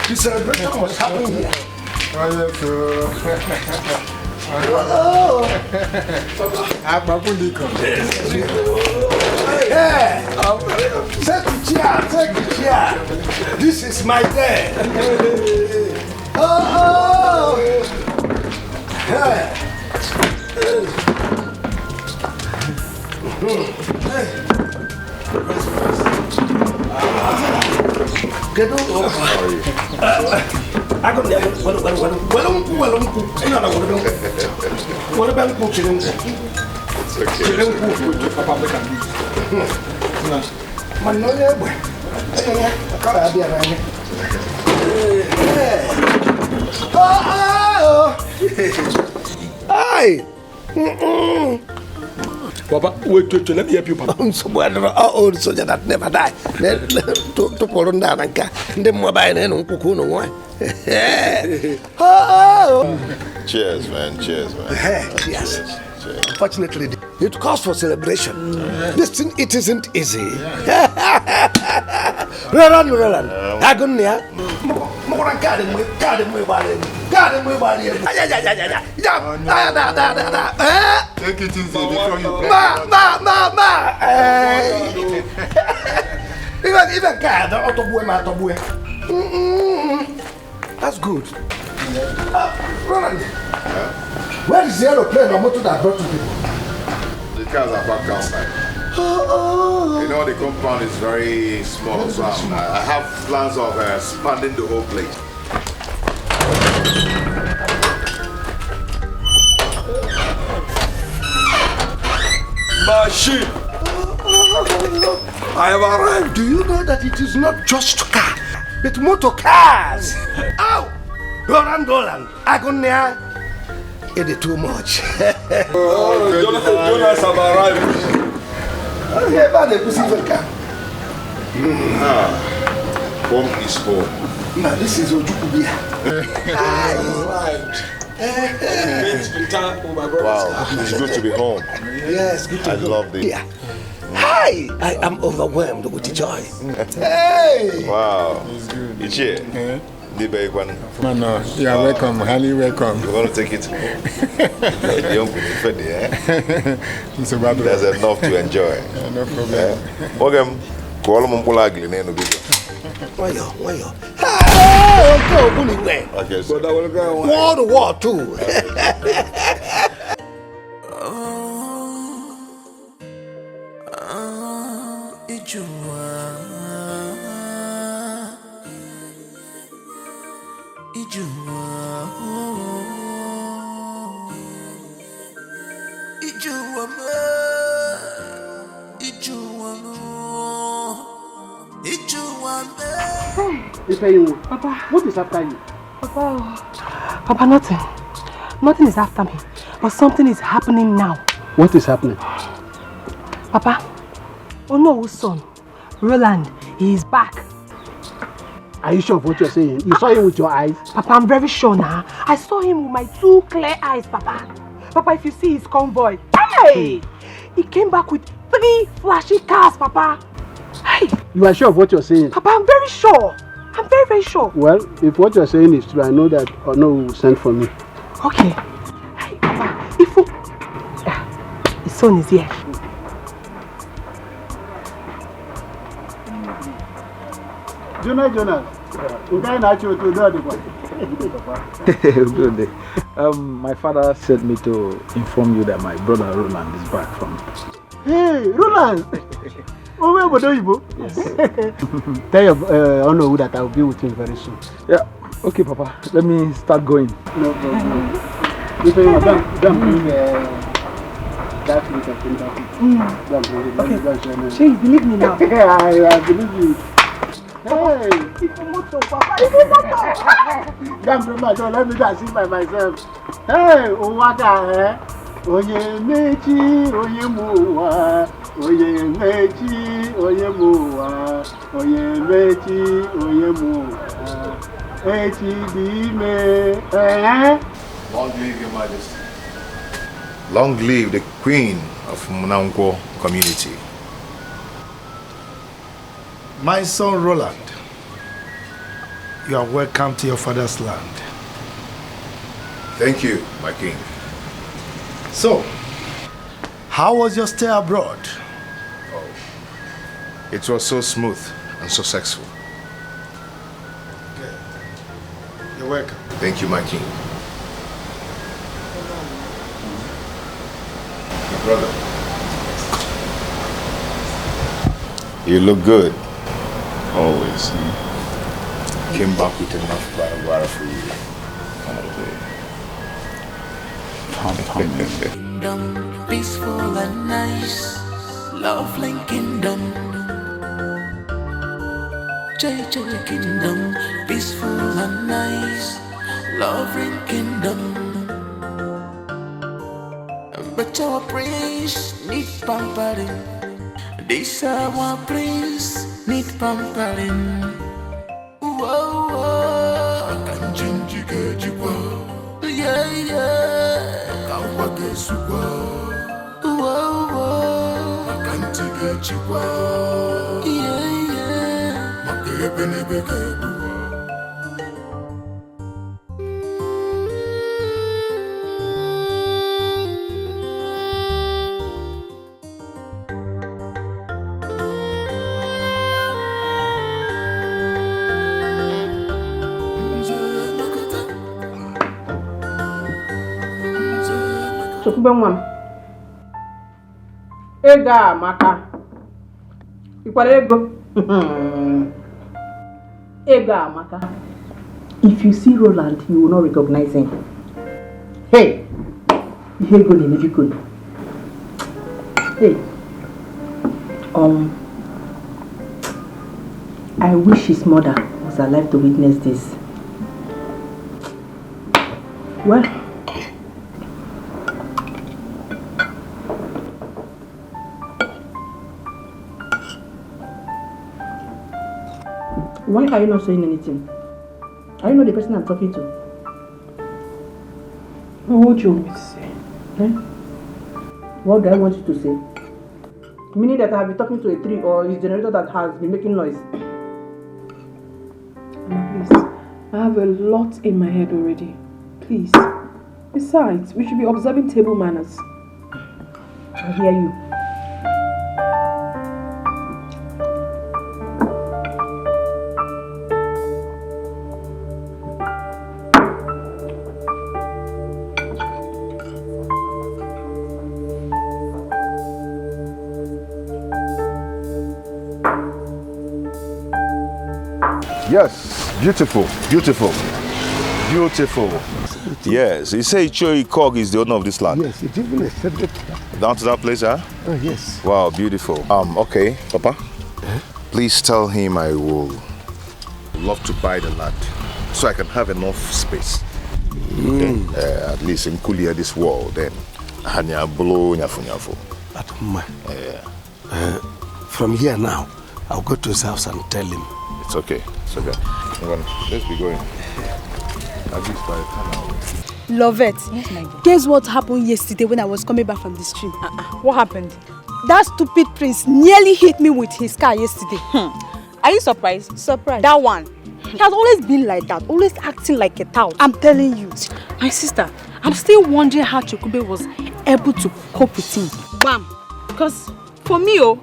the celebration was happening here. Take the chair. This is my day. Oh. Get over. I got there. What about cooking? It's okay. Hi. Papa, wait, let me help you, Papa. I'm so bad. Old soldier that never die. To pour on down and the mobile and Kukuno. Cheers, man. Cheers, man. Yes. Unfortunately, it calls for celebration. This thing, it isn't easy. Roland. Agonia. More garden with garden with body. Garden with body. Take it easy before you Even God, autobue. That's good. Roland, where is the aeroplane or motor that brought you people? The cars are back outside. You know, the compound is very small, so I have plans of expanding the whole place. Machine! I have arrived. Do you know that it is not just car, but motor cars? Ow! Roland, Agonia. It is too much. Jonas have arrived. Home is home. Now this is Ojukubia. Wow, it's good to be home. Yes, good to I love this. Yeah. Hi, I am overwhelmed with joy. Hey! Wow. It's here. No, you are welcome, highly welcome. You want to take it? There's enough to enjoy. No problem. Welcome. Why you? Hey, go, bully way. Okay, sir. But I will go war to war too. Papa, what is after you? Papa, nothing. Nothing is after me. But something is happening now. What is happening? Papa, Ono's son, Roland, he is back. Are you sure of what you're saying? You saw him with your eyes? Papa, I'm very sure now. I saw him with my 2 clear eyes, Papa. Papa, if you see his convoy, hey! He came back with 3 flashy cars, Papa. Hey! You are sure of what you're saying? Papa, I'm very sure. I'm very, very sure. Well, if what you're saying is true, I know that Ono will send for me. Okay. Hey, Papa, if his son is here. Jonas. My father sent me to inform you that my brother Roland is back from. Hey, Roland! Yes. Tell your Ono that I'll be with him very soon. Yeah, okay, Papa. Let me start going. No problem. If you don't bring that meat of Kentucky. Okay. Shay, you believe me now? Yeah, I believe you. Hey! Don't let me dance by myself. Hey, Owaka, Oye Mechi, Oye Mua, Oye Mechi, Oye Mua, Oye Mechi, Oye Mua, Echi Dime, Long live your majesty. Long live the queen of Munangwo community. My son Roland, you are welcome to your father's land. Thank you, my king. So, how was your stay abroad? Oh, it was so smooth and so successful. Okay. You're welcome. Thank you, my king. My brother. You look good. Always. Came back with enough guara for you. Kingdom, peaceful and nice, lovely kingdom. JJ kingdom, peaceful and nice, lovely kingdom. But our prince need pampering. This our prince need pampering. Whoa, whoa. I can change you, get you. Yeah, yeah. I can't get you. Yeah, yeah. Ego amaka. Ikwara ego. Ego amaka. If you see Roland, you will not recognize him. Hey! Ego ni nifiko. Hey. I wish his mother was alive to witness this. Well, why are you not saying anything? Are you not the person I'm talking to? What do you want me to say? Eh? What do I want you to say? Meaning that I have been talking to a tree or his generator that has been making noise? Please, I have a lot in my head already. Please. Besides, we should be observing table manners. I hear you. Yes, beautiful, beautiful, beautiful. Yes, he said Choi Kog is the owner of this land. Yes, it's even accepted. Down to that place, huh? Oh, yes. Wow, beautiful. Okay, Papa. Please tell him I will love to buy the land so I can have enough space. Okay? At least in Kulia this wall, then Hanya blow nyafu. From here now, I'll go to his house and tell him. It's okay. It's okay. Let's be going. At least by the time I'll... Love it. Yes, my dear. Guess what happened yesterday when I was coming back from the stream? What happened? That stupid prince nearly hit me with his car yesterday. Are you surprised? Surprised. That one. He has always been like that, always acting like a tout. I'm telling you. My sister, I'm still wondering how Chukube was able to cope with him. Bam. Because for me, I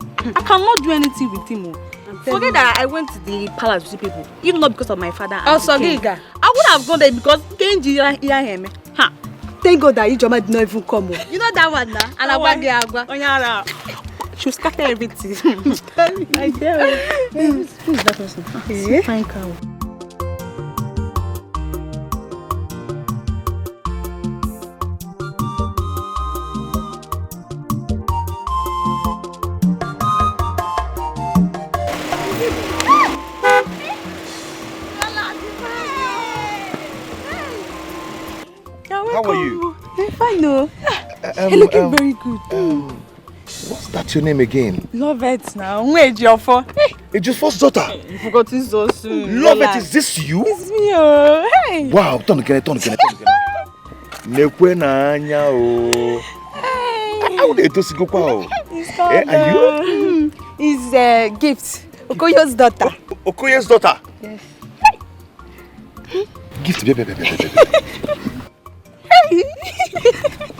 cannot do anything with him. Forget that I went to the palace to see people, even not because of my father. Also, Giga. I would have gone there because Kenji hear him. Thank God that Ijoma did not even come. You know that one now? And Onyara. She'll scatter everything. I dare. Who is that person? Fine cow. How are you? I'm fine, no. You're looking very good. What's that your name again? Love it now. Where's your for? It's your first daughter. You forgot it so soon. Love it, is this you? It's me, oh. Hey. Wow, turn again. Nekwe na anya o. How did you go kwa? It's called. Are you? It's a gift. Okoyo's daughter. Okoye's daughter? Yes. Gift, baby.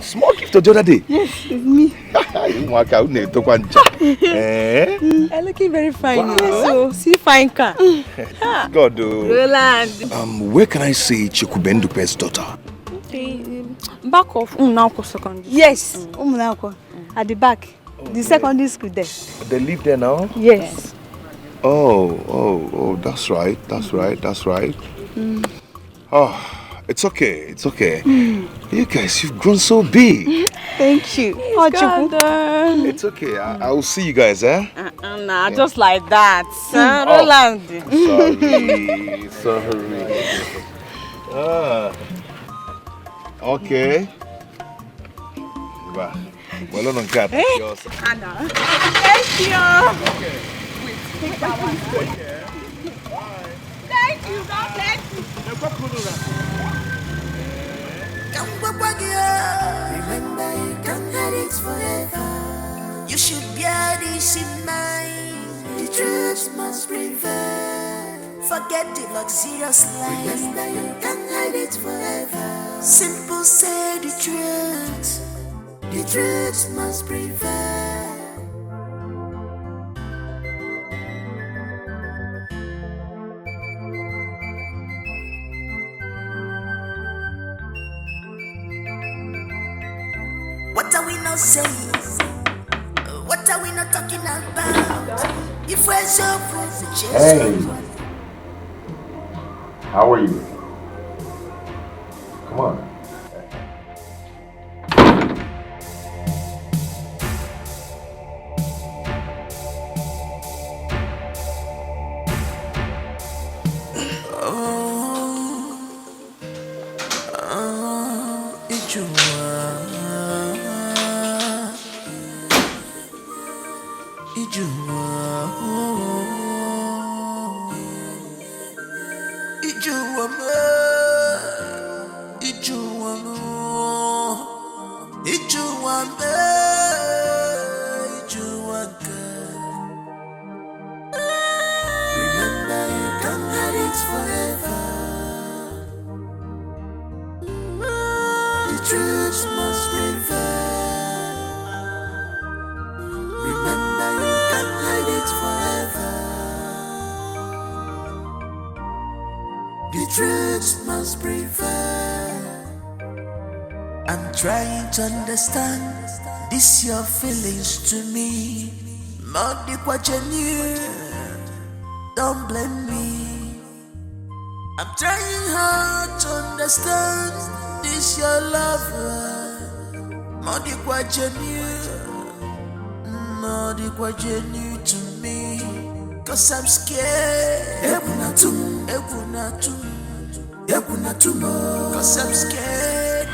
Small gift the other day. Yes, it's me. I'm looking very fine. Wow. So, see fine car. God, oh. Roland. Where can I see Chikubendupe's daughter? Back of Unauko Secondary. Yes, Unauko. At the back. The secondary school there. They live there now? Yes. Oh, that's right. Oh. It's okay. You guys, you've grown so big. Thank you. It's okay. I'll see you guys, eh? Nah, just like that. Roland. Sorry. Okay. Well, on cat. Anna. Thank you. Okay. Wait, take that one. Take care. Bye. Thank you. God bless you. Remember, you can't have it forever. You should bear this in mind. The truth must prevail. Forget the luxurious life. Remember, you can't hide it forever. Simple, say the truth. The truth must prevail. What are we not saying? What are we not talking about? If we're so proof, Hey, how are you? Come on. Trying to understand this your feelings to me. Not the what you knew. Don't blame me. I'm trying hard to understand this your lover. Modi kwa genuine to me. Cause I'm scared. Cause I'm scared.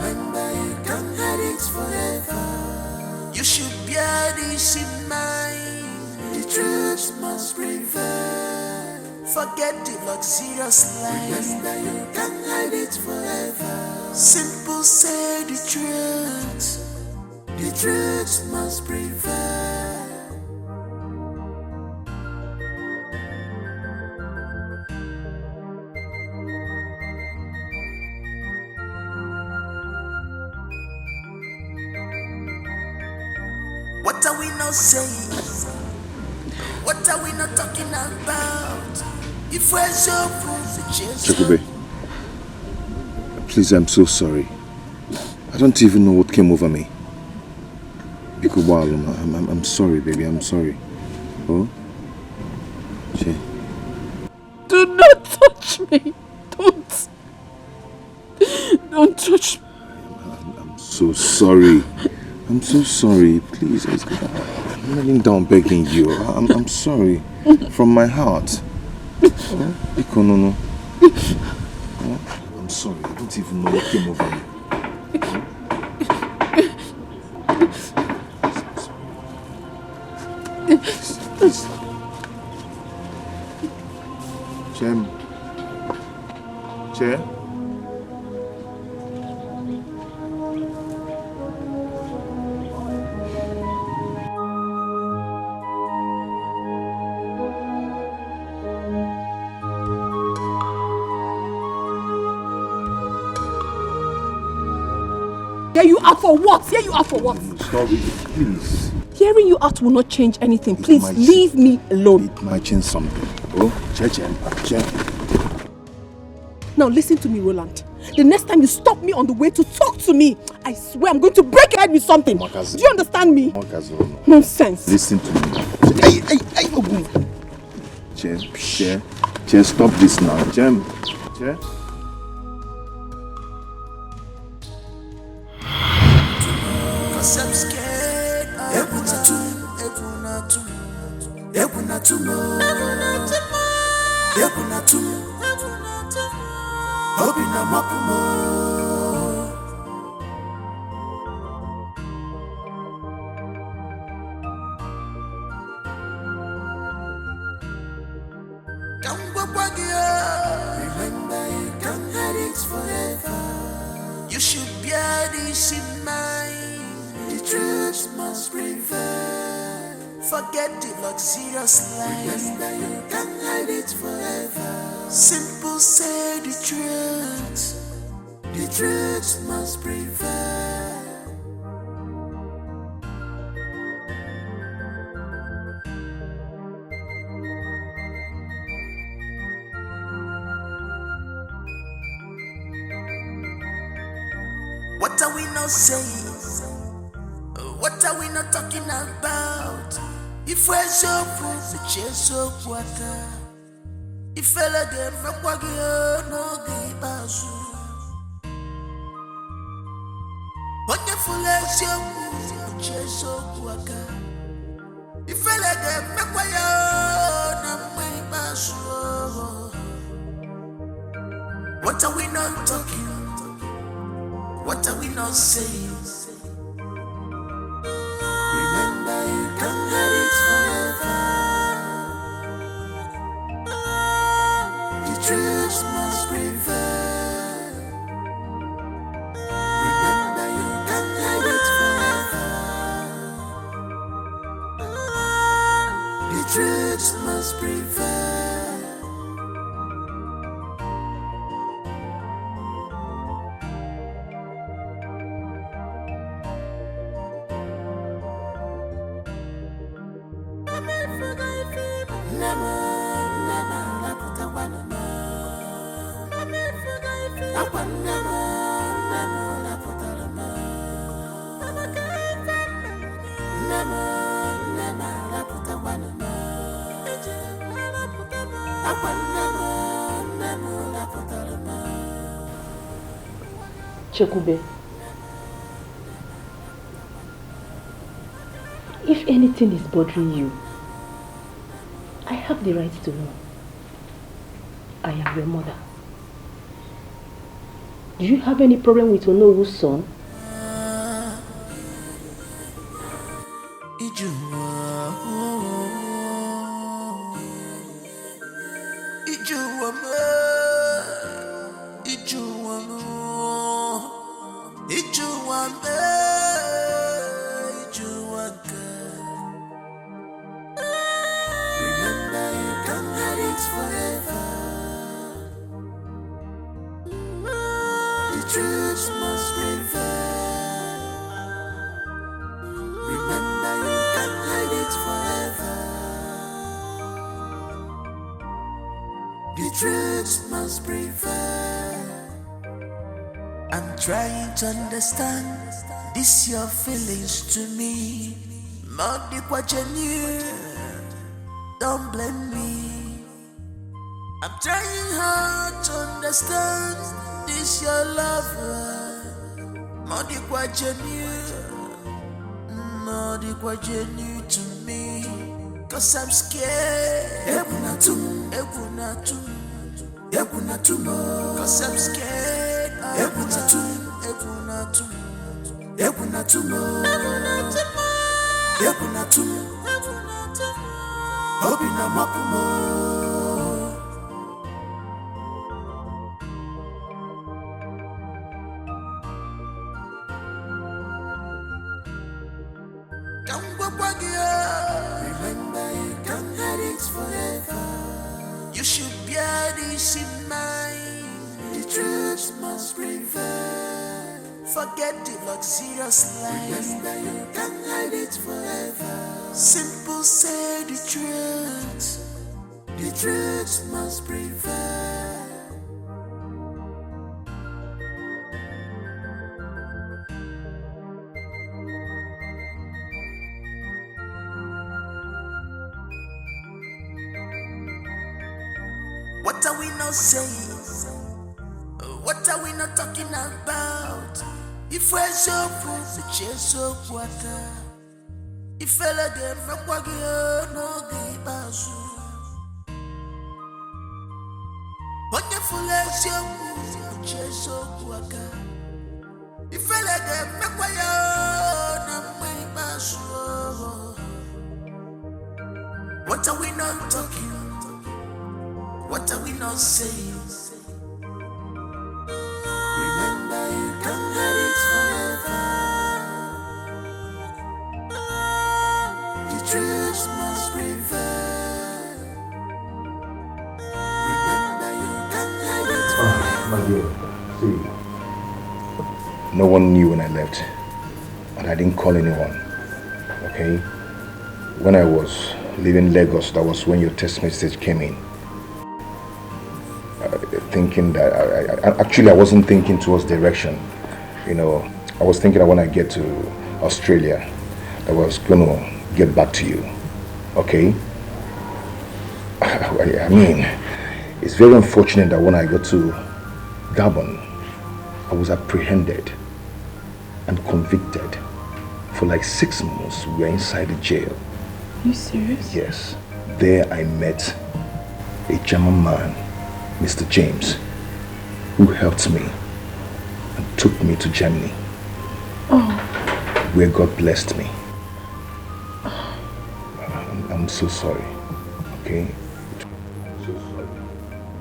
Remember, you can't hide it forever. You should bear this in mind. The truth must prevail. Forget the luxurious life. Remember, you can't hide it forever. Simple, say the truth. The truth must prevail. What are we not saying? What are we not talking about? If we're so Chukube, please, I'm so sorry. I don't even know what came over me. I'm sorry, baby, I'm sorry. Oh? Che. Do not touch me. Don't touch me. I'm so sorry. I'm so sorry. Please, I'm kneeling down begging you. I'm sorry. From my heart. Oh, no. Oh, I'm sorry. I don't even know what came over me. Please. Chair. Hear you out for what? Hear you out for what? Sorry, please. Hearing you out will not change anything. Please leave me alone. It might change something. Oh, Che. Now listen to me, Roland. The next time you stop me on the way to talk to me, I swear I'm going to break your head with something. Do you understand me? Nonsense. Listen to me. Che, stop this now. Che. Cause I'm scared. Remember, you can't hide it forever. You should bear this in mind. The truth must prevail. Forget the luxurious life. Remember, you can't hide it forever. Simple, say the truth. The truth must prevail. What are we not saying? What are we not talking about? If we're so full, the chase so water. If I let them no give us. Wonderful as you move, chase so water. If I let them no give us. What are we not talking? What are we not saying? Remember, you can't hide it forever. The truth must prevail. Remember, you can't hide it forever. The truth must prevail. Chekube, if anything is bothering you, I have the right to know. I am your mother. Do you have any problem with Onowu's son? Trying to understand this your feelings to me. Not the what you knew. Don't blame me. I'm trying hard to understand this your lover. Not the what you knew. Not the what you knew to me. Cause I'm scared. Cause I'm scared. Remember, you can't hide it forever. You should bear this in mind. The truth must prevail. Forget the luxurious life. Remember, you can't hide it forever. Simple, say the truth. The truth must prevail. What are we not saying? What are we not talking about? If we're so full, we chase so water. If I let them make no give us. Wonderful as you we chase so water. If I let them make no give us. What are we not talking? What are we not saying? Remember, you can't hide it forever. The truth must prevail. Remember, you can't hide it forever. My dear, see, no one knew when I left, and I didn't call anyone. Okay? When I was leaving Lagos, that was when your text message came in. Thinking that I wasn't thinking towards direction. You know, I was thinking that when I get to Australia, I was gonna get back to you. Okay? I mean, it's very unfortunate that when I got to Gabon, I was apprehended and convicted for like 6 months. We were inside the jail. Are you serious? Yes. There I met a German man, Mr. James, who helped me and took me to Germany, where God blessed me. I'm so sorry, okay? I'm so sorry.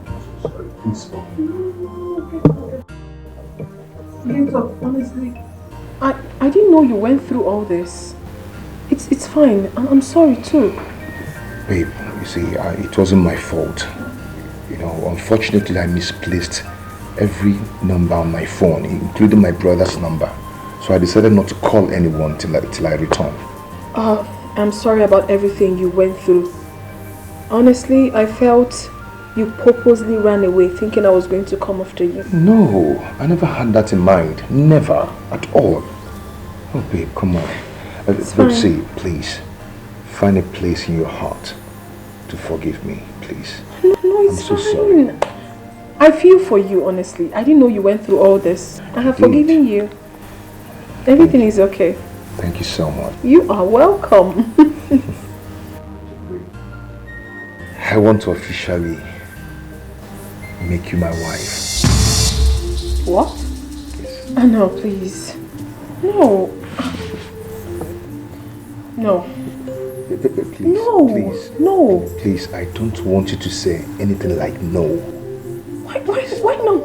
I'm so sorry. Please forgive me. Honestly, I didn't know you went through all this. It's fine. I'm sorry too. Babe, you see, it wasn't my fault. You know, unfortunately, I misplaced every number on my phone, including my brother's number. So I decided not to call anyone till I return. I'm sorry about everything you went through. Honestly, I felt You purposely ran away thinking I was going to come after you. No, I never had that in mind. Never. At all. Oh, babe, come on. Look, see, please. Find a place in your heart to forgive me, please. No, it's I'm so fine. sorry. I feel for you, honestly. I didn't know you went through all this. I have forgiven you. Everything is okay. Thank you so much. You are welcome. I want to officially make you my wife. What? Oh, no, please. No. No. Please, No. please. No. Please, I don't want you to say anything like no. Why not?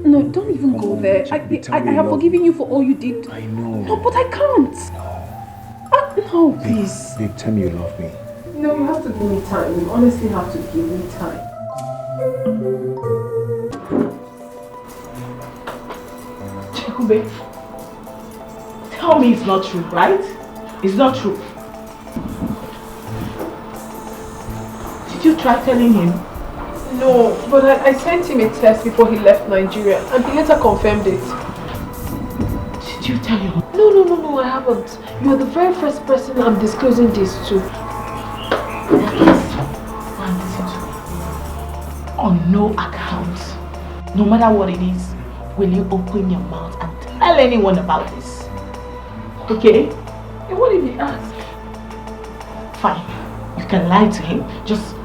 No, don't even go there. I have forgiven you for all you did. I know. No, but I can't. No, please. Babe, tell me you love me. No, you have to give me time. You honestly have to give me time. Chekube, tell me it's not true, right? It's not true. Did you try telling him? No, but I sent him a text before he left Nigeria and he later confirmed it. Did you tell him? No, I haven't. You're the very first person I'm disclosing this to. On no account, no matter what it is, will you open your mouth and tell anyone about this? Okay? And what if he asks? Fine, you can lie to him. Just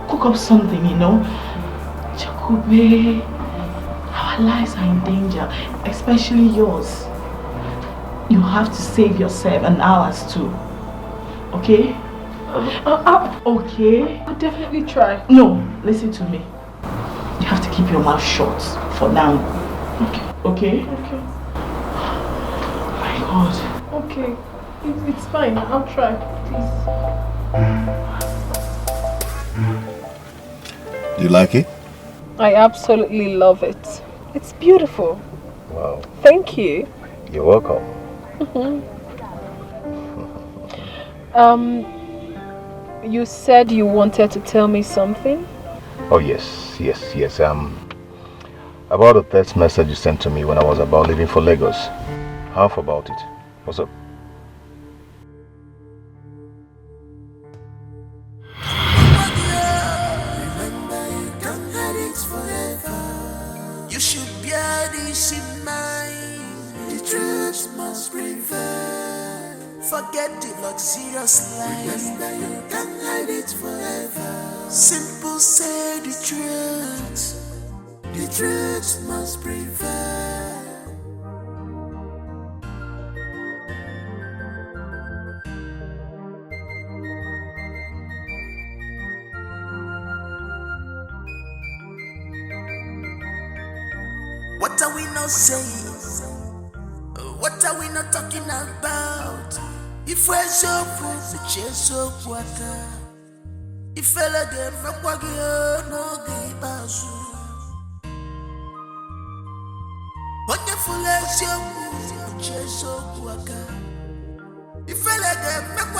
cook up something, you know. Chakube, our lives are in danger, especially yours. You have to save yourself and ours too. Okay? Okay? I'll definitely try. No, listen to me. You have to keep your mouth shut for now. Okay. Okay? Okay. My God. Okay. It's fine. I'll try. Please. Do you like it? I absolutely love it. It's beautiful. Wow. Thank you. You're welcome. You said you wanted to tell me something? Oh, yes. About the text message you sent to me when I was about leaving for Lagos. Half about it. What's up? You should bear this in mind. The truth must prevail. Forget the luxurious life. Remember you can't hide it forever. Simple, say the truth. The truth must prevail. What are we not saying? What are we not talking about? If we're so full, the chase so water. If I let them rock, no give us. Wonderful as your move, the chase so water. If I let them rock,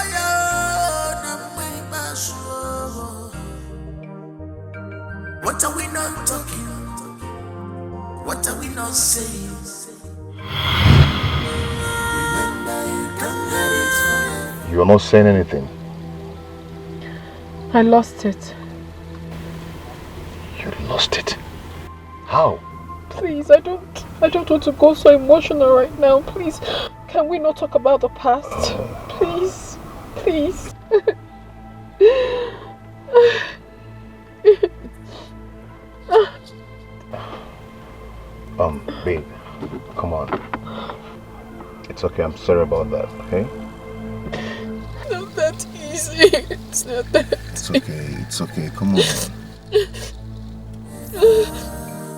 no give us. What are we not talking? What are we not saying? You are not saying anything. I lost it. You lost it? How? Please, I don't want to go so emotional right now. Please, can we not talk about the past? Please, please. Babe, come on. It's okay, I'm sorry about that, okay? It's not that easy. It's not that It's okay, come on.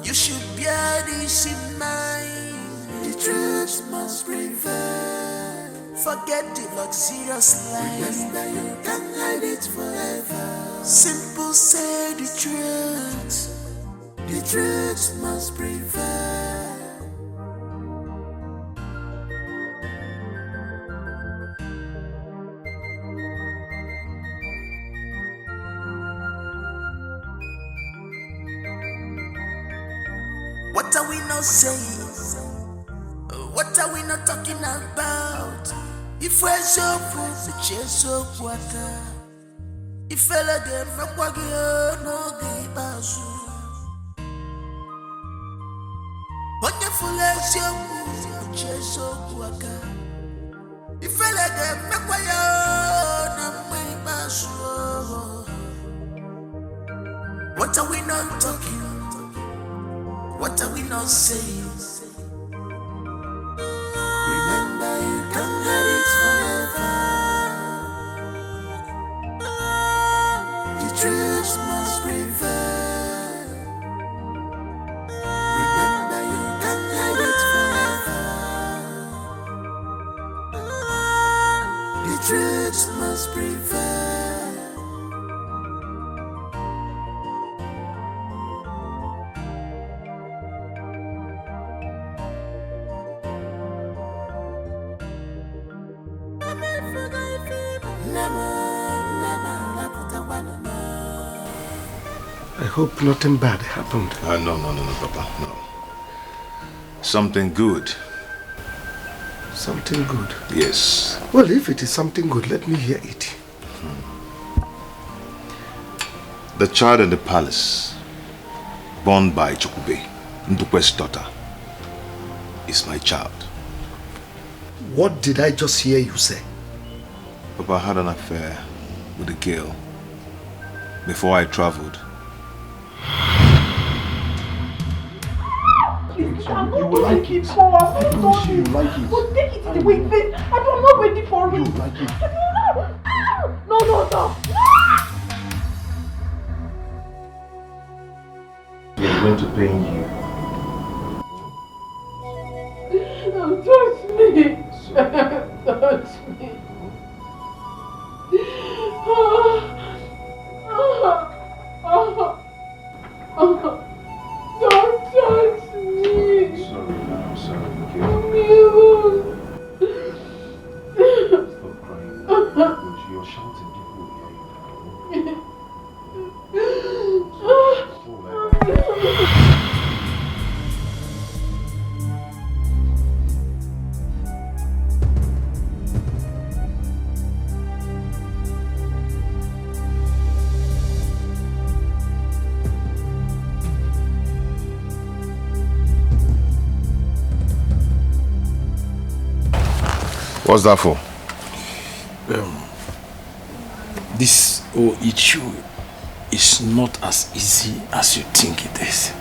You should bear this in mind. The truth must prevail. Forget the luxurious life. Remember you can't hide it forever. Simple, say the truth. The truth must prevail. What are we not saying? What are we not talking about? If we're so poor, we chase so water. If I let them make no give us. Wonderful as you we chase so water. If I let them make no give us. What are we not talking? What are we not saying? Remember, you can't have it forever. The truth must prevail. Remember, you can't have it forever. The truth must prevail. I hope nothing bad happened. No, Papa, no. Something good. Something good? Yes. Well, if it is something good, let me hear it. The child in the palace, born by Chukube, Ndukwe's daughter, is my child. What did I just hear you say? Papa had an affair with a girl before I traveled. You will like it. I promise you like it. But take it in the way it. I'm not ready for it. You will like it. No. We are going to pain you. Don't touch me. Touch me. Don't touch me. I'm sorry, okay? Stop crying. You're shouting, people will hear you. What's that for? This whole issue is not as easy as you think it is.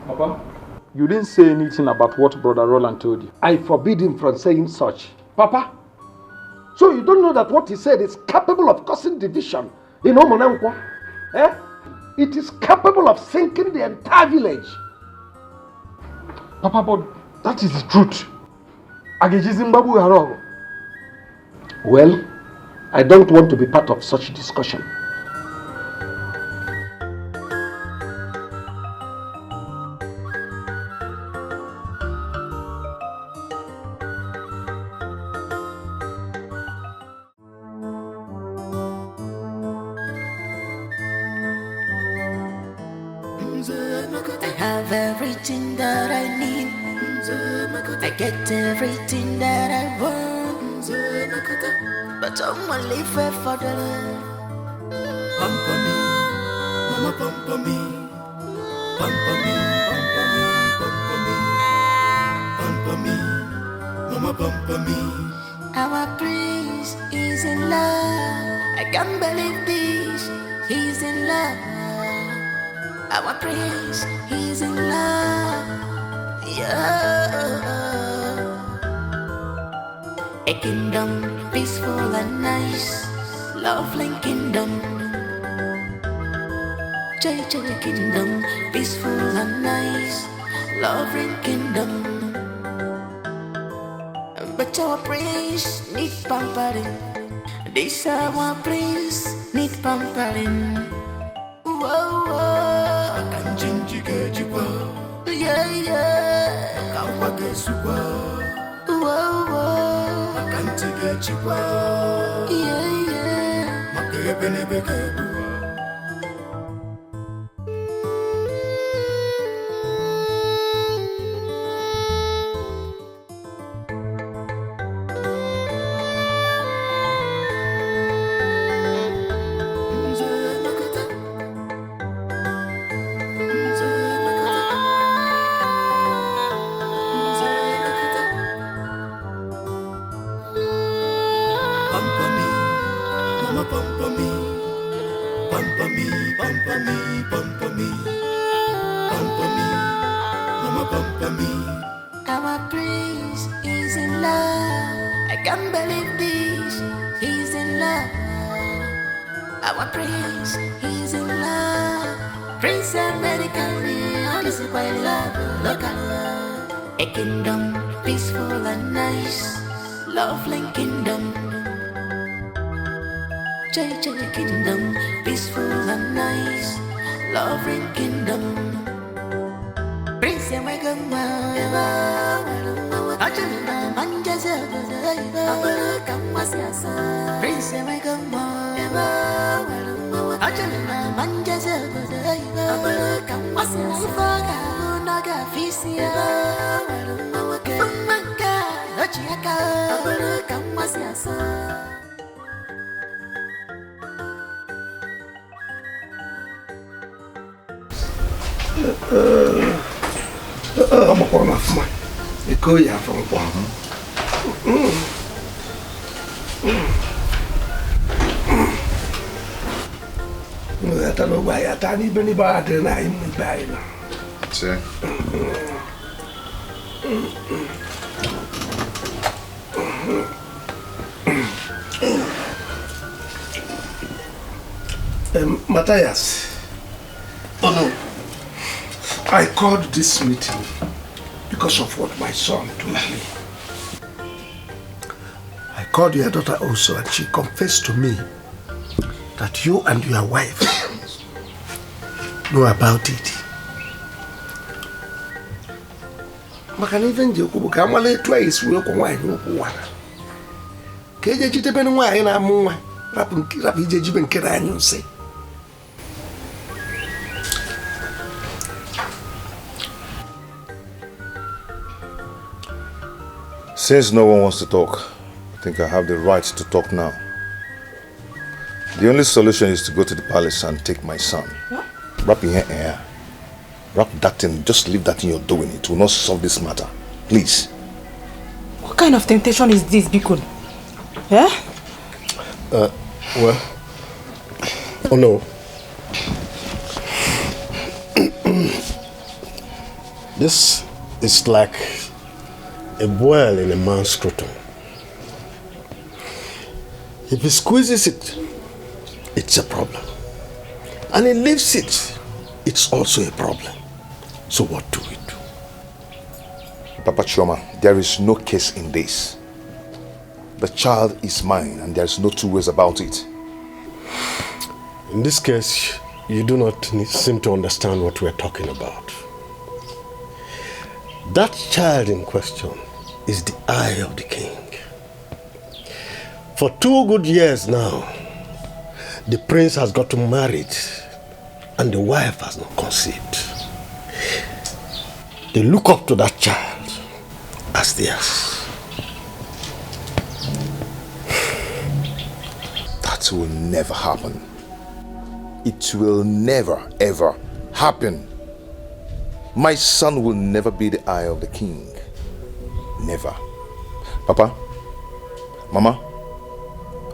Papa, you didn't say anything about what Brother Roland told you. I forbid him from saying such. Papa? So you don't know that what he said is capable of causing division in Omonankwa? Eh? It is capable of sinking the entire village. Papa, but that is the truth. Well, I don't want to be part of such discussion. I have everything that I need. I get everything that I want. But I'm gonna live for the love. Pampa me, mama pampa me. Pampa me, pampa me. Pampa me, mama pampa me. Our prince is in love. I can't believe this. He's in love. Our prince, he's in love. Yeah. A kingdom peaceful and nice, lovely kingdom. Joy kingdom, peaceful and nice, lovely kingdom. But our prince need pampering. This our prince need pampering. Whoa, whoa. sukwa makanti gechikwa makebe nebeke Our prince is in love. I can't believe this. He's in love. Our prince, he's in love. Prince American, all is quite love. Look at love. A kingdom, peaceful and nice. Lovely kingdom. JJ kingdom, peaceful and nice. Lovely kingdom. Prince American, Ajana manjaza, abara kamasiasa. Prince American, Ajana manjaza, abara kamasiasa. Naga fisia, manga, ochiaka, abara kamasiasa. I'm a corner of mine. You go here from one. I don't know why I can't even buy it and I'm buying it. Sir. Matthias. Oh no. I called this meeting because of what my son told me. I called your daughter also and she confessed to me that you and your wife know about it. Maka even Jacob Kamale twice will go wine no water. Keja Jiteben wine and more rapping Jibin Keran say. Since no one wants to talk, I think I have the right to talk now. The only solution is to go to the palace and take my son. What? Wrap in your hair. Wrap that in. Just leave that in your doing. It will not solve this matter. Please. What kind of temptation is this, Bikun? Yeah? Well, oh no. This is like a boil in a man's scrotum. If he squeezes it, it's a problem. And he leaves it, it's also a problem. So what do we do? Papa Chioma, there is no case in this. The child is mine and there is no two ways about it. In this case, you do not seem to understand what we're talking about. That child in question is the eye of the king. For 2 good years now, the prince has gotten married and the wife has not conceived. They look up to that child as theirs. That will never happen. It will never ever happen. My son will never be the eye of the king. Never. Papa, Mama,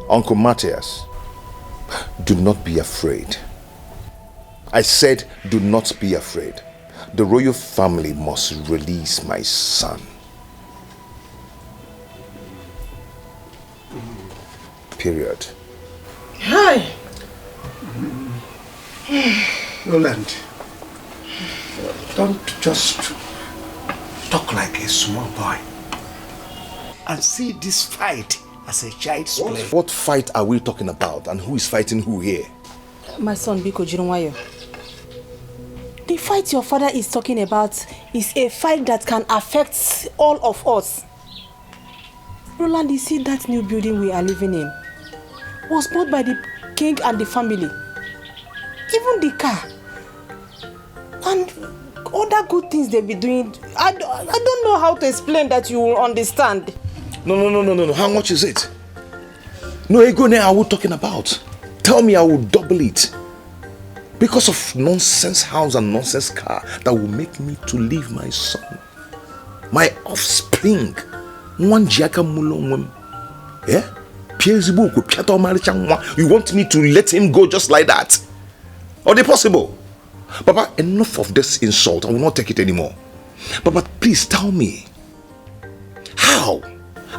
Uncle Matthias, do not be afraid. I said, do not be afraid. The royal family must release my son. Period. Hi. Roland, don't just talk like a small boy and see this fight as a child's play. What fight are we talking about and who is fighting who here? My son, Biko Jirunwayo. The fight your father is talking about is a fight that can affect all of us. Roland, you see that new building we are living in was bought by the king and the family. Even the car. And other good things they be doing. I don't know how to explain that you will understand. No. How much is it? No, ego ne are we talking about? Tell me, I will double it. Because of nonsense house and nonsense car that will make me to leave my son. My offspring. One jaka mulongwem. Yeah? You want me to let him go just like that? Are they possible? Papa, enough of this insult. I will not take it anymore. Papa, please tell me. How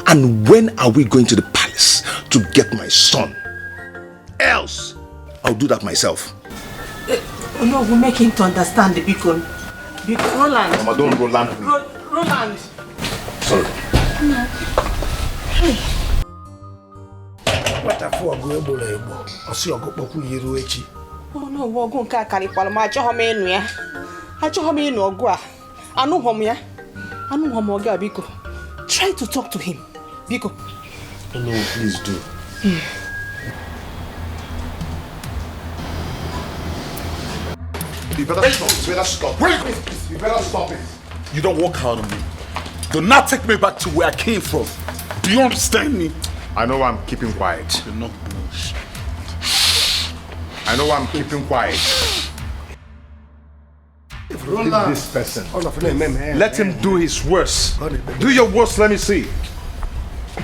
and when are we going to the palace to get my son? Else, I'll do that myself. No, we make him to understand the beacon. Roland. Mama, don't Roland. Roland. Sorry. No. Hey. What a fool go ebo. I see you go poku yiru echi. Oh no, we go nka karikwala ma acho hom enu ya. Acho hom enu ogu a. Anu hom ya. Anu hom ogu a biko. Try to talk to him. Biko. Oh no, please do. You better stop. Wait. You better stop it. You don't walk out on me. Do not take me back to where I came from. Do you understand me? I know I'm keeping quiet. No. I know I'm keeping quiet. Roland. This person. Let him do his worst. Do your worst, let me see.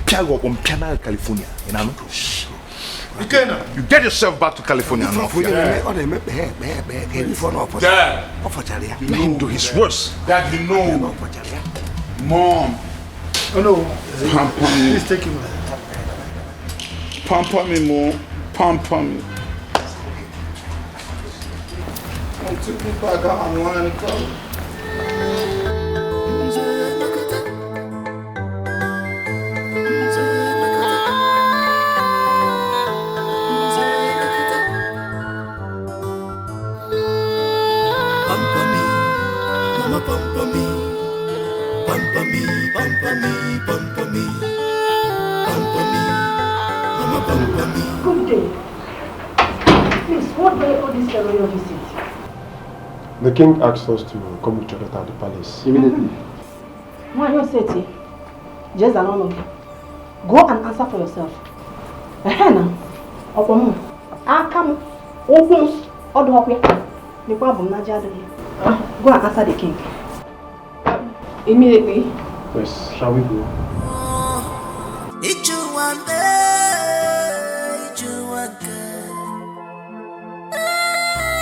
California. You get yourself back to California now. Dad. Let him do his worst. Dad, you know. Mom. Oh no. Pamper me. Please take him. Pamper me, Mom. Pamper me. I took me back out and wanted to go. Good day. Please, what day all this royal visit? The king asked us to come with your daughter at the palace immediately. Why you say it? Just alone. Go and answer for yourself. Ehena, Opomu, Akamu, Opus, Odokwe. The problem Naja. Go and answer the king. Immediately. Yes, shall we go?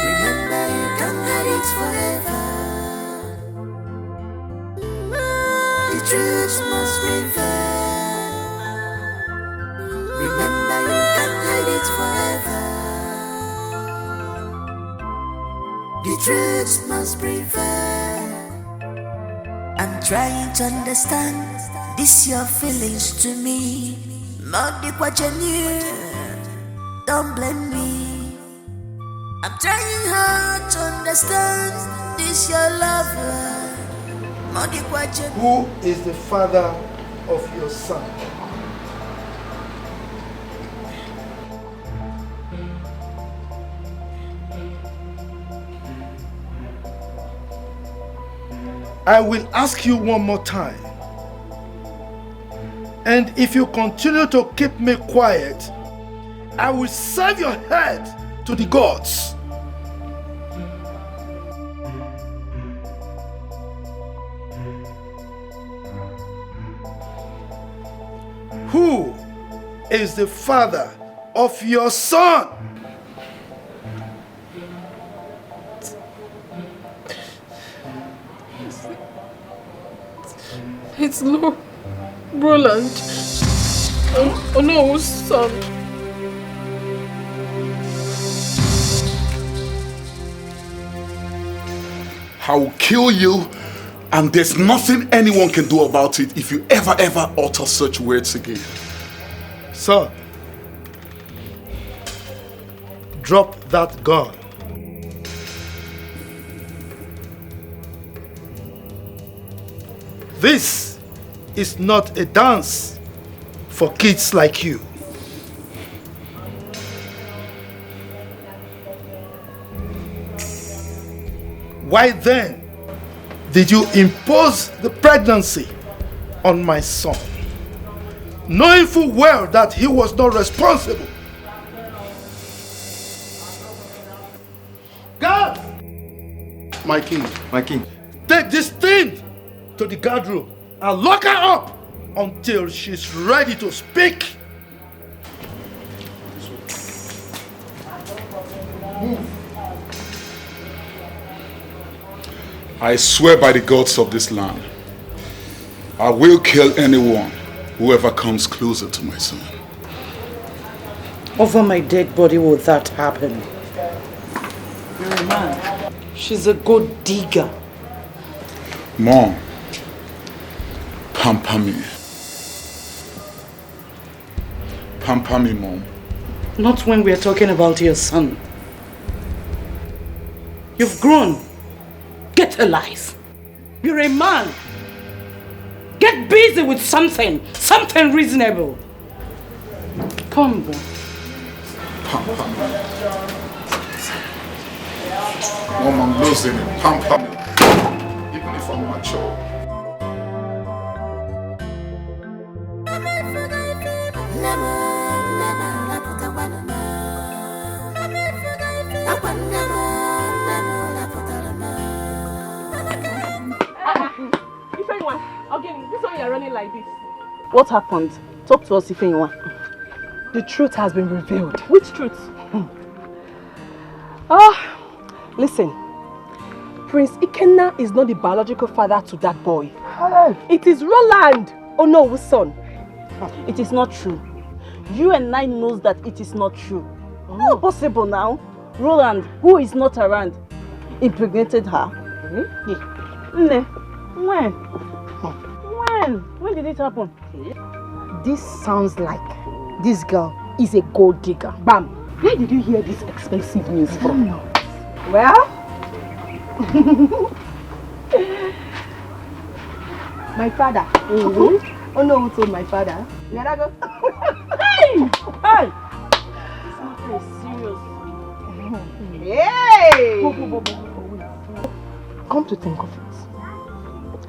Remember, you can't hide it forever. The truth must prevail. Remember, you can't hide it forever. The truth must prevail. I'm trying to understand this your feelings to me. Not the what you knew. Don't blame me. I'm trying hard to understand this your lover. Not the what you. Who is the father of your son? I will ask you one more time. And if you continue to keep me quiet, I will serve your head to the gods. Who is the father of your son? It's Roland. Oh no, son. I will kill you, and there's nothing anyone can do about it if you ever utter such words again. Son, drop that gun. This is not a dance for kids like you. Why then did you impose the pregnancy on my son, knowing full well that he was not responsible? Guard! My king. My king. Take this thing to the guard room and lock her up until she's ready to speak. Move. I swear by the gods of this land, I will kill anyone whoever comes closer to my son. Over my dead body will that happen? You're a man. She's a good digger. Mom, pamper me. Pamper me, Mom. Not when we're talking about your son. You've grown. Get a life. You're a man. Get busy with something reasonable. Come, boy. Pamper me. Mom, I'm losing it. Pamper me. Even if I'm mature. This one you're running like this. What happened? Talk to us, Ifeanyi. The truth has been revealed. Which truth? Listen. Prince Ikenna is not the biological father to that boy. It is Roland, Onowo's son. It is not true. You and I knows that it is not true. How possible now? Roland, who is not around, impregnated her. When? When did it happen? This sounds like this girl is a gold digger. Bam! Where did you hear this expensive news from? Well, my father. Oh no, who told my father? Let her go. Hey! Hey! This is serious. Hey! Come to think of it,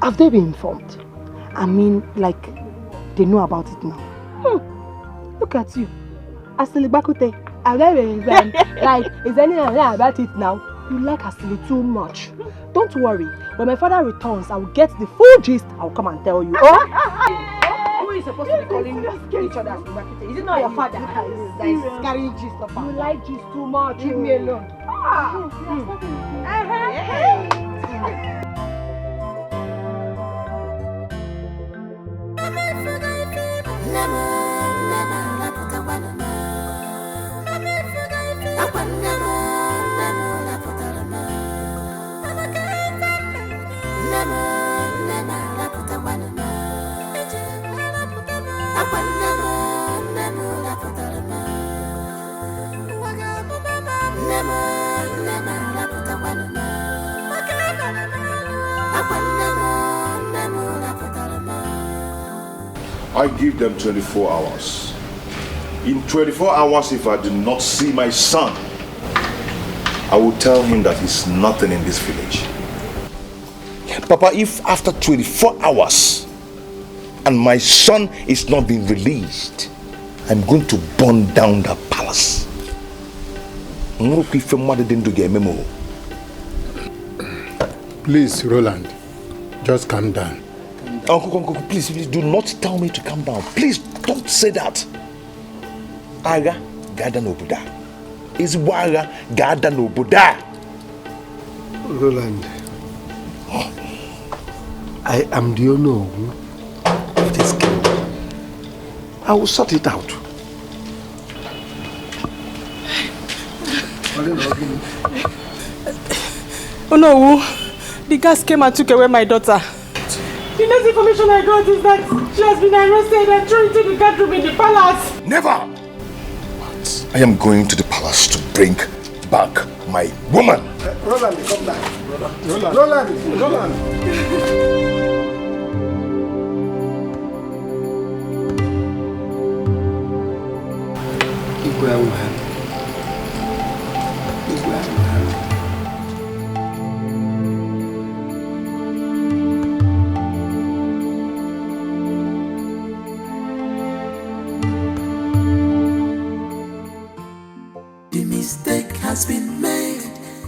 have they been informed? I mean, like, they know about it now. Look at you. Asilibakute. Have they been informed? Like, is anyone know about it now? You like Asili too much. Don't worry. When my father returns, I will get the full gist. I will come and tell you. Oh? Who is supposed to be calling each other Asilibakute? Is it not your father that is carrying gist of her? You like gist too much. Leave me alone. I give them 24 hours. In 24 hours, if I do not see my son, I will tell him that he's nothing in this village. Papa, if after 24 hours and my son is not being released, I'm going to burn down the palace. Please, Roland, just calm down. Uncle, please do not tell me to calm down. Please don't say that. Aga gada no Buddha. Is waga gada no Buddha. Roland, I am the owner of this kingdom. I will sort it out. Oh no, the gas came and took away my daughter. The next information I got is that she has been arrested and thrown into the guard room in the palace. Never! I am going to the palace to bring back my woman. Roland, come back. Roland. The mistake has been made.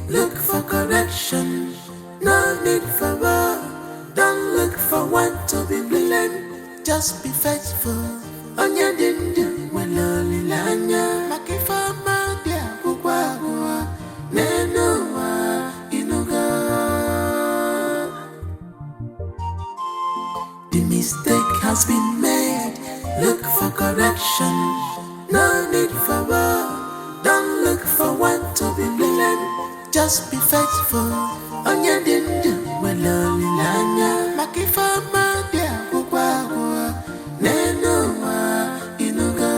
Look for correction. No need for war. Don't look for one to be blamed. Just be faithful. Onya dindu waloli lanya. Makifama dia kukwa Nenua inuga. The mistake has been made. Look for correction. No need for war. Don't look for one to be blamed. Just be faithful. Onya dindu waloli lanya. Makifama dia kukwa Nenua inuga.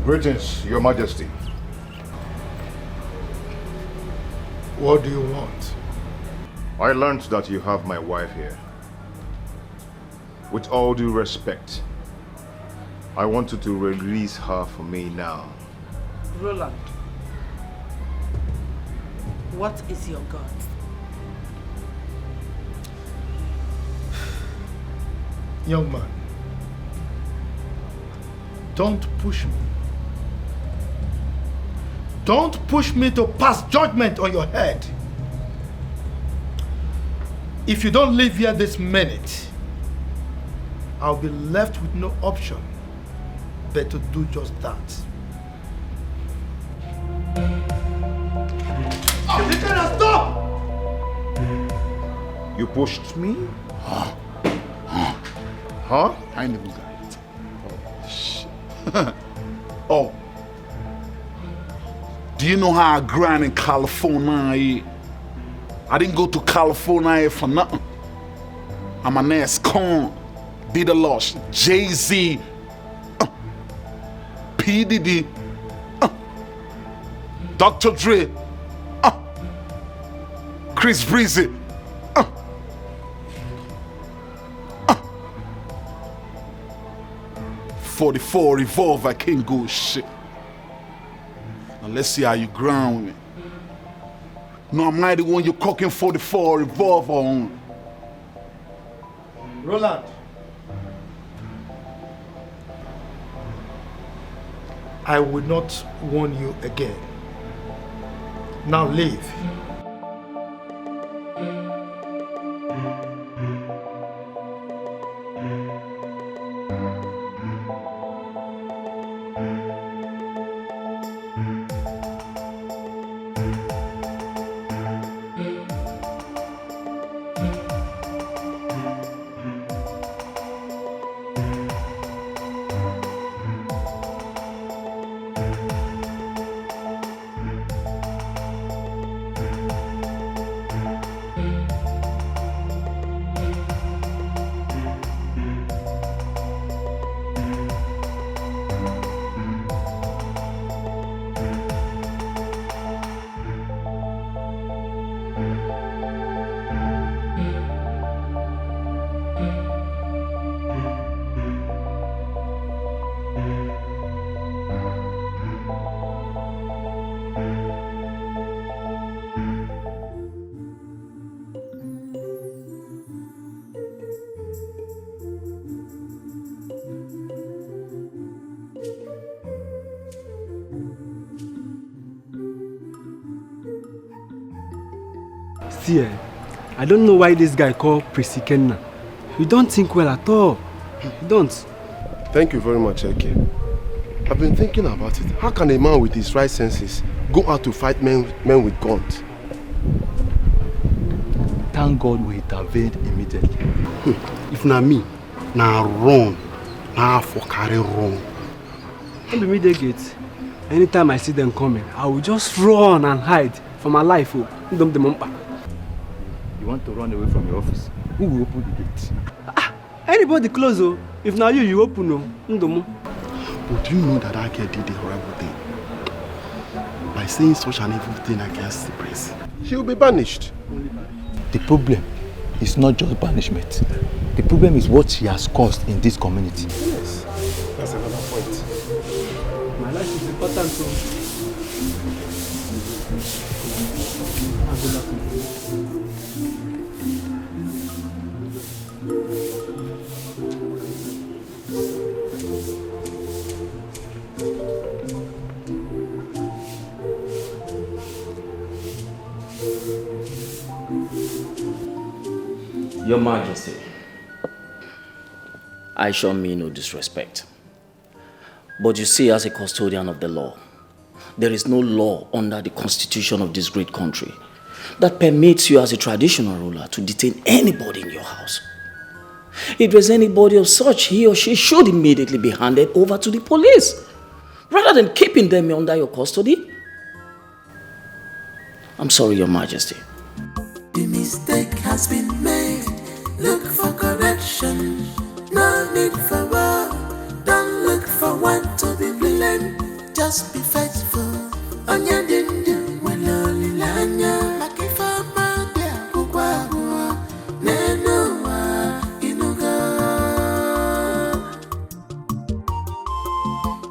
Greetings, Your Majesty. What do you want? I learned that you have my wife here. With all due respect, I want you to release her for me now. Roland, what is your God? Young man, don't push me. Don't push me to pass judgment on your head. If you don't leave here this minute, I'll be left with no option but to do just that. You cannot stop! You pushed me? Huh? I never got it. Oh, shit. Oh. Do you know how I grind in California? I didn't go to California for nothing. I'm an ass con, Did a Loss, Jay-Z, P. Diddy, Dr. Dre, Chris Breezy, 44 revolver, I can't go shit. Now let's see how you ground with me. No, I'm not the one you're cooking 44 revolver on. Roland, I will not warn you again. Now leave. See, I don't know why this guy called Prisikenna. You don't think well at all. You don't. Thank you very much, Eke. I've been thinking about it. How can a man with his right senses go out to fight men with guns? Thank God we intervened immediately. If not me, now run. Now for carry run. Don't be gate. Anytime I see them coming, I will just run and hide for my life. You want to run away from your office? Who will open the gate? Anybody close, oh. If now you open, no. But do you know that Ake did a horrible thing? By saying such an evil thing against the prince. She will be banished. The problem is not just banishment. The problem is what she has caused in this community. Yes, that's another point. My life is important, so. Your Majesty, I shall mean no disrespect. But you see, as a custodian of the law, there is no law under the constitution of this great country that permits you as a traditional ruler to detain anybody in your house. If there's anybody of such, he or she should immediately be handed over to the police, rather than keeping them under your custody. I'm sorry, Your Majesty. The mistake has been made. Look for correction. No need for war. Don't look for one to be blamed. Just be faithful. Onya dindu waloli lanya. Makifa madia kukwa nenuwa inuga.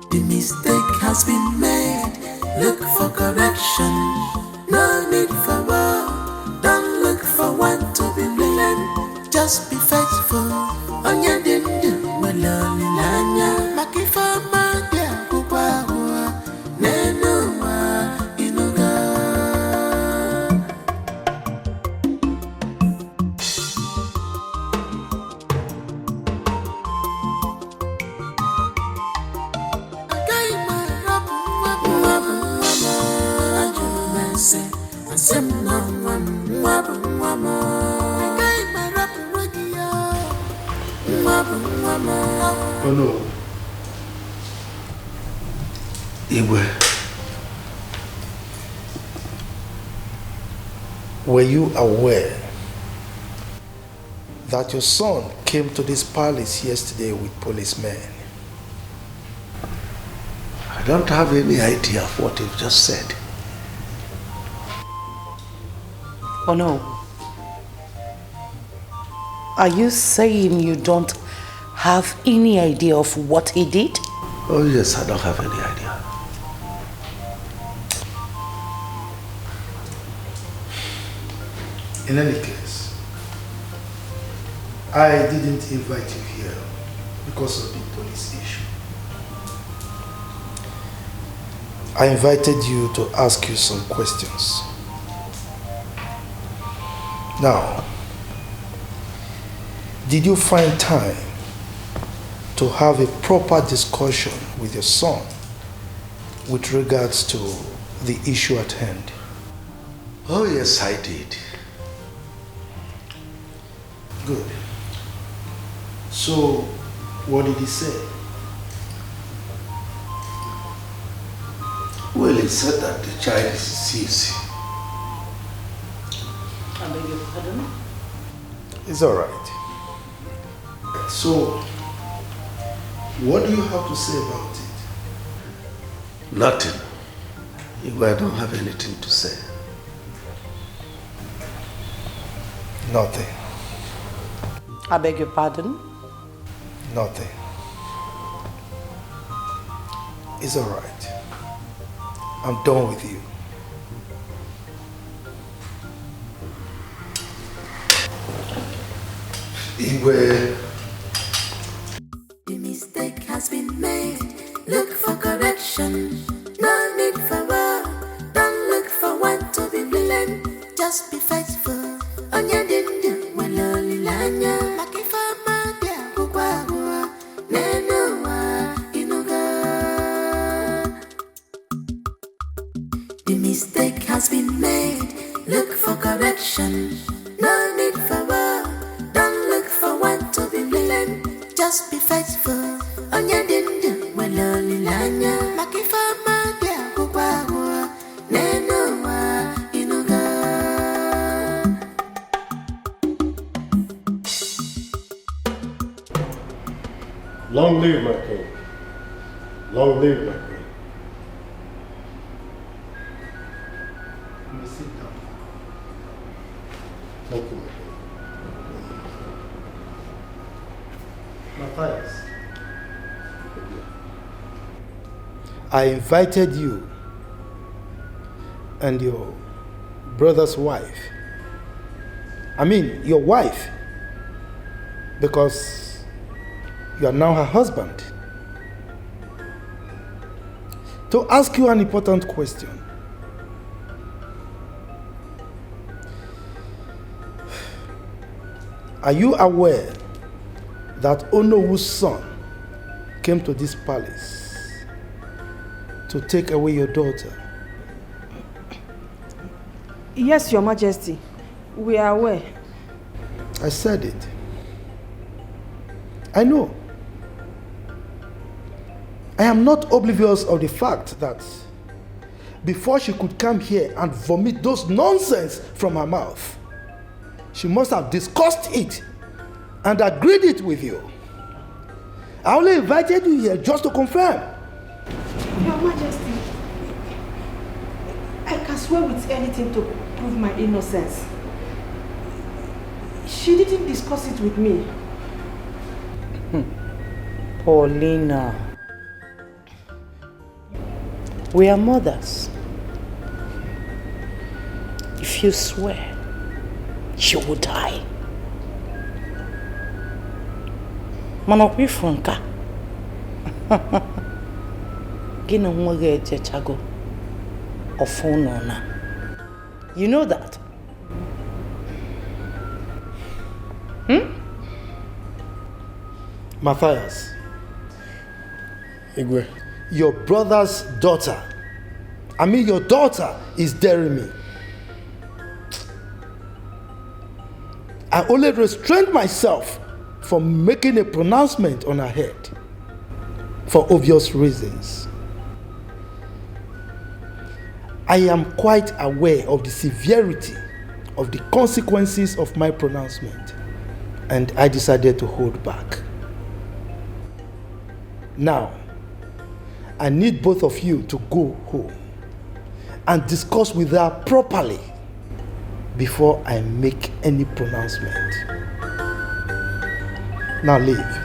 The mistake has been made. Look for correction. No need for war. Don't look for one to be blamed. Just be faithful. Onya dindu waloli lanya. Makifa madia kukwa nenuwa inuga. Oh no. Igwe, were you aware that your son came to this palace yesterday with policemen? I don't have any idea of what you've just said. Oh no. Are you saying you don't have any idea of what he did? Oh yes, I don't have any idea. In any case, I didn't invite you here because of the police issue. I invited you to ask you some questions. Now, did you find time to have a proper discussion with your son with regards to the issue at hand? Oh yes, I did. Good. So, what did he say? Well, he said that the child is deceased. I beg your pardon? It's all right. So, what do you have to say about it? Nothing. I don't have anything to say. Nothing. I beg your pardon? Nothing. It's all right. I'm done with you. Igwe. The mistake has been made. Look for correction. No need for war. Don't look for one to be blamed. just be faithful. Onya dindu waloli lanya. Makifama dia kukwawa. Nenuwa inuga. The mistake has been made. Look for correction. No need for war. Don't look for one to be blamed. Just be faithful. Onya dindu waloli lanya. Makifama dia kukwawa. Nenuwa inuga. Long live my king. Long live my queen. Thank you, my king. Matthias, I invited you and your brother's wife. I mean, your wife, because you are now her husband, to ask you an important question. Are you aware that Onowu's son came to this palace to take away your daughter? Yes, Your Majesty. We are aware. I said it. I know. I am not oblivious of the fact that before she could come here and vomit those nonsense from her mouth, she must have discussed it and agreed it with you. I only invited you here just to confirm. Your Majesty, I can swear with anything to prove my innocence. She didn't discuss it with me. Paulina, we are mothers. If you swear, she will die. Manokwi Franka. Gina mwage chago ofonona. You know that? Matthias. Igwe. Your brother's daughter. I mean, your daughter is daring me. I only restrained myself from making a pronouncement on her head for obvious reasons. I am quite aware of the severity of the consequences of my pronouncement, and I decided to hold back. Now, I need both of you to go home and discuss with her properly before I make any pronouncement. Now leave.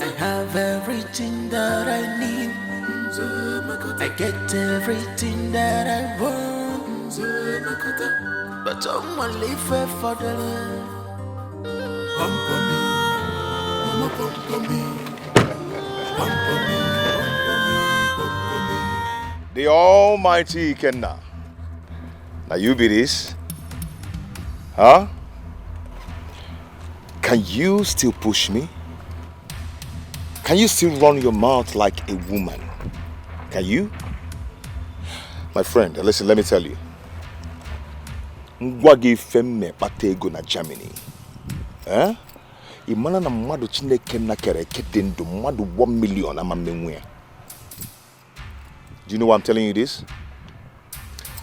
I have everything that I need. I get everything that I want. But someone live for the The Almighty Kenna. Now you be this. Huh? Can you still push me? Can you still run your mouth like a woman? Can you? My friend, listen, let me tell you. Ngwagi femme batego na Germany. Eh? Imana na madu chineke na kere ketendo madu 1 million amamenwe. Do you know why I'm telling you this?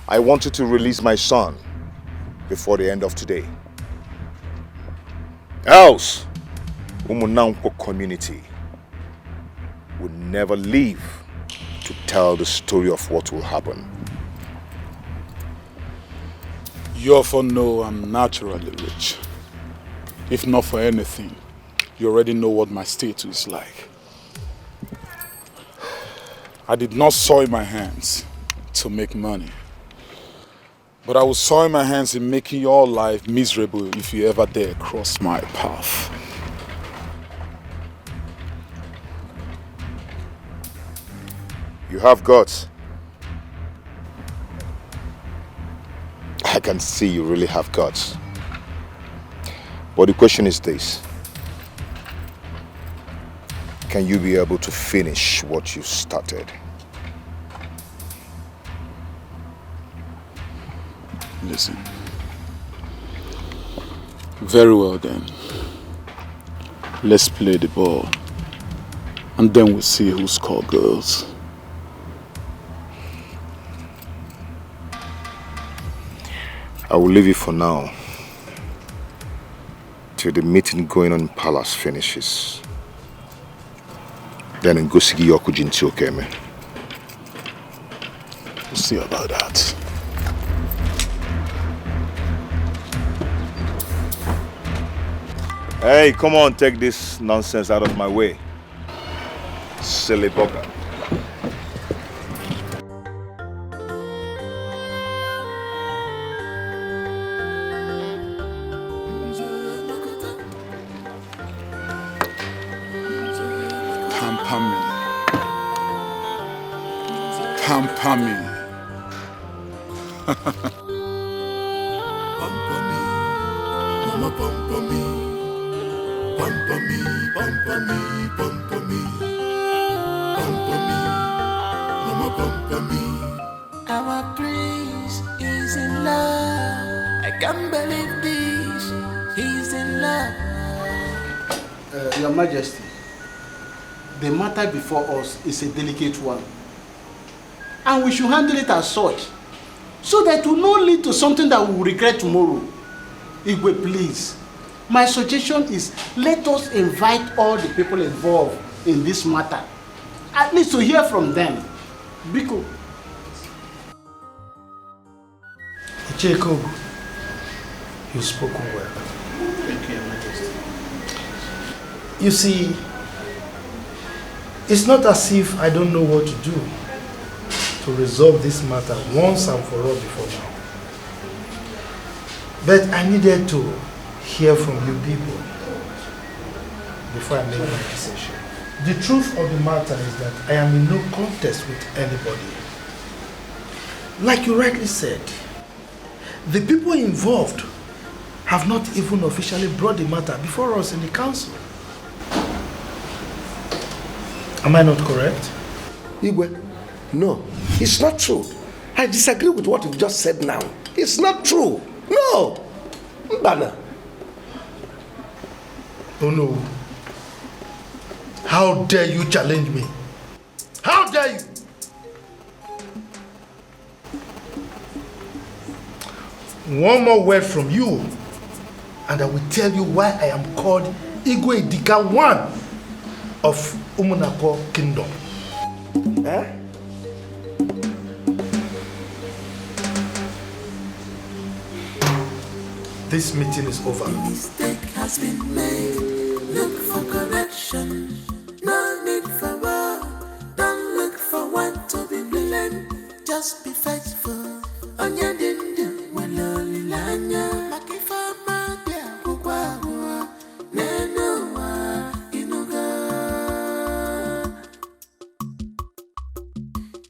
I want you to release my son before the end of today. Else, Umunanko community will never leave to tell the story of what will happen. You often know I'm naturally rich. If not for anything, You already know what my status is like. I did not soil my hands to make money. But I will soil my hands in making your life miserable if you ever dare cross my path. You have guts. I can see you really have guts. But the question is this. Can you be able to finish what you started? Listen. Very well then. Let's play the ball. And then we'll see who scores goals. I will leave you for now. Till the meeting going on in Palace finishes. Then in Gosigi Yokujinti Okeme. We'll see about that. Hey, come on, take this nonsense out of my way. Silly bugger. Pamper me. Mama pamper me. Pamper me, pamper me, pamper me. Pamper me, mama pamper me. Our prince is in love. I can't believe this. He's in love. Your Majesty, the matter before us is a delicate one. And we should handle it as such, so that it will not lead to something that we will regret tomorrow. Igwe, please. My suggestion is let us invite all the people involved in this matter, at least to hear from them. Biko. Jacob, you've spoken well. Thank you, Your Majesty. You see, it's not as if I don't know what to do to resolve this matter once and for all before now. But I needed to hear from you people before I make my decision. The truth of the matter is that I am in no contest with anybody. Like you rightly said, the people involved have not even officially brought the matter before us in the council. Am I not correct? Igwe, no, it's not true. I disagree with what you've just said now. It's not true. No! Mbana. Oh no. How dare you challenge me? How dare you? One more word from you, and I will tell you why I am called Igwe Dika I of Umunako Kingdom. Eh? This meeting is over. A mistake has been made. Look for correction. No need for war. Don't look for one to be blamed. Just be faithful. Onya dindu waloli lanya. Makifa madia kukwa nenoa inuga.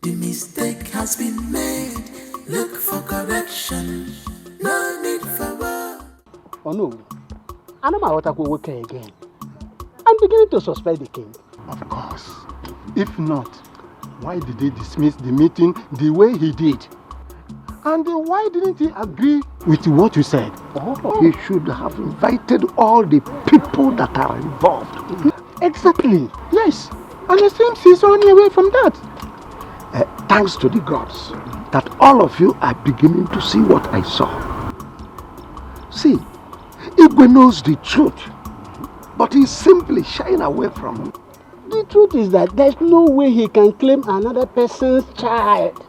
The mistake has been made. Look for correction. No need for war. Oh no, I know my water will work again. I'm beginning to suspect the king. Of course. If not, why did he dismiss the meeting the way he did? And why didn't he agree with what you said? Oh. He should have invited all the people that are involved. Exactly. Yes. And it seems he's only away from that. Thanks to the gods that all of you are beginning to see what I saw. See, Igwe knows the truth, but he's simply shying away from it. The truth is that there's no way he can claim another person's child.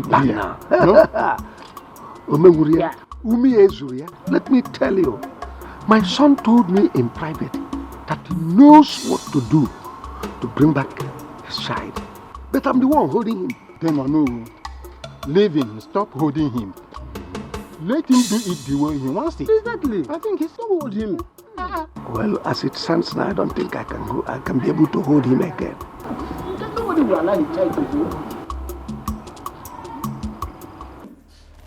Yeah. Let me tell you, my son told me in private that he knows what to do to bring back his child. But I'm the one holding him. Then I know. Leave him. Stop holding him. Let him do it the way he wants it. Exactly. I think he still hold him. Well, as it stands now, I don't think I can be able to hold him again. Nobody will allow the child to do.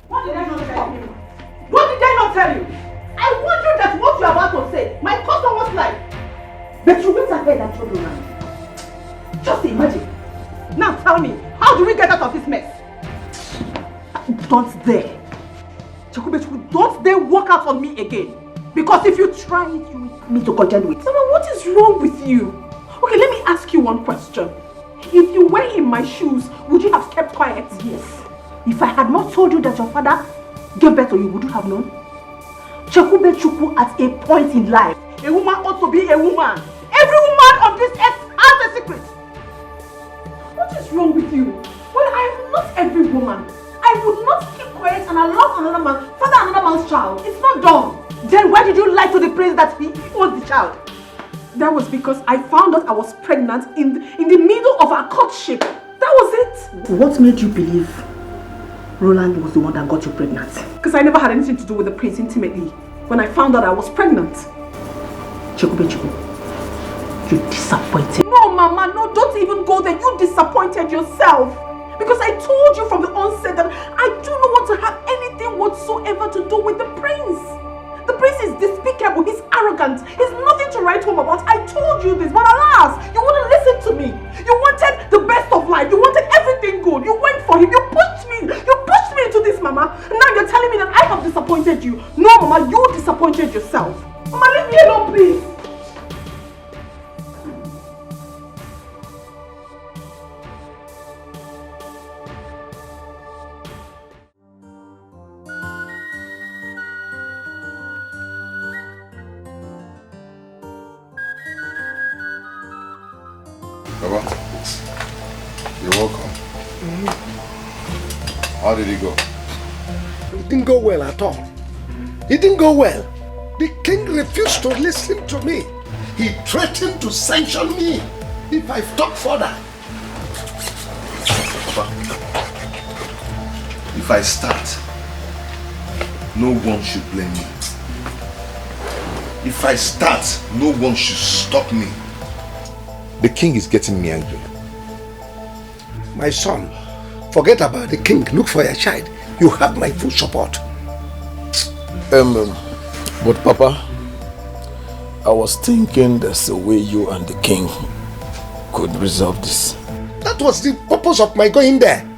What did I not tell you? What did I not tell you? I warned you that what you are about to say might cost someone's life. But you went ahead and told me around. Just imagine. Now tell me, how do we get out of this mess? Don't dare. Chekube, don't dare walk out on me again. Because if you try it, you will need to contend with. Mama, what is wrong with you? Okay, let me ask you one question. If you were in my shoes, would you have kept quiet? Yes. If I had not told you that your father gave birth to you, would you have known? Chekube Chukwu, at a point in life, a woman ought to be a woman. Every woman on this earth has a secret. What is wrong with you? Well, I am not every woman. I would not keep quiet and allow another man father another man's child. It's not done. Then why did you lie to the prince that he was the child? That was because I found out I was pregnant in the middle of our courtship. That was it. What made you believe Roland was the one that got you pregnant? Because I never had anything to do with the prince intimately. When I found out I was pregnant. Chekube, you disappointed. No, Mama, no, don't even go there. You disappointed yourself. Because I told you from the onset that I do not want to have anything whatsoever to do with the prince. The prince is despicable, he's arrogant, he's nothing to write home about. I told you this, but alas, you wouldn't listen to me. You wanted the best of life, you wanted everything good, you went for him, you pushed me into this, Mama. And now you're telling me that I have disappointed you. No, Mama, you disappointed yourself. Mama, leave me alone, please. Baba, you're welcome. How did it go? It didn't go well at all. It didn't go well. The king refused to listen to me. He threatened to sanction me if I talk further. Papa, if I start, no one should blame me. If I start, no one should stop me. The king is getting me angry. My son, forget about the king. Look for your child. You have my full support. But Papa, I was thinking there's a way you and the king could resolve this. That was the purpose of my going there.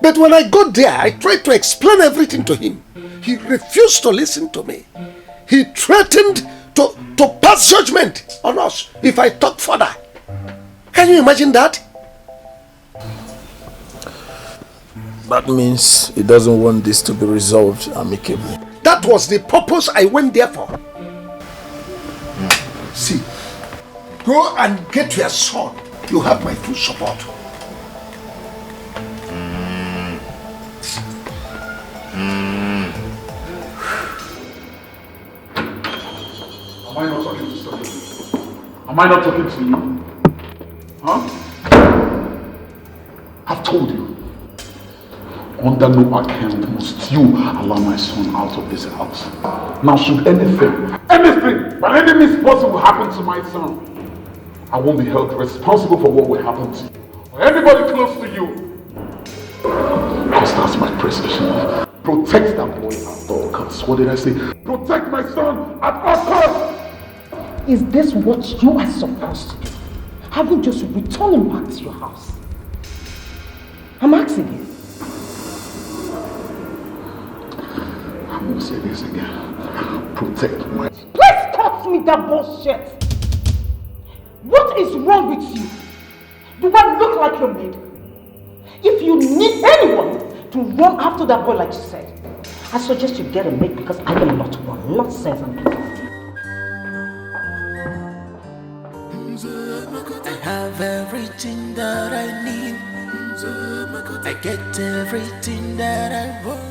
But when I got there, I tried to explain everything to him. He refused to listen to me. He threatened to pass judgment on us if I talk further. Can you imagine that? That means he doesn't want this to be resolved amicably. That was the purpose I went there for. See, go and get your son. You have my full support. Am I not talking to somebody? Am I not talking to you? Huh? I've told you. Under no account must you allow my son out of this house. Now should anything, by any means possible happen to my son, I won't be held responsible for what will happen to you. Or anybody close to you. Because that's my precision. Protect that boy at all costs. What did I say? Protect my son at all costs! Is this what you are supposed to do? Have you just returned him back to your house? I'm asking you. I'm gonna say this again. Protect my... Please stop with that bullshit! What is wrong with you? Do I look like your maid? If you need anyone to run after that boy like you said, I suggest you get a maid because I am not one. Nonsense and business. I have everything that I need. I get everything that I want.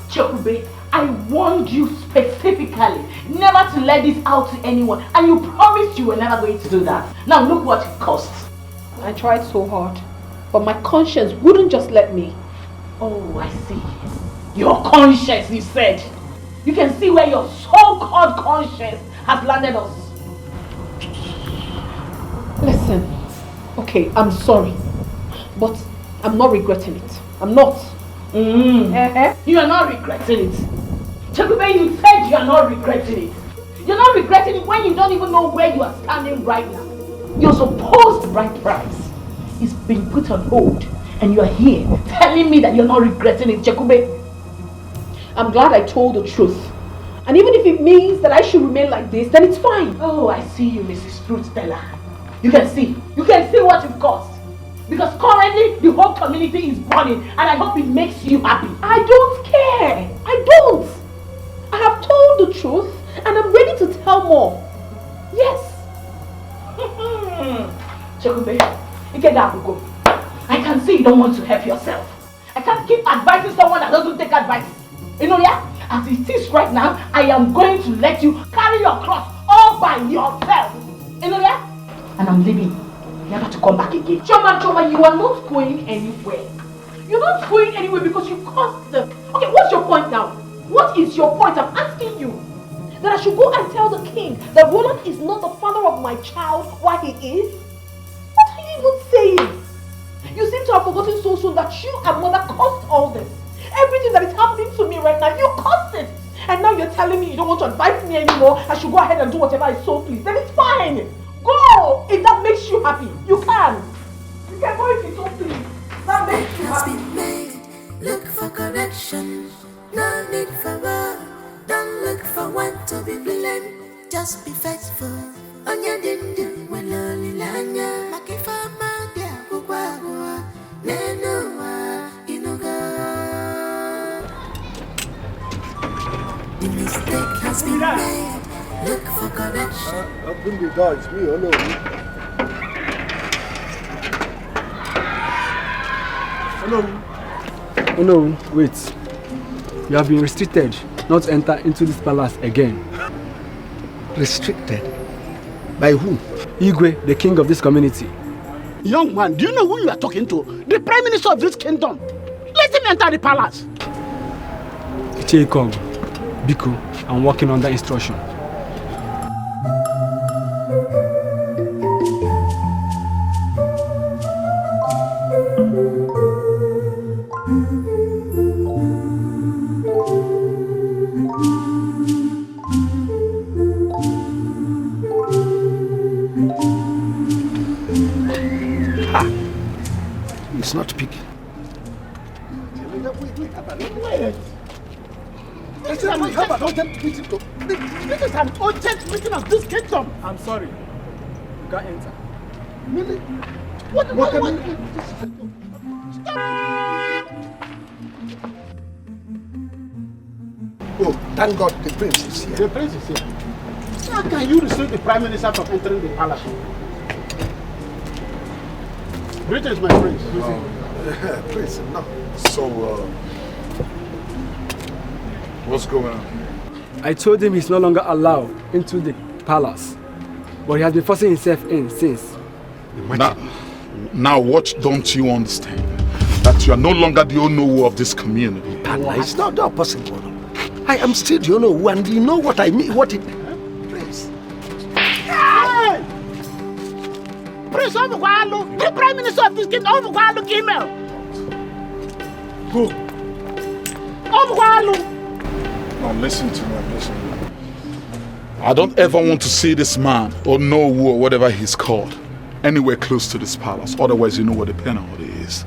Chokube, I I warned you specifically never to let this out to anyone, and you promised you were never going to do that. Now look what it cost. I tried so hard, but my conscience wouldn't just let me. Oh, I see. Your conscience, you said. You can see where your so-called conscience has landed us. Listen, okay, I'm sorry, but I'm not regretting it. I'm not. You are not regretting it. Chekube, you said you are not regretting it. You're not regretting it when you don't even know where you are standing right now. Your supposed bride price is being put on hold, and you are here telling me that you're not regretting it, Chekube. I'm glad I told the truth. And even if it means that I should remain like this, then it's fine. Oh, I see you, Mrs. Truth Teller. You can see what you've caused. Because currently, the whole community is burning, and I hope it makes you happy. I don't care. I don't. I have told the truth, and I'm ready to tell more. Yes. Chekube, go. I can see you don't want to help yourself. I can't keep advising someone that doesn't take advice. You know, yeah? As it is right now, I am going to let you carry your cross all by yourself. You know, yeah? And I'm leaving. Never to come back again. Choma, you are not going anywhere. You're not going anywhere because you caused them. Okay, what's your point now? What is your point? I'm asking you. That I should go and tell the king that Roland is not the father of my child while he is? What are you even saying? You seem to have forgotten so soon that you and mother caused all this. Everything that is happening to me right now, you caused it. And now you're telling me you don't want to advise me anymore. I should go ahead and do whatever I so please. Then it's fine. Go! If that makes you happy, you can. You can go if you so please. That makes you happy. Been made. Look for correction. No need for war. Don't look for one to be blamed. Just be faithful. On your din when lonely lanya. Makifama dia kukwa Nenua inuga. The mistake has been made. Look for correction. Open the door, it's me, hello. Hello. Oh no, wait. You have been restricted not to enter into this palace again. Restricted? By who? Igwe, the king of this community. Young man, do you know who you are talking to? The prime minister of this kingdom. Let him enter the palace. Ichekong, Biko, I'm working under instruction. It's not picking. This is an urgent meeting. This is an urgent meeting of this kingdom. I'm sorry. You can't enter. Really? What? Stop! Oh, thank God the prince is here. The prince is here. How can you restrict the prime minister from entering the palace? Greetings, my prince. Prince, no. So, what's going on? I told him he's no longer allowed into the palace, but he has been forcing himself in since. Now what don't you understand? That you are no longer the Onowu of this community. It's not possible. I am still the Onowu, and you know what I mean. What it... Prince. Hey! Prince Obukwalo, the prime minister of this kingdom, Obukwalo Gimel. Go. Obukwalo. Now listen to me, listen to me. I don't ever want to see this man, or Onowu, or whatever he's called, anywhere close to this palace. Otherwise, you know what the penalty is.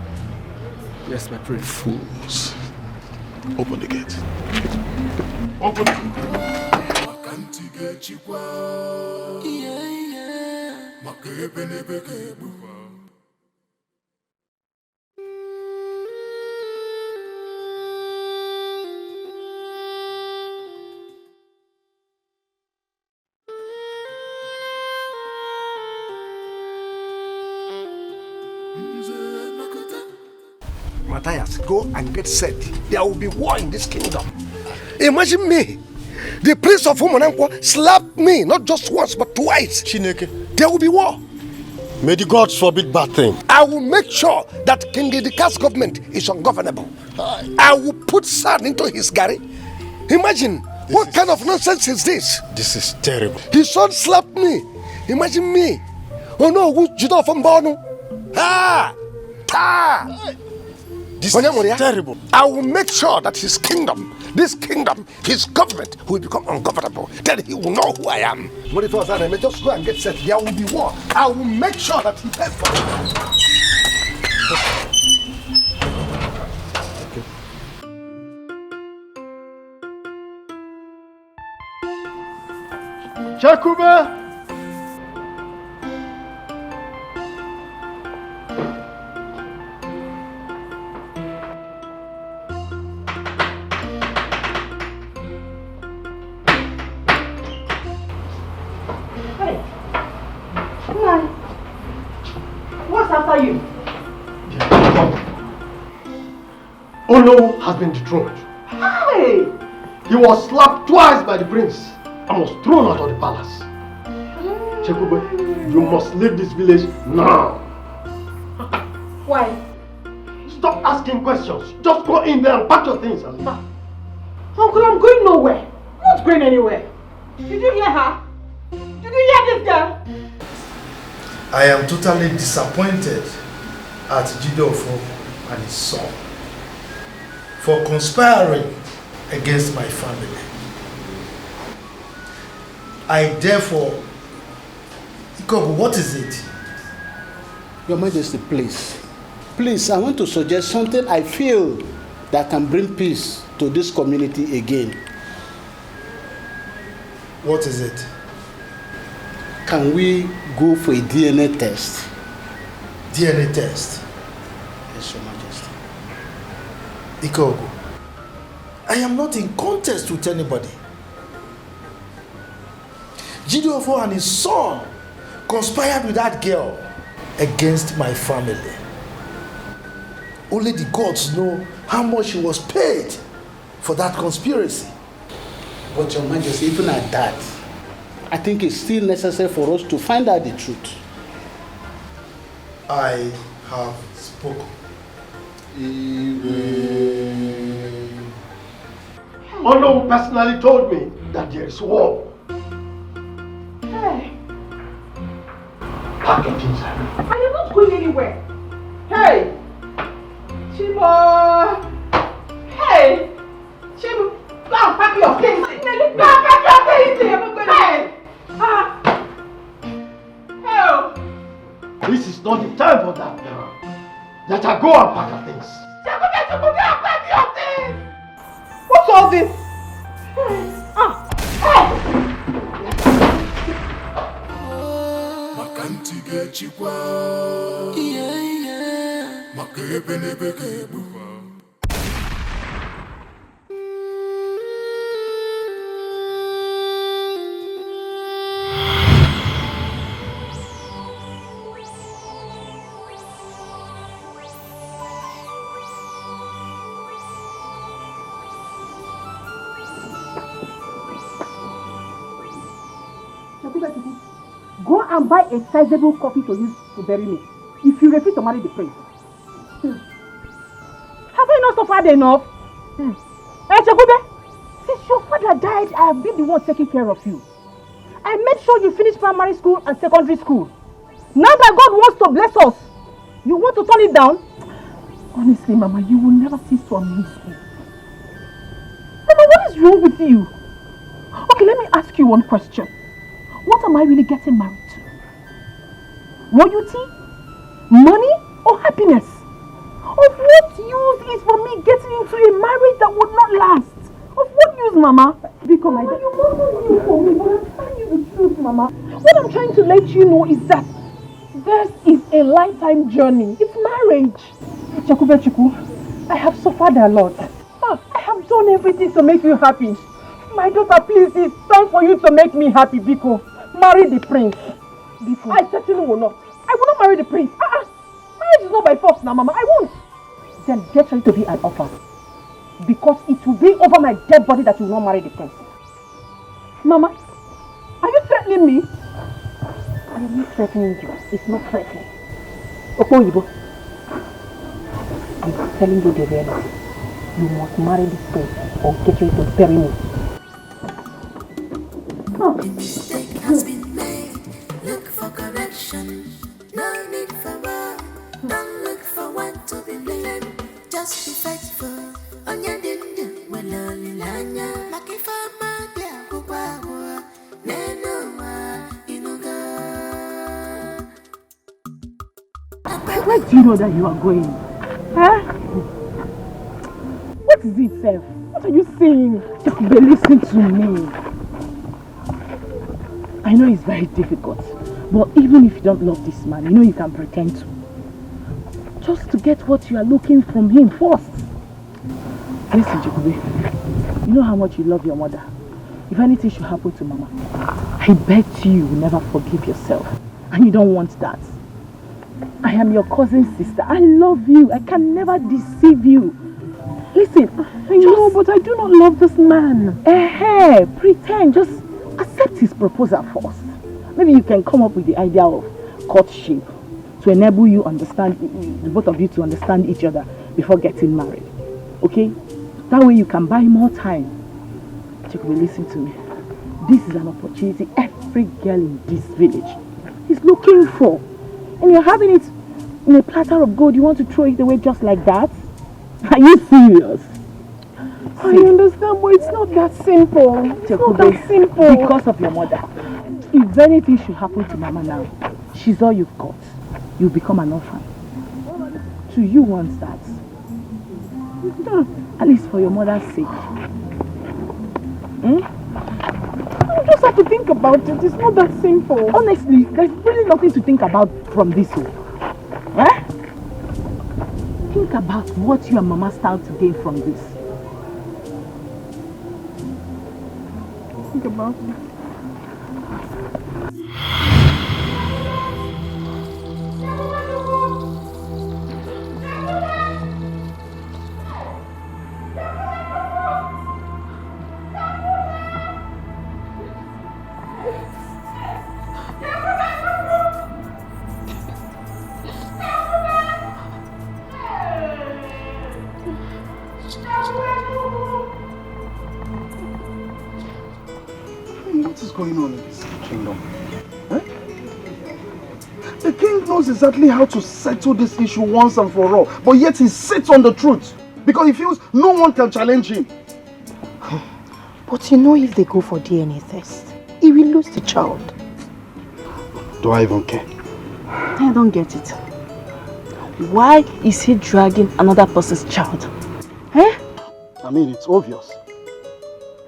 Yes, my prince. Fools. Open the gate. Open it. Matthias, go and get set. There will be war in this kingdom. Imagine me. The prince of Umunanko slapped me not just once but twice. Chineke. There will be war. May the gods forbid bad thing. I will make sure that King Idika's government is ungovernable. I will put sand into his gari. Imagine, what kind of nonsense is this? This is terrible. His son slapped me. Imagine me. Oh no, who's Judah from Bono? This is terrible. I will make sure that his kingdom, his government will become ungovernable. Then he will know who I am. What if I was I may just go and get set? There will be war. I will make sure that he pays for it. Chakube! You. Olo has been dethroned. Hey! He was slapped twice by the prince and was thrown out of the palace. Chekube, you must leave this village now. Why? Stop asking questions. Just go in there and pack your things and leave. Uncle, I'm going nowhere. I'm not going anywhere. Did you hear her? Did you hear this girl? I am totally disappointed at Jidofo and his son for conspiring against my family. I therefore, Ikobu, what is it? Your Majesty, please. Please, I want to suggest something I feel that can bring peace to this community again. What is it? Can we go for a DNA test? DNA test? Yes, Your Majesty. Ikogu, I am not in contest with anybody. Jideofo and his son conspired with that girl against my family. Only the gods know how much he was paid for that conspiracy. But Your Majesty, even at that, I think it's still necessary for us to find out the truth. I have spoken. Olo personally told me that there is war. Hey! Pack your things. I am not going anywhere. Hey! Chimo! Hey! Chimo! Go and pack your things! Go and pack your things! Hey! Help! This is not the time for that now. Let her go and pack her things. Go and pack your things! What's all this? Go and buy a sizable coffin to use to bury me. If you refuse to marry the prince. Have I not suffered enough? Chakube, since your father died, I have been the one taking care of you. I made sure you finished primary school and secondary school. Now that God wants to bless us, you want to turn it down? Honestly, Mama, you will never cease to amaze me. Mama, what is wrong with you? Okay, let me ask you one question. What am I really getting married to? Royalty? Money? Or happiness? Of what use is for me getting into a marriage that would not last? Of what use, Mama? Because Mama, you must you for me, but I'm telling you the truth, Mama. What I'm trying to let you know is that this is a lifetime journey. It's marriage. Chakube, I have suffered a lot. I have done everything to make you happy. My daughter, please, it's time for you to make me happy, Biko. Marry the prince. Biko. I certainly will not. I will not marry the prince. Marriage is not by force now, Mama. I won't. Then get ready to be an orphan. because it will be over my dead body that you will not marry the prince. Mama, are you threatening me? I am not threatening you. It's not threatening. Okoyibo, I'm telling you the reality. You must marry this prince or get ready to bury me. A mistake has been made. Look for correction. No need for war. Don't look for what to be blamed. Just be faithful. On your dinner, well, only lanya. Makifa magia, kubawa. Nenoa, inuga. Where do you know that you are going? Huh? What is it, Seth? What are you saying? Just listen to me. I know it's very difficult, but even if you don't love this man, you know you can pretend to. Just to get what you are looking from him first. Listen, Jikube, you know how much you love your mother. If anything should happen to Mama, I bet you will never forgive yourself. And you don't want that. I am your cousin's sister. I love you. I can never deceive you. Listen, I know, but I do not love this man. Pretend. Just accept his proposal first. Maybe you can come up with the idea of courtship to enable you understand, the both of you to understand each other before getting married. Okay? That way you can buy more time. Chikube, listen to me. This is an opportunity every girl in this village is looking for. And you're having it in a platter of gold. You want to throw it away just like that? Are you serious? I understand, but it's not that simple. It's not that simple. Because of your mother. If anything should happen to Mama now, she's all you've got. You'll become an orphan. Do you want that? No, at least for your mother's sake. You just have to think about it. It's not that simple. Honestly, there's really nothing to think about from this one. Think about what you and Mama stand to gain from this. Think about it. What is going on in this kingdom? The king knows exactly how to settle this issue once and for all, but yet he sits on the truth because he feels no one can challenge him. But you know, if they go for DNA test, he will lose the child. Do I even care? I don't get it. Why is he dragging another person's child? I mean, it's obvious.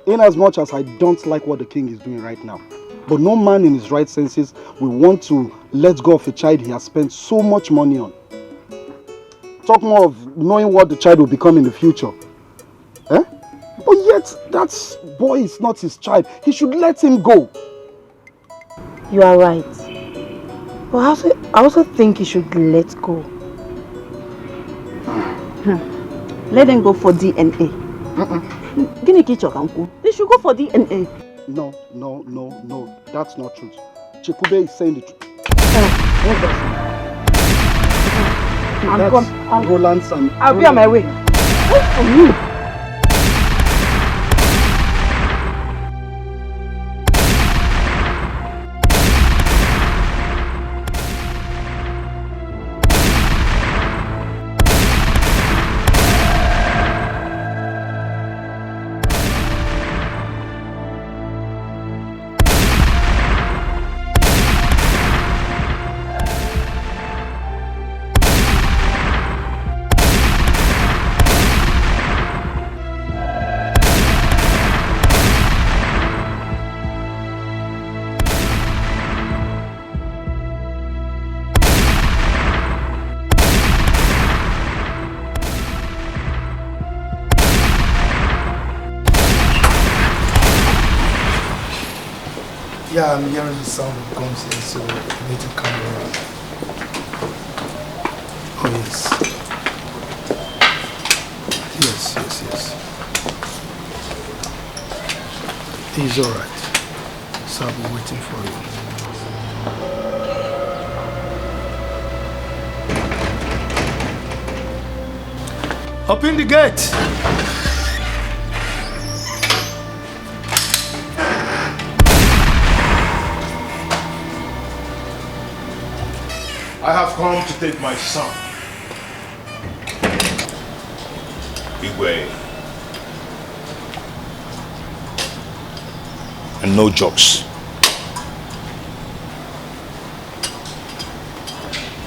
In as much as I don't like what the king is doing right now, but no man in his right senses will want to let go of a child he has spent so much money on. Talk more of knowing what the child will become in the future. But yet, that boy is not his child. He should let him go. You are right. But I also think he should let go. Let them go for DNA. They should go for DNA. No. That's not true. Chikube is saying the truth. I'm Roland's and I'll be on my way. Wait for you. Yeah, I'm hearing the sound of guns here, so I need to calm down. Oh, yes. Yes. He's all right. So I'll be waiting for you. Open the gate. I have come to take my son. Igwe. And no jokes.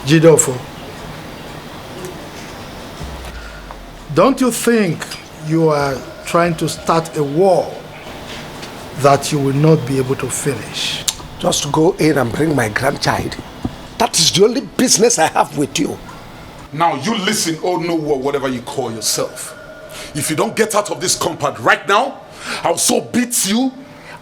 Jidofo, don't you think you are trying to start a war that you will not be able to finish? Just go in and bring my grandchild. That is the only business I have with you. Now you listen, oh no, or whatever you call yourself. If you don't get out of this compound right now, I'll so beat you.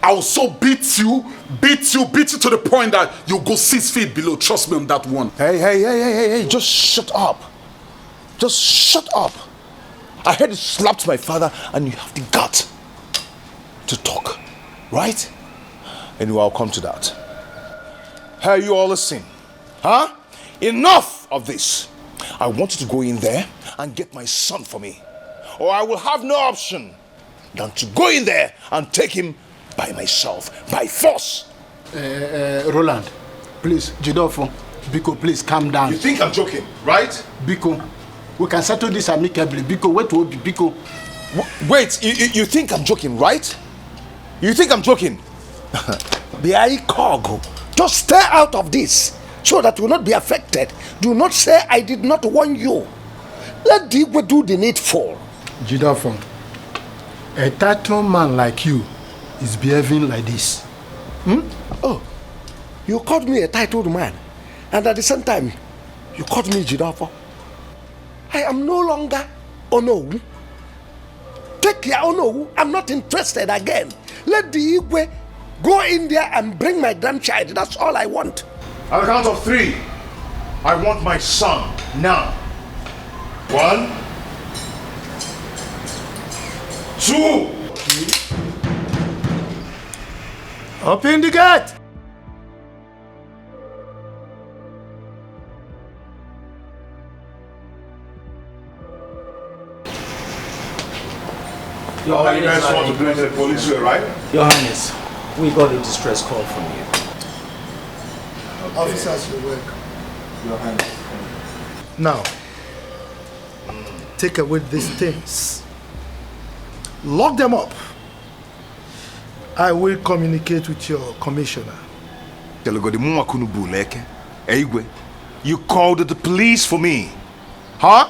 I'll so beat you to the point that you'll go 6 feet below. Trust me on that one. Hey, just shut up. Just shut up. I heard you slapped my father and you have the gut to talk, right? Anyway, I'll come to that. Hey, you all listen. Huh? Enough of this. I want you to go in there and get my son for me. Or I will have no option than to go in there and take him by myself, by force. Roland, please, Jidofo, Biko, please calm down. You think I'm joking, right? Biko, we can settle this amicably. Biko, wait, Biko. Wait, you think I'm joking, right? You think I'm joking? Just stay out of this so that you will not be affected. Do not say I did not warn you. Let Dikeh do the needful. Jidofo, a title man like you is behaving like this. Oh, you called me a titled man, and at the same time, you called me Jidofo. I am no longer Onowu. Take care, Onowu. I'm not interested again. Let the Igwe go in there and bring my grandchild. That's all I want. On the count of 3, I want my son now. 1, 2. Open the gate. Your Highness, you guys want to do it the police way, right? Your Highness, we got a distress call from you. Okay. Officers, you welcome. Your Highness. Now, take away these things. Lock them up. I will communicate with your commissioner. You called the police for me. Huh?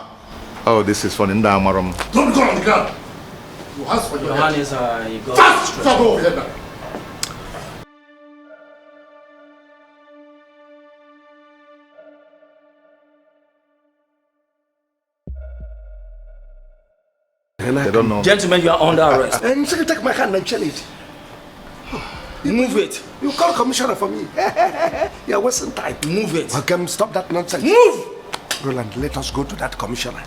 Oh, this is funny. Don't go on the ground. Your Highness, you got Stop over here now. They don't know. Gentlemen, you are under arrest. And you take my hand and chill it. Move it. You call commissioner for me. You're wasting time. Move it. Okay, stop that nonsense. Move! Roland, let us go to that commissioner.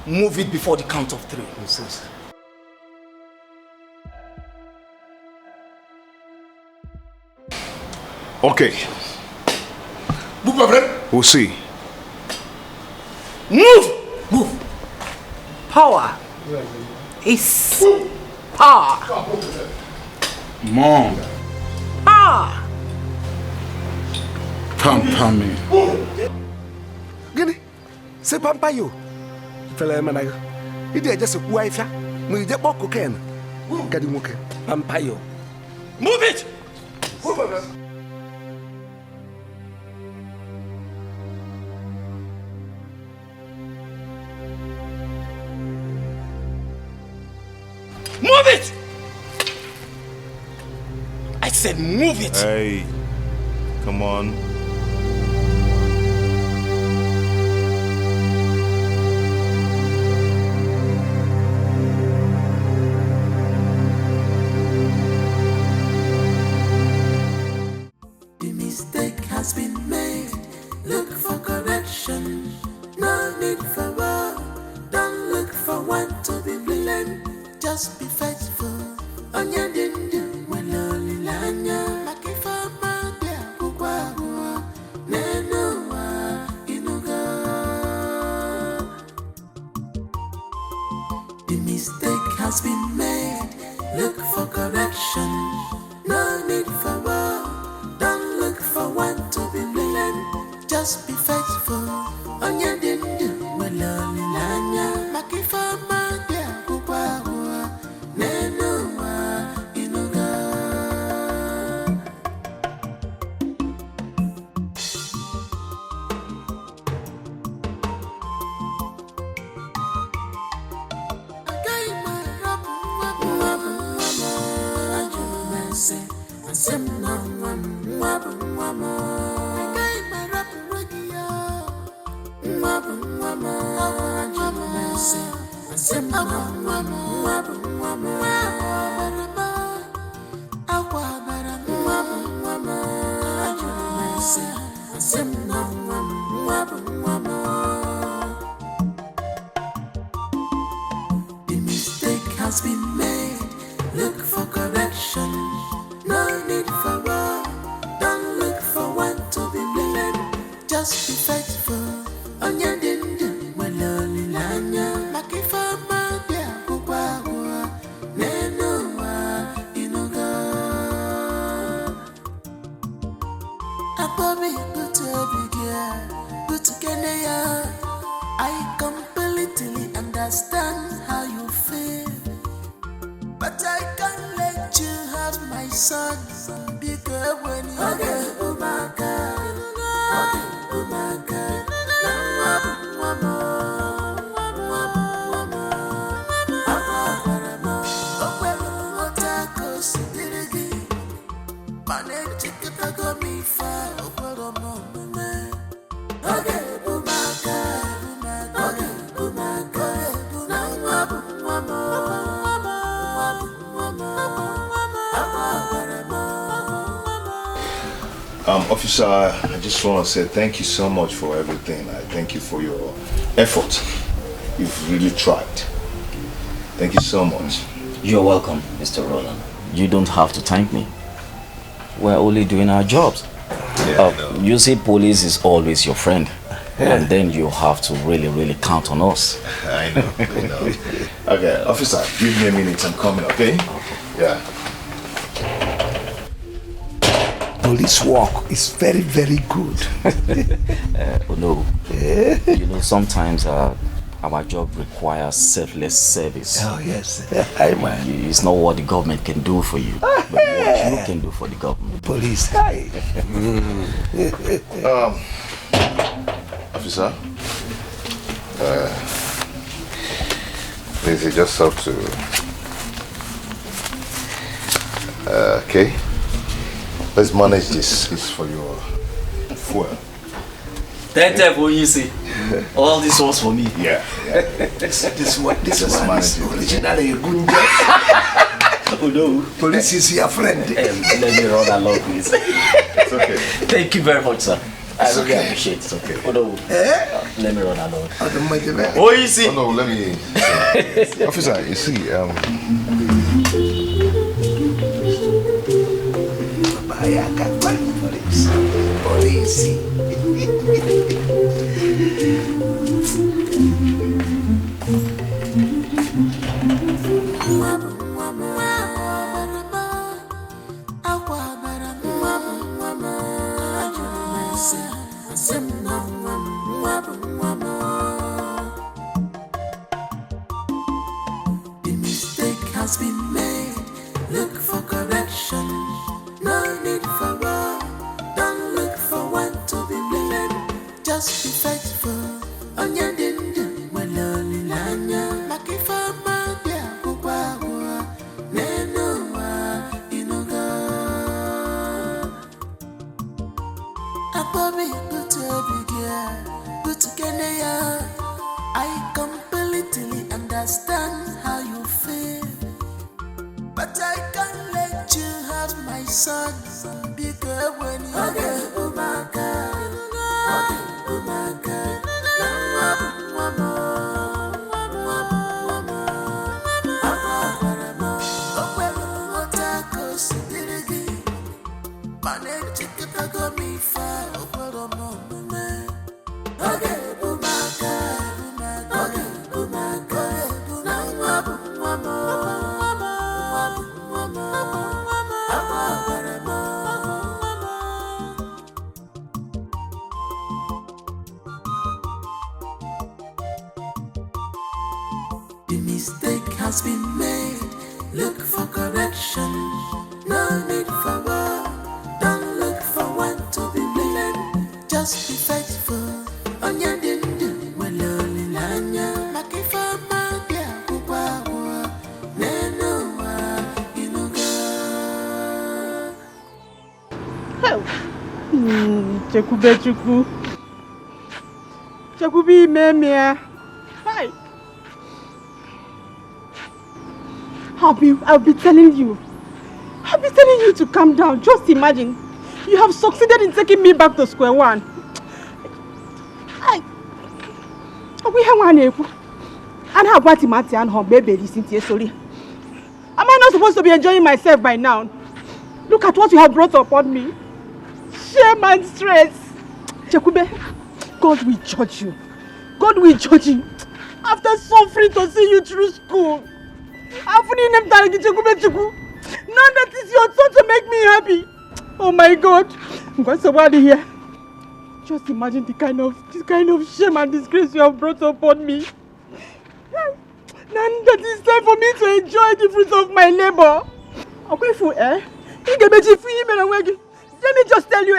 Move it before the count of 3. Nonsense. Okay. We'll see. Move! Move! Power is power. Mom. Power! Pamper me. Gini? Say pamper you. Fella man, you did just a wife. We just walk cocaine. Get him okay. Pamper you. Move it! Move it! I said move it! Hey, come on. The mistake has been made. Look for correction. No need for war. Don't look for one to be blamed. Just be faithful. On your has been made. Look for correction. No need for war. Don't look for one to be blamed. Just be faithful. On your dindu, waloli lanya. Makifama dia kubawa. Nenua inuga. The mistake has been made. Look for correction. No need for war. Don't look for one to be blamed. Just be faithful. On your dindu, waloli lanya. Makifama dia kubawa. Nenua inuga. Abobi butobigia. Butukeneya. I completely understand how you feel. But I can't let you have my son. Because when you get Umaka, Officer, I just want to say thank you so much for everything. I thank you for your effort. You've really tried. Thank you so much. You're welcome, Mr. Roland. You don't have to thank me. We're only doing our jobs. You see, police is always your friend. And then you have to really count on us. I know. Okay, officer, give me a minute. I'm coming, okay? Yeah. Police work is very, very good. You know, sometimes our job requires selfless service. Oh, yes. It's not what the government can do for you, but what you can do for the government. Police. Officer, please, you just have to. Okay. Let's manage this. It's for your fuel. That easy. All this was for me. Yeah. This one is originally a good job. Oh no. Police is your friend. Let me run along, please. It's okay. Thank you very much, sir. I really appreciate it. It's okay. Oh no. Let me run along. Oh, easy. Oh no, let me. Officer, you see, Police. The mistake has been made. Look for correction. No need for war. Don't look for one to be blamed. Just be faithful. On your dindu, waloli lanya. Makifama dia kubawa. Nenua inuga. Abobi butobigia. Butukeneya. I completely understand how you feel. But I can't let you have my son. Because when you get Umaka, Umaka, The mistake has been made. Look for correction. No need for war. Don't look for one to be blamed. Just be faithful. On your dindu, well, only lanya. Makifa magia, kubawa. Nenoa, inuga. Chekube chuku. Chekubi memia. Hi. I'll be telling you. I'll be telling you to calm down. Just imagine. You have succeeded in taking me back to square one. Am I not supposed to be enjoying myself by now? Look at what you have brought upon me. Shame and stress. Chekube, God will judge you. God will judge you. After suffering to see you through school. Now that is your turn to make me happy. Oh my God. I'm going to out here. Just imagine this kind of shame and disgrace you have brought upon me. Now that it's time for me to enjoy the fruits of my labor. Let me just tell you,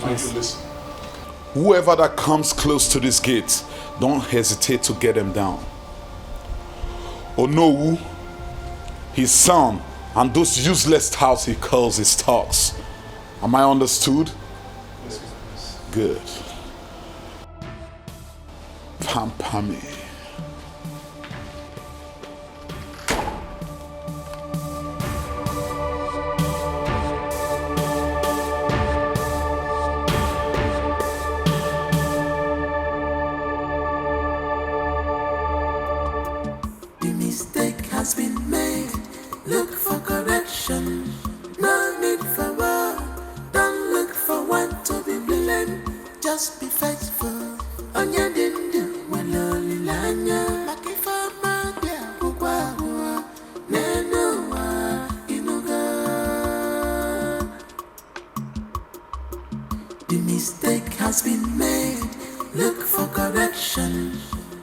Listen. Whoever that comes close to this gate, don't hesitate to get him down. Onowu, his son, and those useless touts he calls his thugs. Am I understood? Yes. Good. Pampami. Has been made. Look for correction. No need for war. Don't look for one to be blamed. Just be faithful. On your dindu, when only lanya. Makifa magia, kukwa nenoa inuga. The mistake has been made. Look for correction.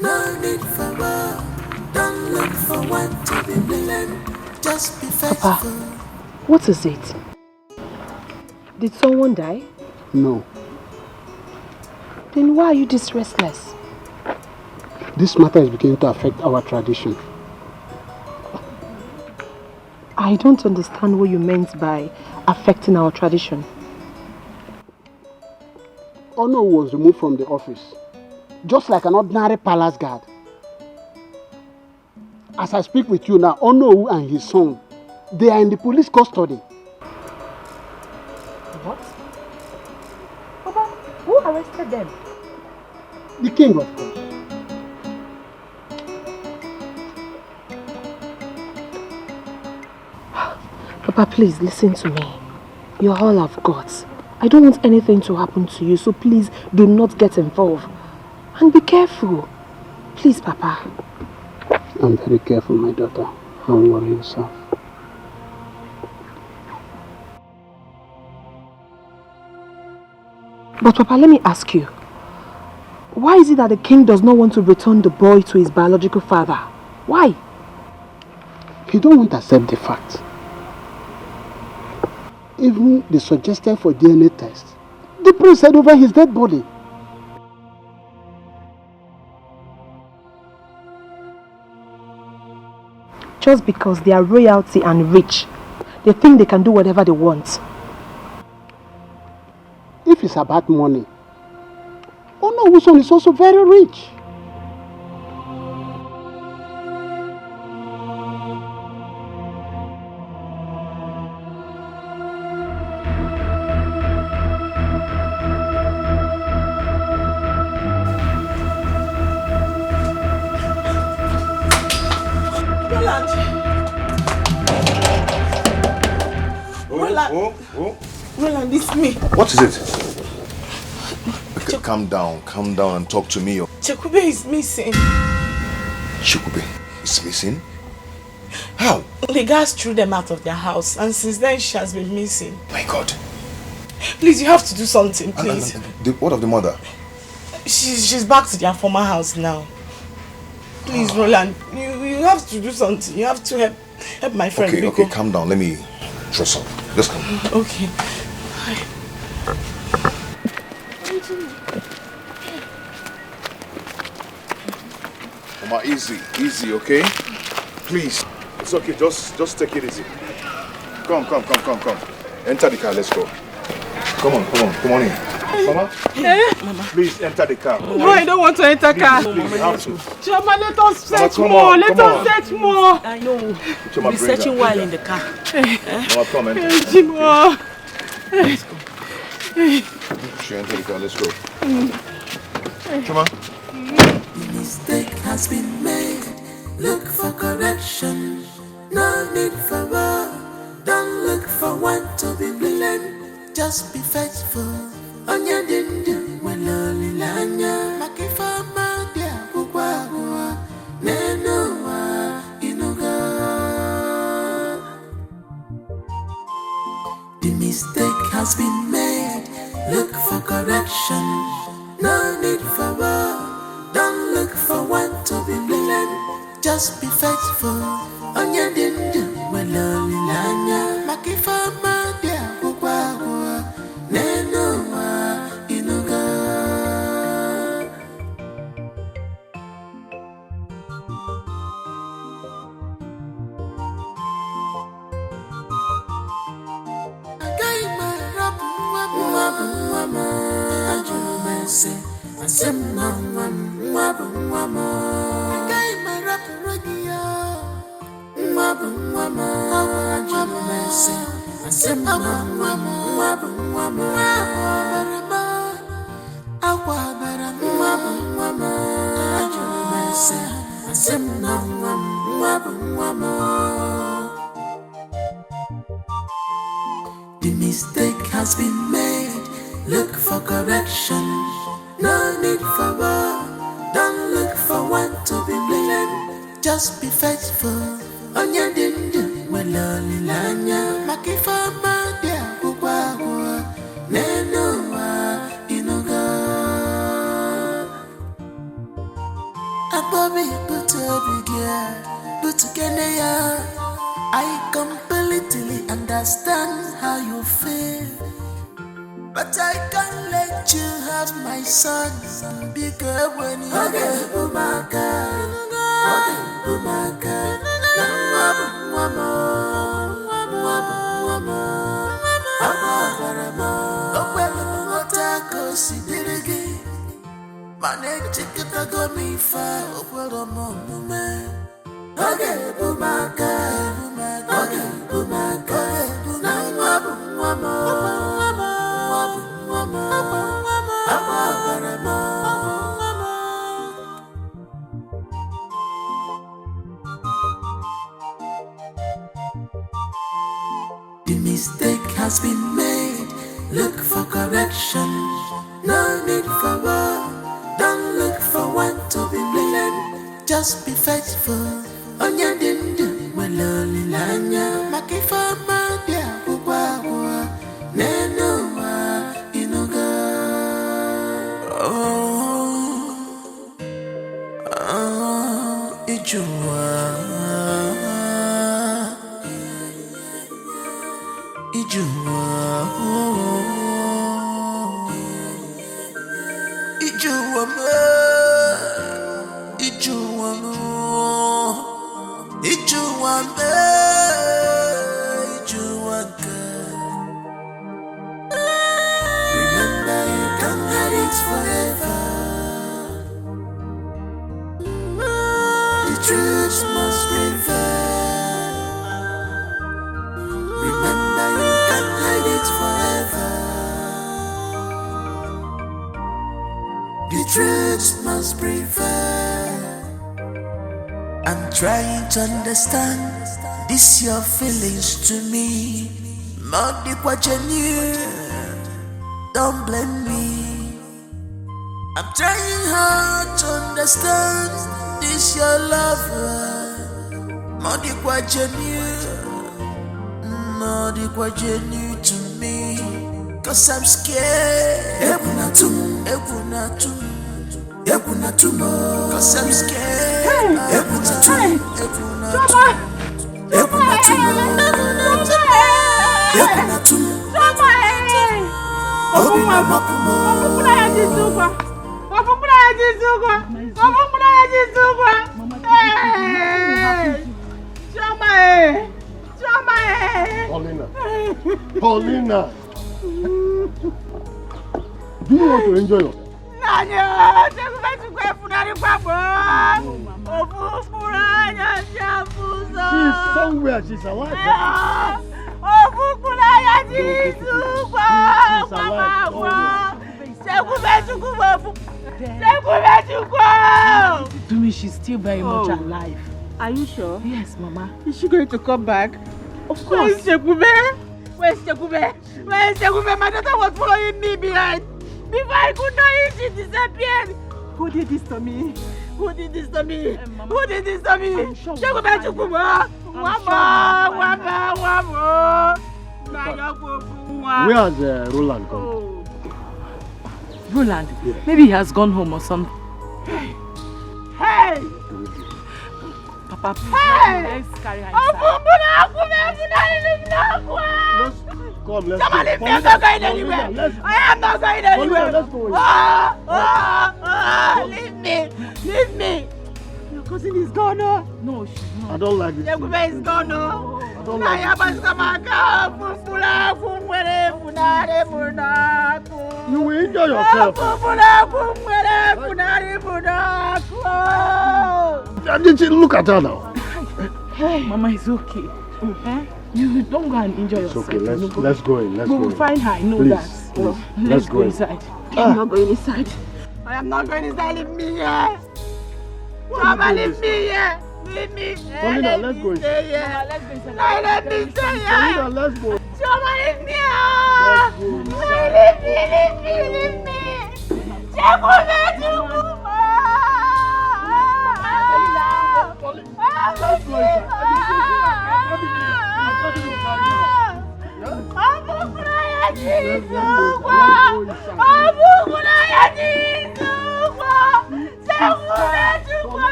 No need for war. Don't look for one to be blamed. Just be faithful. Papa, what is it? Did someone die? No. Then why are you this restless? This matter is beginning to affect our tradition. I don't understand what you meant by affecting our tradition. Ono was removed from the office, just like an ordinary palace guard. As I speak with you now, Ono and his son, they are in the police custody. What? Papa, who arrested them? The king, of course. Papa, please listen to me. You're all I've got. I don't want anything to happen to you, so please do not get involved. And be careful. Please, Papa. I'm very careful, my daughter. Don't worry yourself. But Papa, let me ask you. Why is it that the king does not want to return the boy to his biological father? Why? He don't want to accept the fact. Even they suggested for DNA test. The prince said over his dead body. Just because they are royalty and rich, they think they can do whatever they want. If it's about money, Ono Wuson is also very rich. Roland, it's me. What is it? Okay, calm down and talk to me. Chekube is missing. Chekube is missing? How? The guards threw them out of their house, and since then she has been missing. My God. Please, you have to do something, please. What of the mother? She's back to their former house now. Please, Roland, you have to do something. You have to help my friend. Okay, calm down. Let me dress up. Just come. Okay. Mama, easy, okay? Please. It's okay, just take it easy. Come. Enter the car, let's go. Come on in. Mama? Mama. Please enter the car. No, I don't want to enter car. Please, you have to. Chama, let us search Mama, more. Let us search more. I know. Chama, We'll be searching while in the car. Mama, come enter. Chima. Let's go. She enter the car, let's go. Chama. The mistake has been made. Look for correction. No need for war. Don't look for one to be blamed. Just be faithful. Onya dindu waloli lanya. Makifama dia kukwa nenoa inuga. The mistake has been made. Look for correction. No need for war. Don't look for one to be blamed. Just be faithful. Onya dindu waloli lanya. Makifama dia kukwa nenoa inuga. The mistake has been made. Look for correction. No need for war. Don't look for one to be blamed. Just be faithful. Onya dindu waloli lanya. Makifama dia kukwa nenoa inuga. Abobi butobigia butukeneya. I completely understand how you feel, but I can't let you have my son. Because when you Umaka, Mane chikita go mi fa okwero mo mume. Oge bumaka, oge bumaka, na mwabu mwamo, mwabu mwamo, awabaramo. The mistake has been made. Look for correction. No need for war. Don't look for one to be blamed. Just be faithful. Onya dindu waloli lanya. Makifa madia kubwa nenoa inuga. Ijua. Remember, you can't hide it forever. The truth must prevail. Remember, you can't hide it forever. The truth must prevail. I'm trying to understand this your feelings to me. Not the what you knew. Don't blame me. I'm trying hard to understand this your lover. Not the what you knew. Not the what you knew to me. Cause I'm scared. Ebunatum. Cause I'm scared. Ebunatum. Paulina. Do you want to enjoy yourself? She's somewhere, she's alive. To me, she's still very much alive. Are you sure? Yes, Mama. Is she going to come back? Of course. Where is Shekube? Where's Shekube? Where's Shekube? My daughter was following me behind. Before I could know it, she disappeared. Who did this to me? Who did this to me? Who did this to me? Shekube Chukuma! Where has Roland gone? Oh. Roland? Yeah. Maybe he has gone home or something. Hey! Papa, please, let's carry her inside. Come, let's Come on, leave me. I'm not going anywhere. I am not going anywhere. Let's go. Leave me. Leave me. Your cousin is gone. No, she's not. I don't like this. Shekube is gone. I don't like this. You will enjoy yourself. Look at her now. Mama is okay. You don't go and enjoy yourself. It's okay, let's go in. We will find her, I know that. Please. Let's go inside. I'm not going inside. I am not going inside. Leave me here. Mama, leave me here. Leave me. Paulina, let's go inside. Let's go inside. No, let me stay here. Paulina, let's go. Mama, leave me here. Leave me.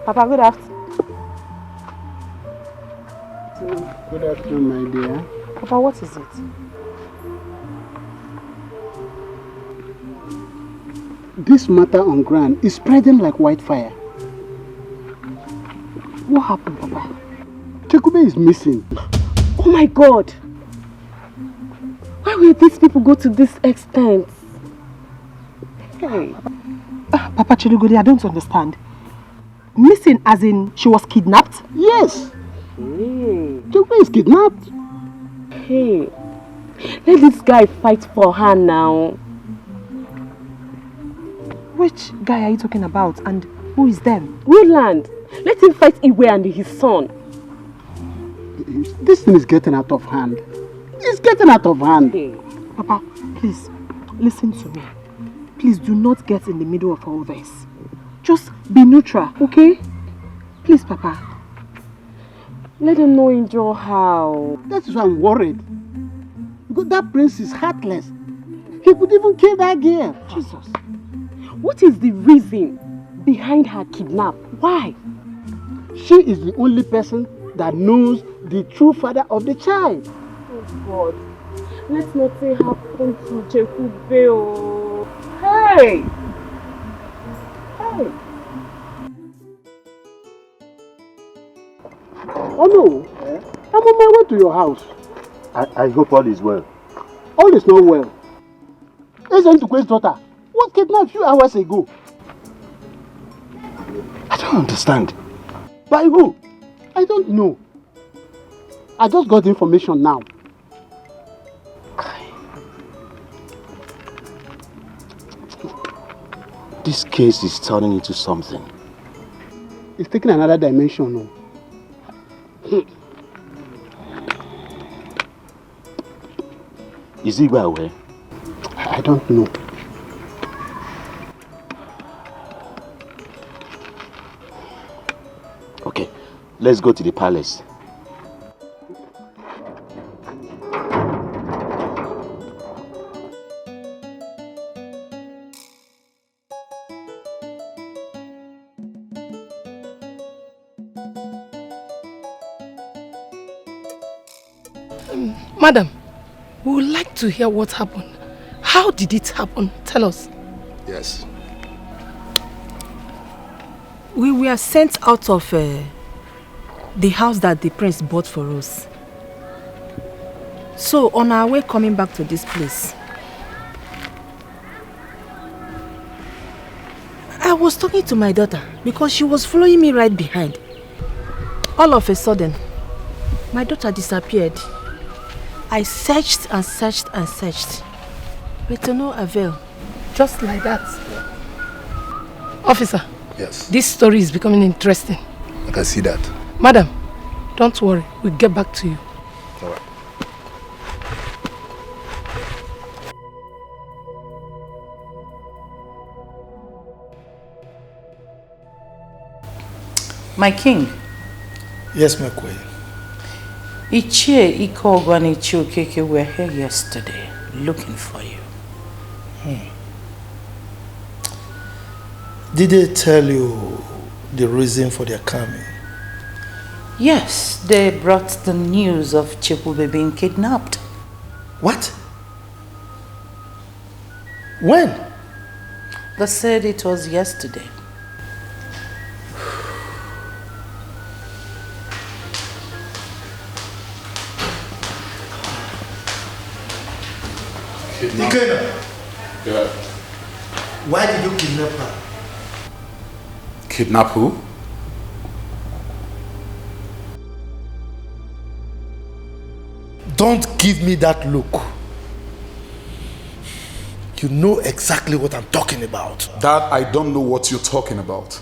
Papa, good afternoon. afternoon. Good afternoon, my dear. Papa, what is it? This matter on ground is spreading like wildfire. What happened, Papa? Chekube is missing. Oh my God! Why will these people go to this extent? Hey. Papa Chilugodi, I don't understand. Missing as in she was kidnapped? Yes. Chekube is kidnapped. Hey. Let this guy fight for her now. Which guy are you talking about and who is them? Roland. Let him fight Iwe and his son. This thing is getting out of hand. It's getting out of hand. Hey. Papa, please, listen to me. Please do not get in the middle of all this. Just be neutral, okay? Please, Papa. Let him know enjoy how. That is why I'm worried. Because that prince is heartless. He could even kill that girl. Jesus. What is the reason behind her kidnap? Why? She is the only person that knows the true father of the child. Oh God. Let's not say happen to Chekube. Hey! Hey! Oh no! I'm on my way to your house. I hope all is well. All is not well. Isn't Tukwe's daughter was kidnapped a few hours ago. I don't understand. By who? I don't know. I just got information now. This case is turning into something. It's taking another dimension now. Is he well aware? I don't know. Okay, let's go to the palace. Madam, we would like to hear what happened. How did it happen? Tell us. Yes. We were sent out of the house that the prince bought for us. So on our way coming back to this place, I was talking to my daughter because she was following me right behind. All of a sudden, my daughter disappeared. I searched and searched and searched, but to no avail. Just like that. Officer. Yes. This story is becoming interesting. I can see that. Madam, don't worry. We'll get back to you. All right. My king. Yes, my queen. Ichie, Ikogo and Ichie Okeke were here yesterday looking for you. Did they tell you the reason for their coming? Yes, they brought the news of Chekube being kidnapped. What? When? They said it was yesterday. Dikeh, Yeah. why did you kidnap her? Kidnap who? Don't give me that look. You know exactly what I'm talking about. That I don't know what you're talking about.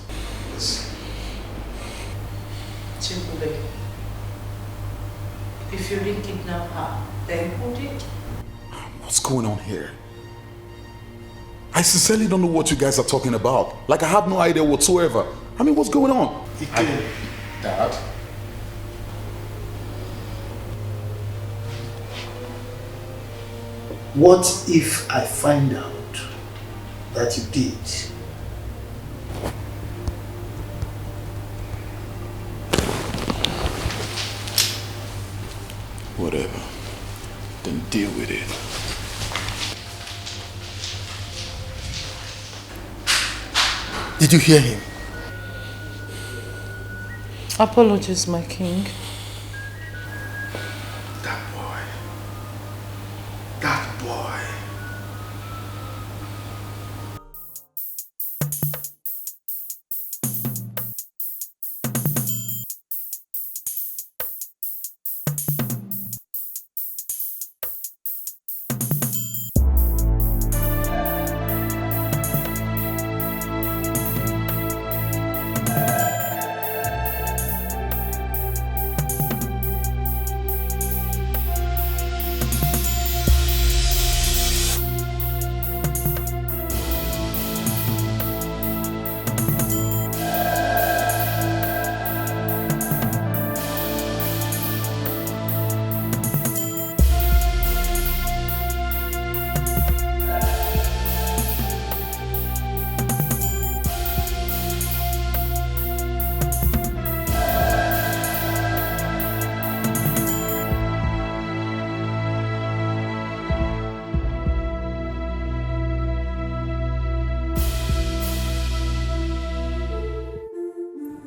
Chekube, if you didn't kidnap her, then who did? What's going on here? I sincerely don't know what you guys are talking about. Like, I have no idea whatsoever. I mean, what's going on? Dad? What if I find out that you did? Whatever. Then deal with it. Did you hear him? Apologies, my king. That boy.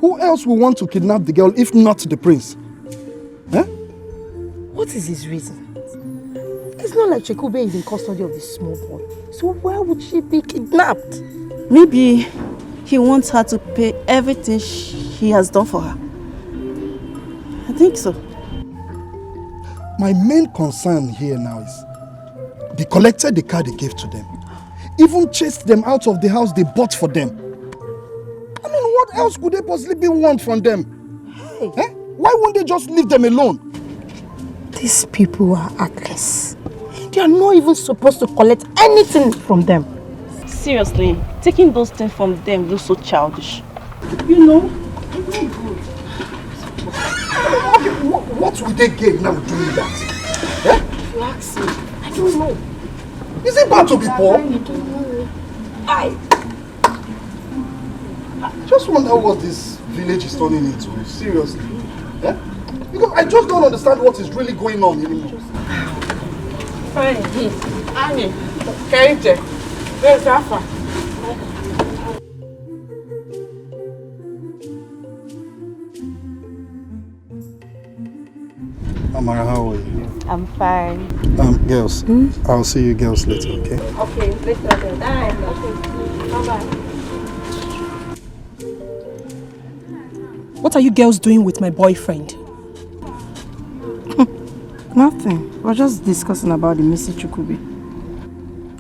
Who else will want to kidnap the girl if not the prince? Eh? What is his reason? It's not like Chekube is in custody of this small boy. So why would she be kidnapped? Maybe he wants her to pay everything he has done for her. I think so. My main concern here now is they collected the car they gave to them. Even chased them out of the house they bought for them. I mean, what else could they possibly want from them? Hey. Eh? Why won't they just leave them alone? These people are heartless. They are not even supposed to collect anything from them. Seriously, taking those things from them looks so childish. You know, it's not good. Okay, what will they gain now doing that? Eh? You ask me. I don't know. Is it bad to be poor? I just wonder what this village is turning into, seriously. Eh? Because I just don't understand what is really going on anymore. Fine. Annie, Kerije, where's Rafa? Amara, how are you? I'm fine. Girls, I'll see you girls later, okay? Okay, later then. Bye-bye. What are you girls doing with my boyfriend? Nothing. We're just discussing about the missing Chukube.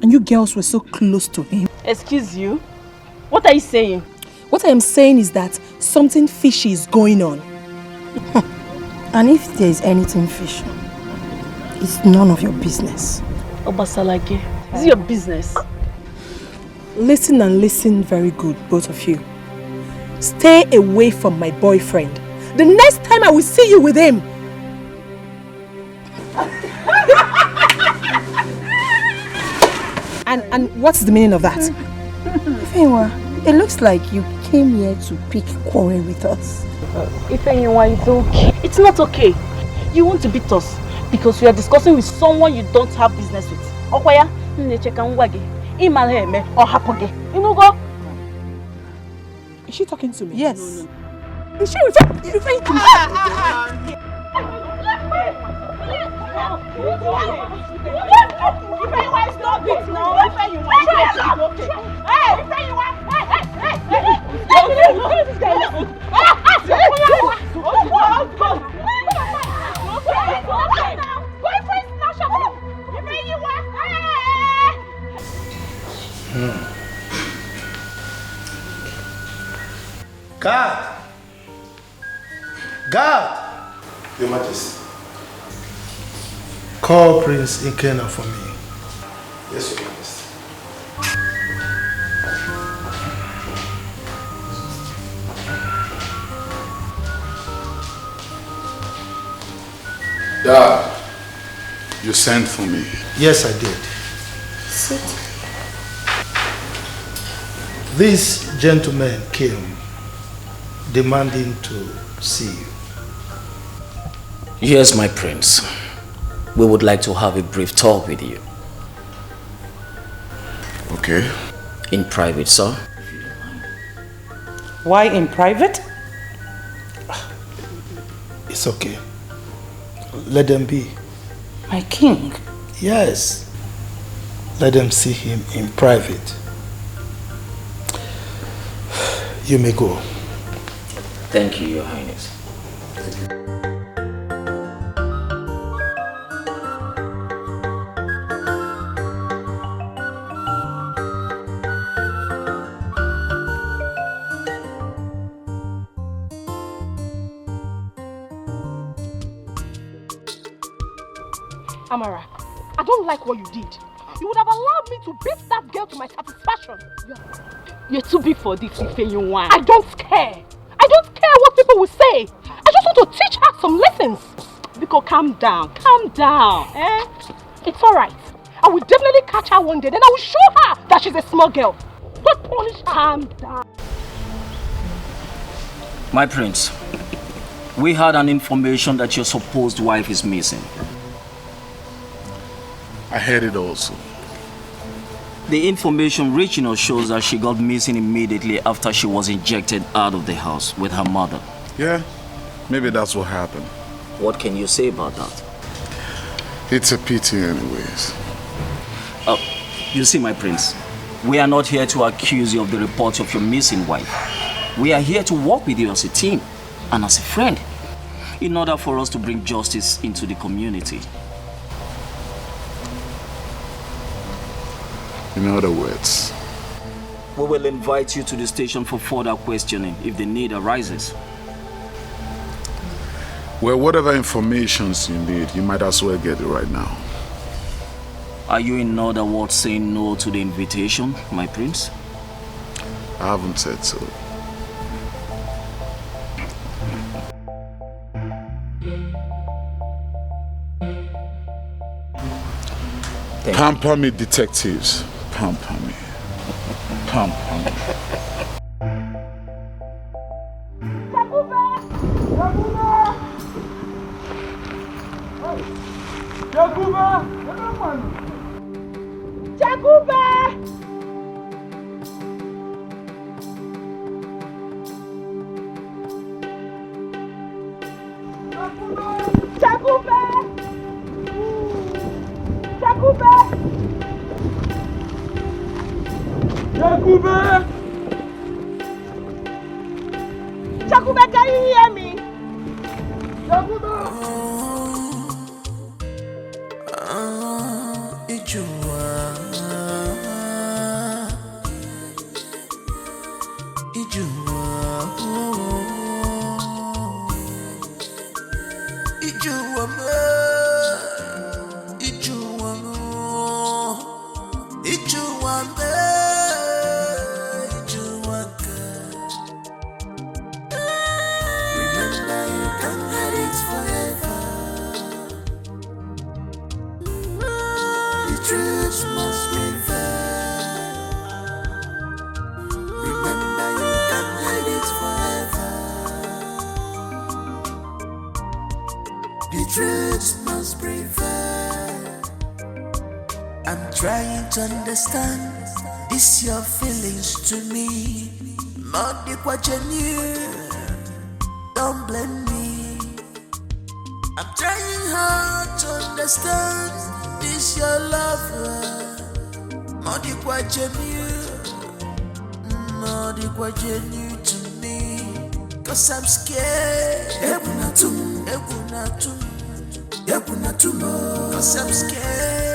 And you girls were so close to him. Excuse you? What are you saying? What I am saying is that something fishy is going on. And if there is anything fishy, it's none of your business. Obasalage, is it your business? Listen and listen very good, both of you. Stay away from my boyfriend. The next time I will see you with him. And what's the meaning of that? Ifeanyiwa, it looks like you came here to pick quarrel with us. Ifeanyiwa, it's okay. It's not okay. You want to beat us because we are discussing with someone you don't have business with. Okwaya, necheka ngwage. Imalheme or hapoge. You know go? Is she talking to me? Yes. No. Is she referring to me? Stop it now. Guard! Guard! Your Majesty. Call Prince Ikena for me. Yes, Your Majesty. Dad, you sent for me. Yes, I did. Sit. This gentleman came demanding to see you. Yes, my prince. we would like to have a brief talk with you. Okay. In private, sir. Why in private? It's okay. Let them be. My king? Yes. Let them see him in private. You may go. Thank you, Your Highness. Amara, I don't like what you did. You would have allowed me to beat that girl to my satisfaction. You're too big for this, Ifeyunwa. I don't care. I don't care what people will say. I just want to teach her some lessons. Biko, calm down. Calm down. Eh? It's alright. I will definitely catch her one day. Then I will show her that she's a small girl. Don't punish her. Calm down. My prince, we had an information that your supposed wife is missing. I heard it also. The information reaching us shows that she got missing immediately after she was ejected out of the house with her mother. Yeah, maybe that's what happened. What can you say about that? It's a pity anyways. You see, my prince, we are not here to accuse you of the reports of your missing wife. We are here to work with you as a team and as a friend in order for us to bring justice into the community. In other words, we will invite you to the station for further questioning if the need arises. Well, whatever information you need, you might as well get it right now. Are you in other words saying no to the invitation, my prince? I haven't said so. Pamper me, detectives. Pamper me. Pamper me. Chakube, can you hear me? To understand this your feelings to me, not what you knew. Don't blame me. I'm trying hard to understand this your love, not what you knew, not what you knew to me. 'Cause I'm scared. 'Cause I'm scared.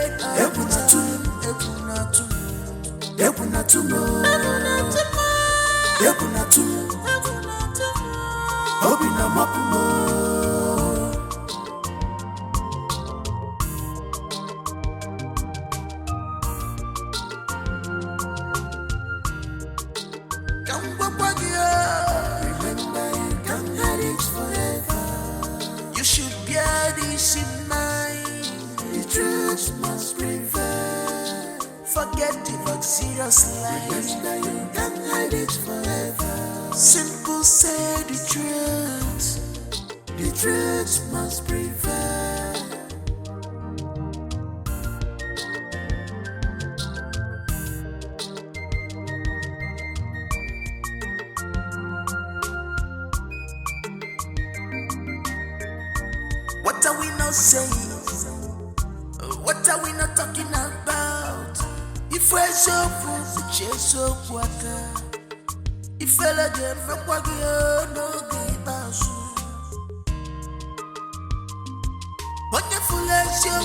You should bear this in mind. The truth must prevail. Forget the luxurious life. You can't hide it forever. Simple, say the truth. The truth must prevail. What are we not saying? What are we not talking about? If we're so full, we're so water. If we're again, we're no give us. Wonderful as your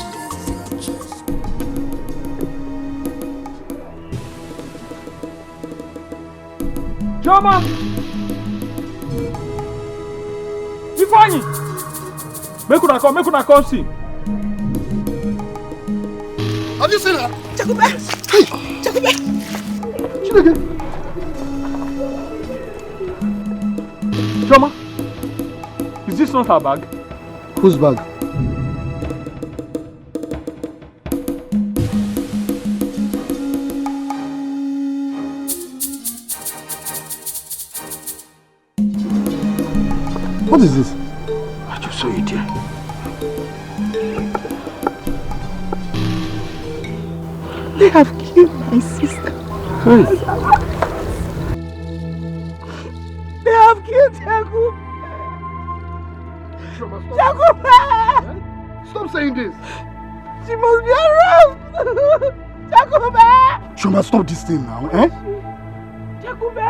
Joma! Ifeanyi! Make una come see. Have you seen her? Jakube! Hey! Jakube! Chineke! Joma! Is this not her bag? Whose bag? What is this? I just saw it here. They have killed my sister. Hey. They have killed Jakube. Jakube! Stop saying this. She must be around. Jakube! Shoma, stop this thing now, eh? Jakube!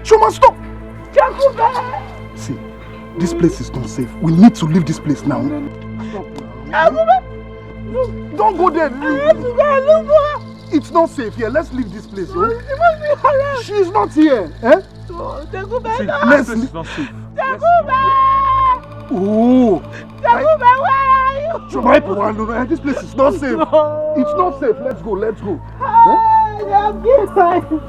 Shoma, stop! Jakube! See, this place is not safe. We need to leave this place now. Jakube! Don't go there. I have to go and look for her. It's not safe here. Let's leave this place. She must be around. She is not here. Eh? Jakube, See, no. this place is not safe. Jakube! Oh! Jakube, where are you? Shoma, this place is not safe. It's not safe. Let's go. Let's go. They have killed my sister.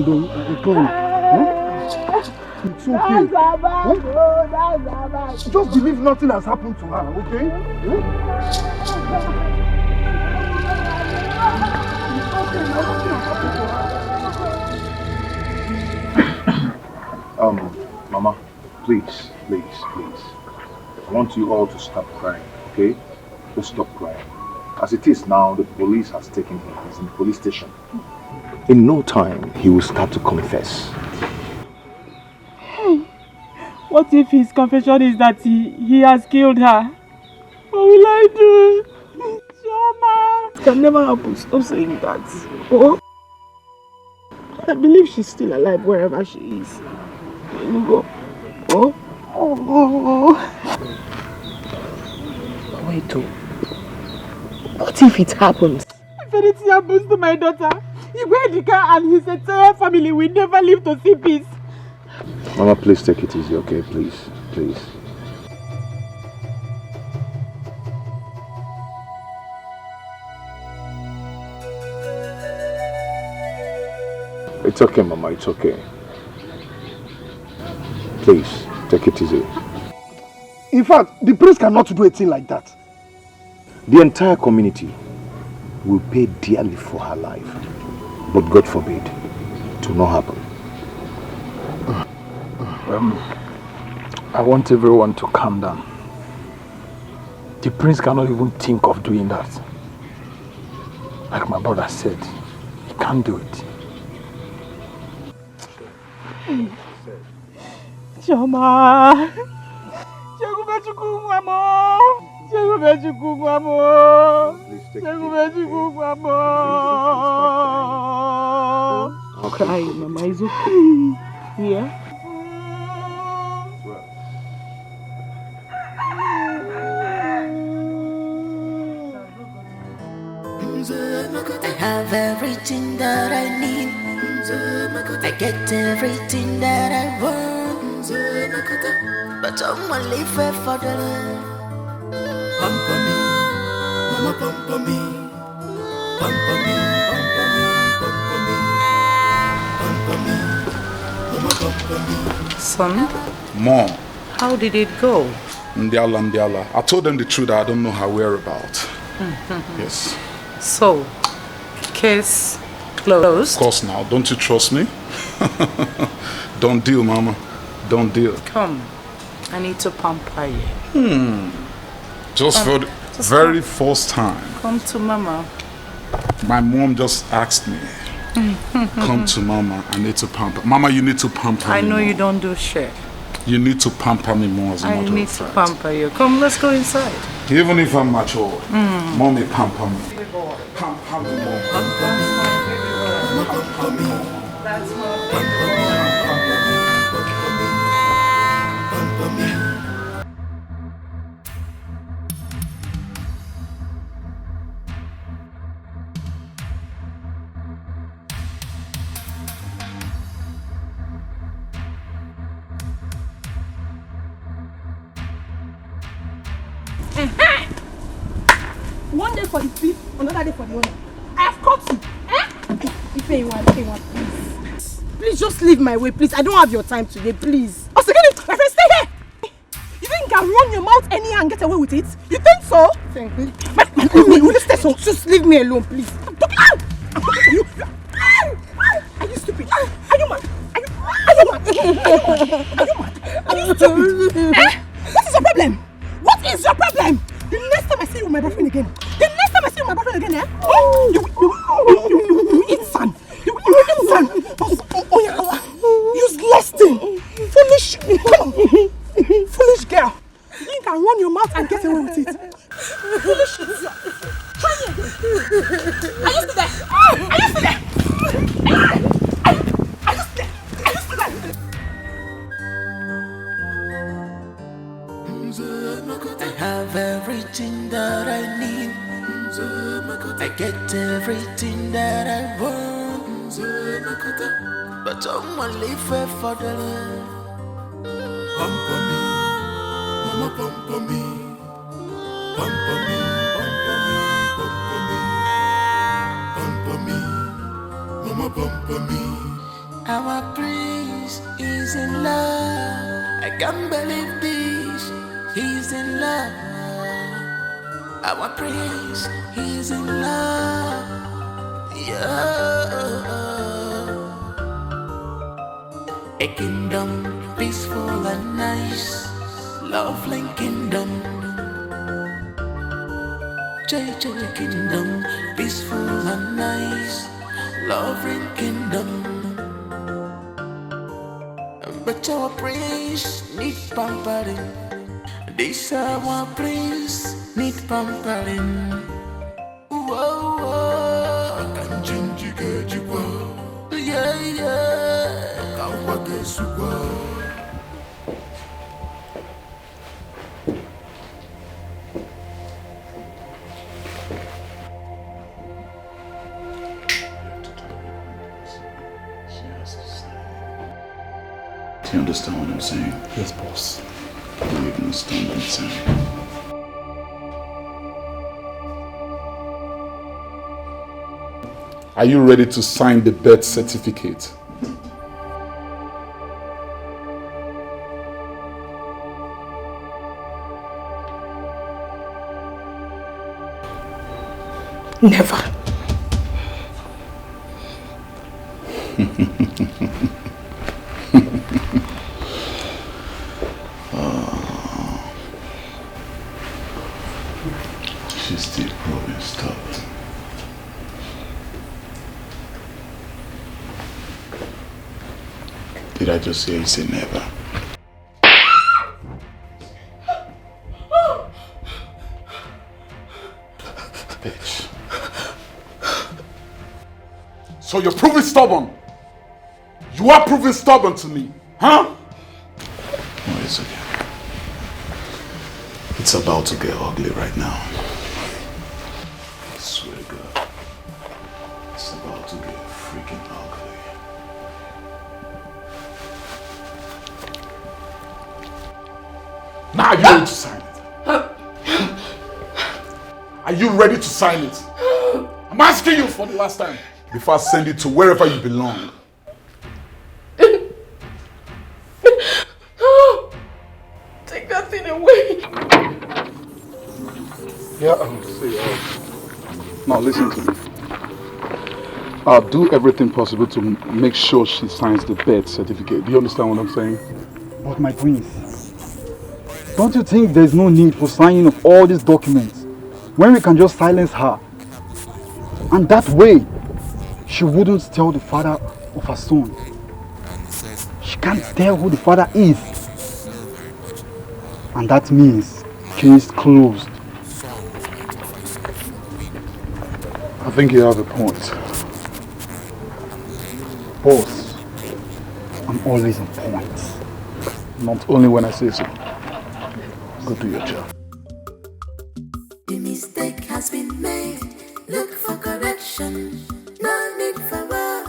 Don't. Come. It's okay. Just believe nothing has happened to her, okay? Mama, please. I want you all to stop crying, okay? Just stop crying. As it is now, the police has taken him. He's in the police station. In no time, he will start to confess. Hey, what if his confession is that he has killed her? What will I do? Joma! It can never happen. Stop saying that. Oh, I believe she's still alive wherever she is. Go. Oh. Wait, what if it happens? If anything happens to my daughter, Dikeh and his entire family will never live to see peace. Mama, please take it easy, okay? Please. It's okay, Mama, it's okay. Please, take it easy. In fact, the priest cannot do a thing like that. The entire community will pay dearly for her life. But God forbid, it will not happen. I want everyone to calm down. The prince cannot even think of doing that. Like my brother said, he can't do it. Joma! Cry, Mama, it's okay. Yeah? I have everything that I need. I get everything that I want. But I'm only fair for the love. Pamper me, Mama, pamper me. Pamper me, pamper me, pamper me. Pamper me, Mama, pamper me. Son? Mom. How did it go? Ndiala. I told them the truth. I don't know her whereabouts. Yes. So, case closed? Of course now. Don't you trust me? Don't deal, Mama. Don't deal. Come. I need to pamper you. Just for the very first time. Come to Mama. My mom just asked me. Come to Mama. I need to pamper. Mama, you need to pamper I me know more. you don't do shit. You need to pamper me more as a matter of fact. I need to pamper you. Come, let's go inside. Even if I'm mature, mommy pamper me. Pamper me more. Pamper me. That's One day for the thief, another day for the owner. I have caught you. If anyone, please. Please just leave my way, please. I don't have your time today, please. Oh, second, my friend, stay here. You think you can run your mouth anyhow and get away with it? You think so? Thank you. Will you stay so? Just leave me alone, please. I'm talking to you. Are you stupid? Are you mad? Are you mad? Are you stupid? What is your problem? What is your problem? The next time I see you with my boyfriend again, you eat sand. You eat sand. Useless thing. Foolish. Foolish girl. You can run your mouth and get away with it. Foolish. Try me again. Are you still there? Are you still there? I have everything that I need. I get everything that I want. But I'm only fair for the love. Pamper me, mama pamper me. Pamper me, pamper me, mama pamper me. Our prince is in love. I can't believe this. He's in love. Our prince, he's in love. Yeah. A kingdom peaceful and nice, lovely kingdom. JJ kingdom peaceful and nice, lovely kingdom. But our prince need pampering. This our prince need pampering. Whoa, whoa. I can change you, get you well. Yeah, yeah. I can guess you well. Do you understand what I'm saying? Yes, boss. Do you understand what I'm saying? Are you ready to sign the birth certificate? Never. She's still proving stubborn. Did I just say it's a never? Bitch. So you're proving stubborn? You are proving stubborn to me, huh? No, it's okay. It's about to get ugly right now. I swear to God. It's about to get freaking ugly. Now are you ready to sign it? Are you ready to sign it? I'm asking you for the last time. Before I send you to wherever you belong. Take that thing away. Yeah, see, now listen to me. I'll do everything possible to make sure she signs the birth certificate. Do you understand what I'm saying? But my prince, don't you think there's no need for signing of all these documents when we can just silence her? And that way, she wouldn't tell the father of her son. She can't tell who the father is. And that means case closed. I think you have a point. Boss, I'm always on point. Not only when I say so. Go do your job. The mistake has been made. Look for correction. No need for war.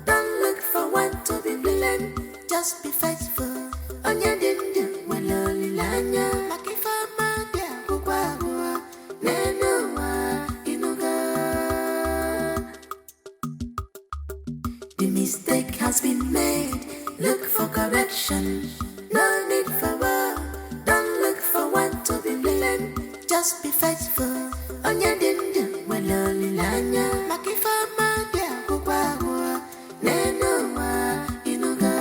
Don't look for one to be blamed. Just be faithful. Onya dindu waloli lanya. Makifama dia kukwawa. Nenuwa inuga. The mistake has been made. Look for correction. No need for war. Don't look for one to be blamed. Just be faithful. Onya dindu waloli lanya. Makifama dia kukwawa. Nenuwa inuga.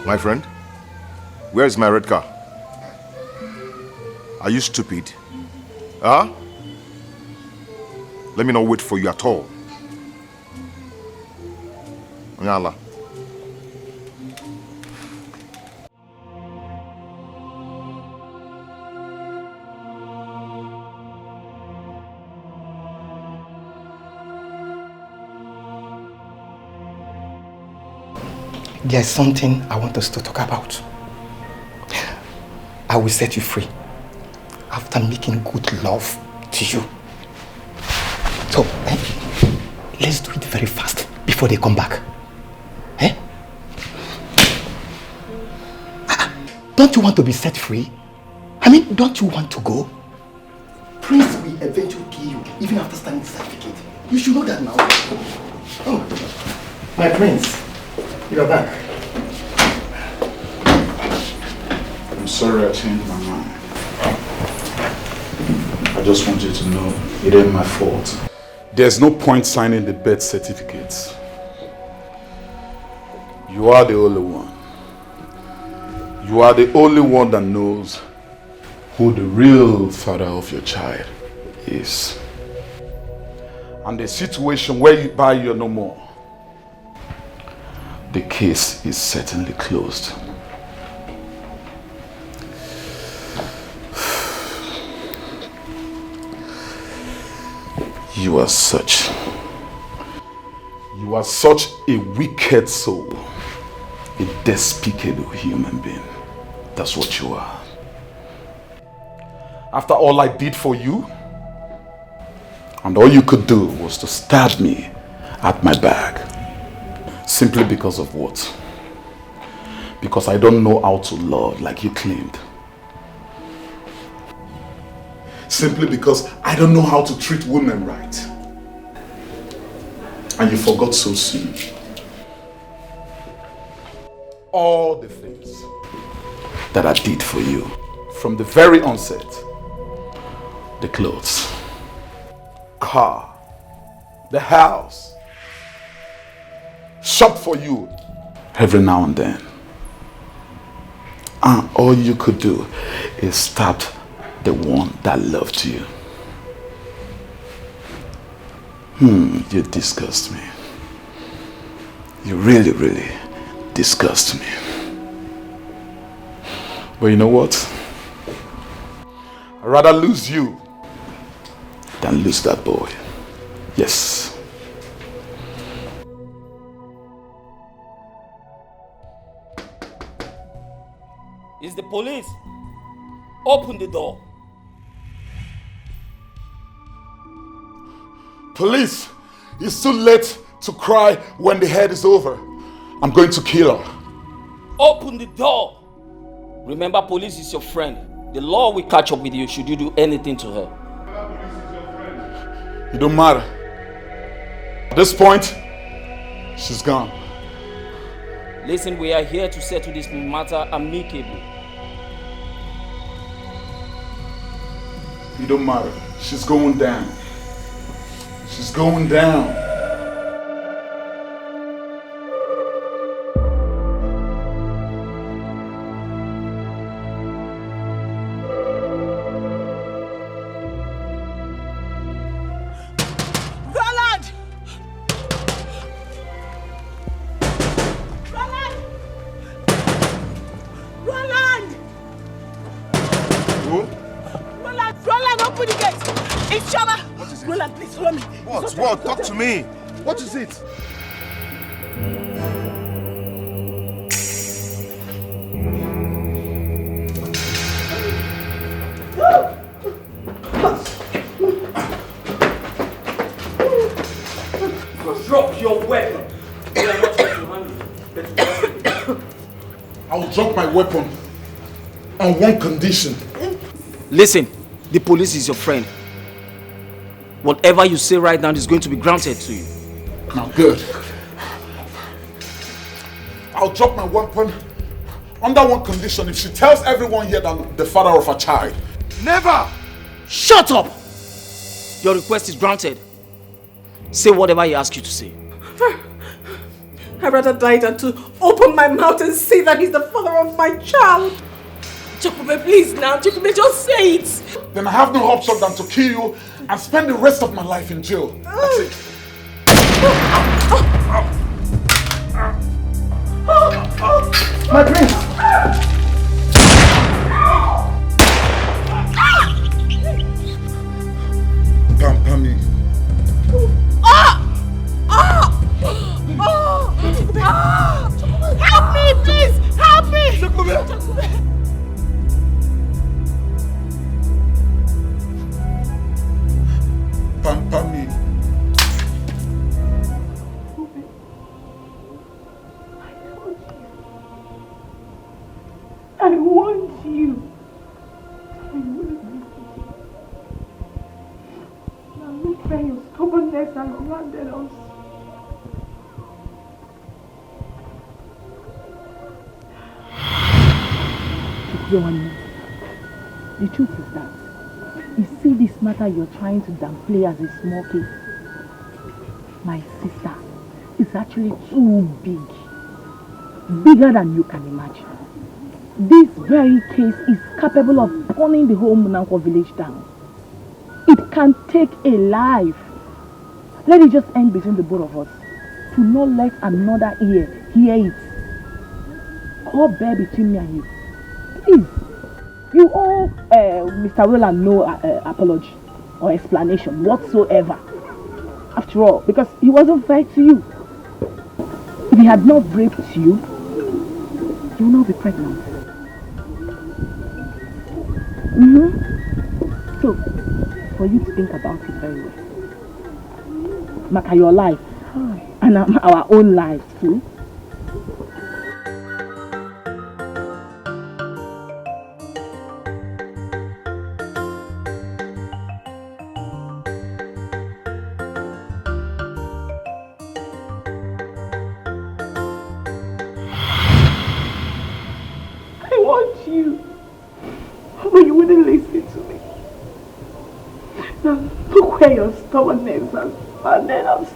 My friend, where is my red car? Are you stupid? Huh? Let me not wait for you at all. Nyala. There's something I want us to talk about. I will set you free after making good love to you. So, let's do it very fast before they come back. Don't you want to be set free? I mean, don't you want to go? Prince will eventually kill you even after signing the certificate. You should know that now. Oh, my prince. You're back. I'm sorry I changed my mind. I just want you to know it ain't my fault. There's no point signing the birth certificates. You are the only one. You are the only one that knows who the real father of your child is. And the situation whereby you're no more, the case is certainly closed. You are such a wicked soul, a despicable human being. That's what you are. After all I did for you, and all you could do was to stab me at my back. Simply because of what? Because I don't know how to love like you claimed. Simply because I don't know how to treat women right. And you forgot so soon. All the things that I did for you from the very onset. The clothes, car, the house, shop for you every now and then. And all you could do is stab the one that loved you. You disgust me. You really, really disgust me. But you know what? I'd rather lose you than lose that boy. Yes. It's the police. Open the door. Police, it's too late to cry when the head is over. I'm going to kill her. Open the door. Remember, police is your friend. The law will catch up with you should you do anything to her. It don't matter. At this point, she's gone. Listen, we are here to settle this matter amicably. It don't matter. She's going down. She's going down. What? Talk to me. What is it? Drop your weapon. We are not going to handle it. I'll drop my weapon on one condition. Listen, the police is your friend. Whatever you say right now is going to be granted to you. Now, good. I'll drop my weapon under one condition. If she tells everyone here that I'm the father of a child. Never! Shut up! Your request is granted. Say whatever he asks you to say. I'd rather die than to open my mouth and say that he's the father of my child. Chukube, please now. Chukube, just say it. Then I have no option than to kill you and spend the rest of my life in jail. That's it. My prince! Pampami. Help me, please! Help me! Pampami. I want you. Now look where your stubbornness has landed us. The truth is that you see this matter you're trying to downplay as a small case. My sister is actually too big. Bigger than you can imagine. This very case is capable of burning the whole Munanko village down. It can take a life. Let it just end between the both of us. To not let another ear hear it. Call bear between me and you. Please. You owe Mr. Roland no apology or explanation whatsoever. After all, because he wasn't fair to you. If he had not raped you, you will not be pregnant. So, for you to think about it very well. Maka, your life and our own lives too. Your stubbornness has abandoned us.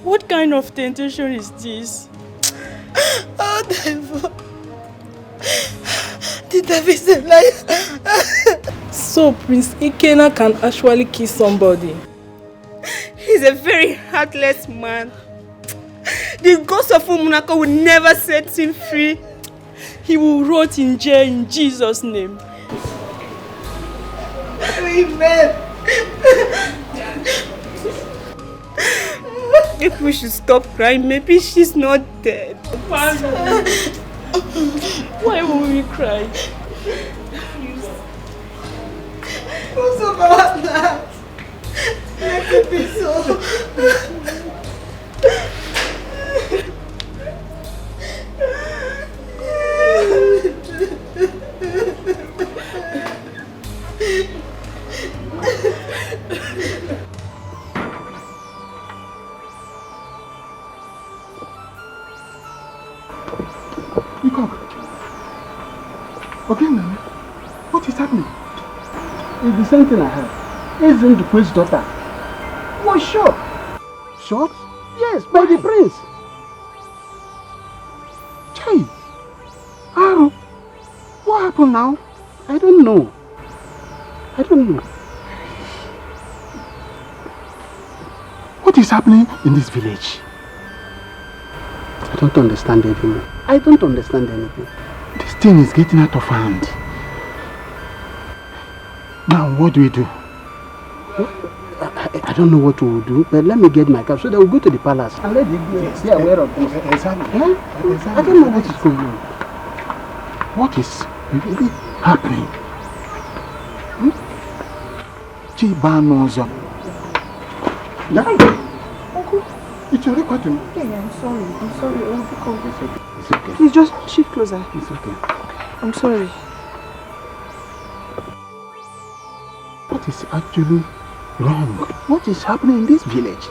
What kind of temptation is this? Oh, devil. The devil is a liar. So Prince Ikena can actually kill somebody? He's a very heartless man. The ghost of Umunako will never set him free. He will rot in jail in Jesus' name. Amen. If we should stop crying, maybe she's not dead. Why will we cry? Who's about that? Let it be so. Okay, Nana. What is happening? It's the same thing I heard. Isn't the prince's daughter was shot? Shot? Yes, by the prince. Chai. Aaron, what happened now? I don't know. I don't know. What is happening in this village? I don't understand anything. I don't understand anything. This thing is getting out of hand. Now, what do we do? I don't know what we will do, but let me get my cap so that we'll go to the palace and let the girls be aware of this. Exactly. I don't know what is going on. What is really happening? Chibanoza. Uncle. It's already quite him. Yeah, I'm sorry. It's okay. It's okay. Please just shift closer. It's okay. I'm sorry. What is actually wrong? What is happening in this village?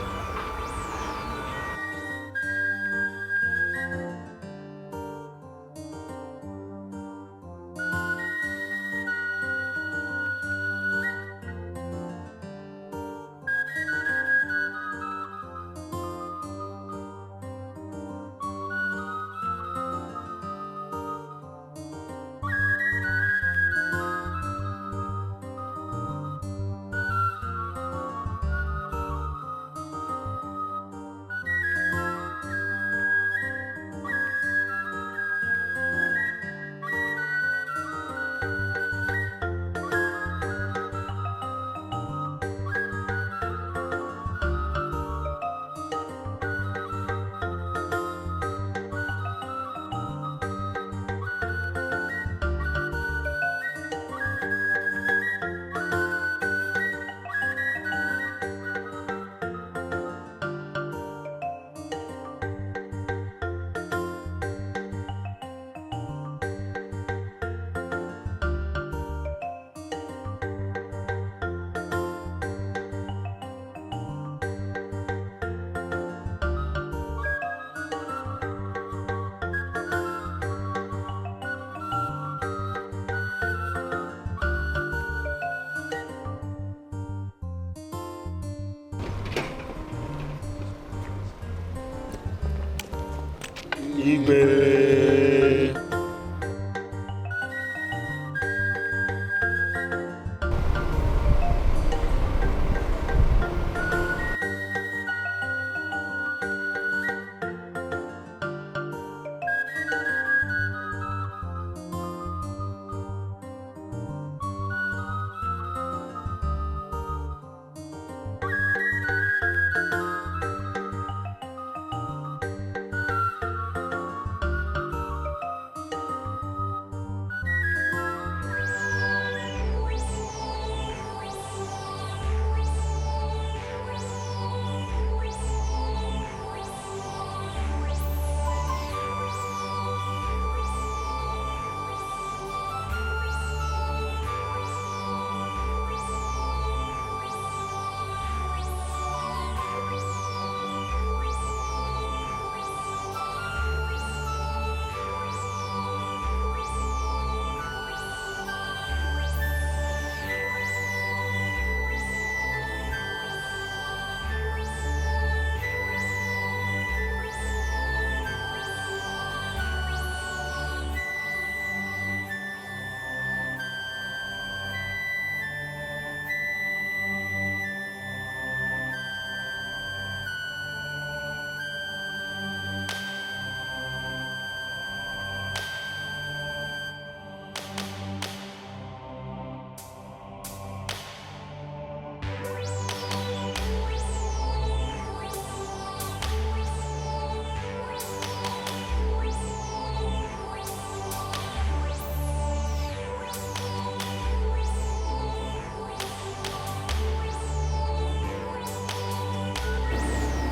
Igbe.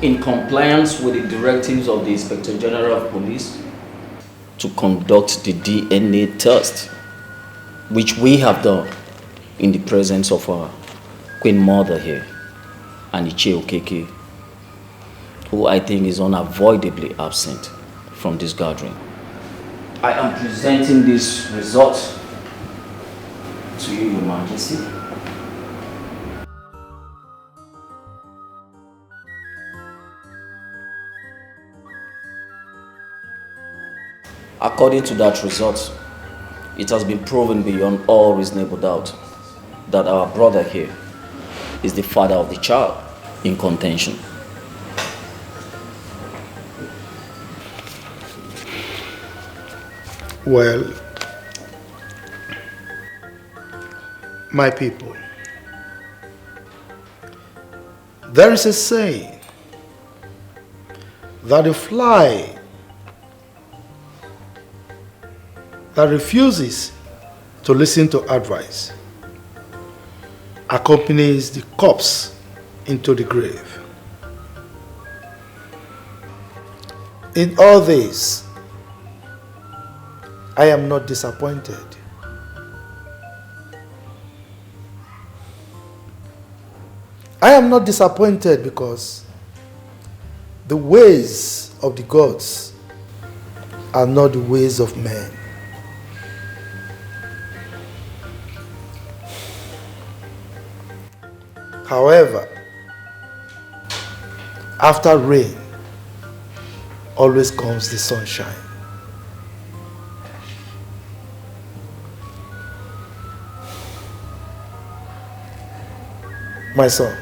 in compliance with the directives of the Inspector General of Police, to conduct the DNA test, which we have done in the presence of our Queen Mother here, and Ichie Okeke, who I think is unavoidably absent from this gathering. I am presenting this result to you, Your Majesty. According to that result, it has been proven beyond all reasonable doubt that our brother here is the father of the child in contention. Well, my people, there is a saying that a fly that refuses to listen to advice accompanies the corpse into the grave. In all this, I am not disappointed. I am not disappointed because the ways of the gods are not the ways of men. However, after rain always comes the sunshine. My son,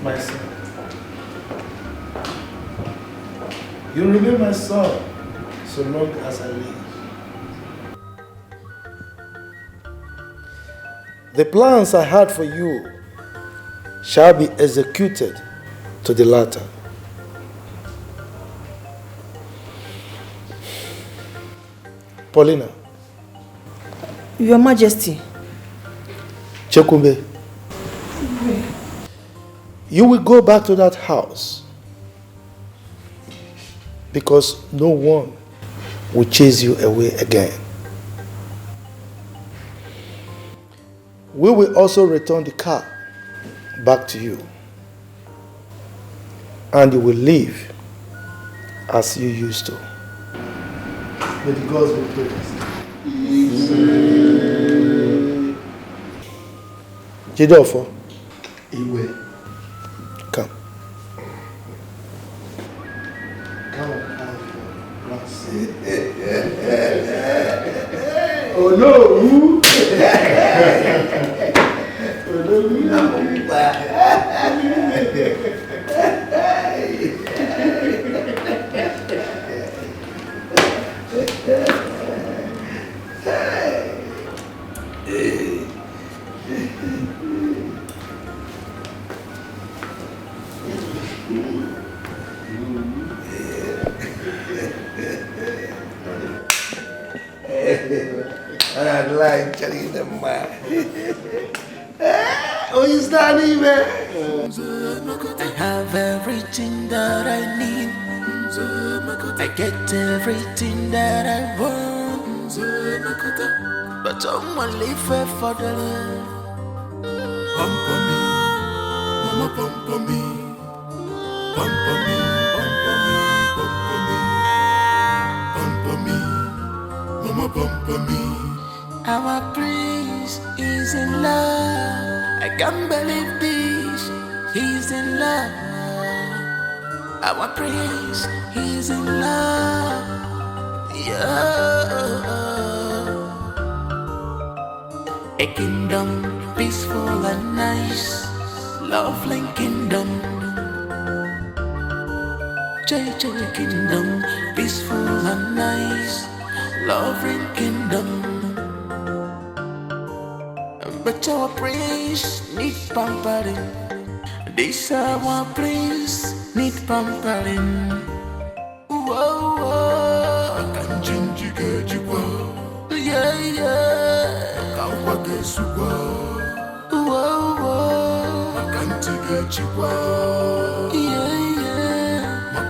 my son, you remain my son so long as I live. The plans I had for you shall be executed to the latter. Paulina. Your Majesty. Chekumbe. You will go back to that house because no one will chase you away again. We will also return the car back to you, and you will live as you used to. May the gods be praised. Jidofo. Iwe. Come. Come on, oh no! I'd like to tell them, man. Oh, you standing, man? I have everything that I need. I get everything that I want. But someone live for the love. Pump on me, mama pump on me. Pump on me, pump on me, pump on me. Pump on me, mama pump on me. Our prince is in love. I can't believe this. He's in love. Our prince, he's in love. Yeah. A kingdom peaceful and nice, lovely kingdom. JJ kingdom peaceful and nice, lovely kingdom. but our prince need pampering. This our prince need pampering. Whoa, whoa. Yeah, yeah. Whoa, whoa. Yeah, yeah.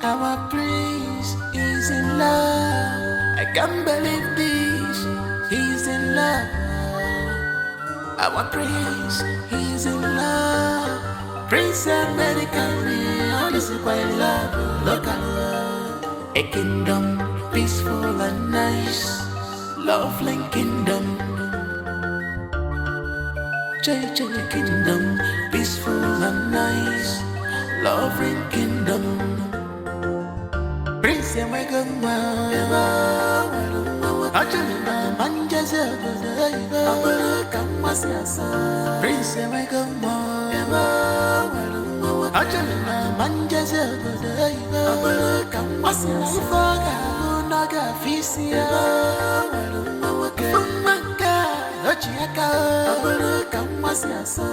Our prince is in love. I can't believe this. He's in love. Our prince, he's in love. Prince American, this is quite love. Look at love. A kingdom, peaceful and nice. Lovely kingdom. JJ kingdom, peaceful and nice. Lovely kingdom. Prince American, Ajana manjaza abala kamasiasa. Prince American, Ajana manjaza abala kamasiasa. Ufaga unaga fisia. Ufaga ochiaka abala kamasiasa.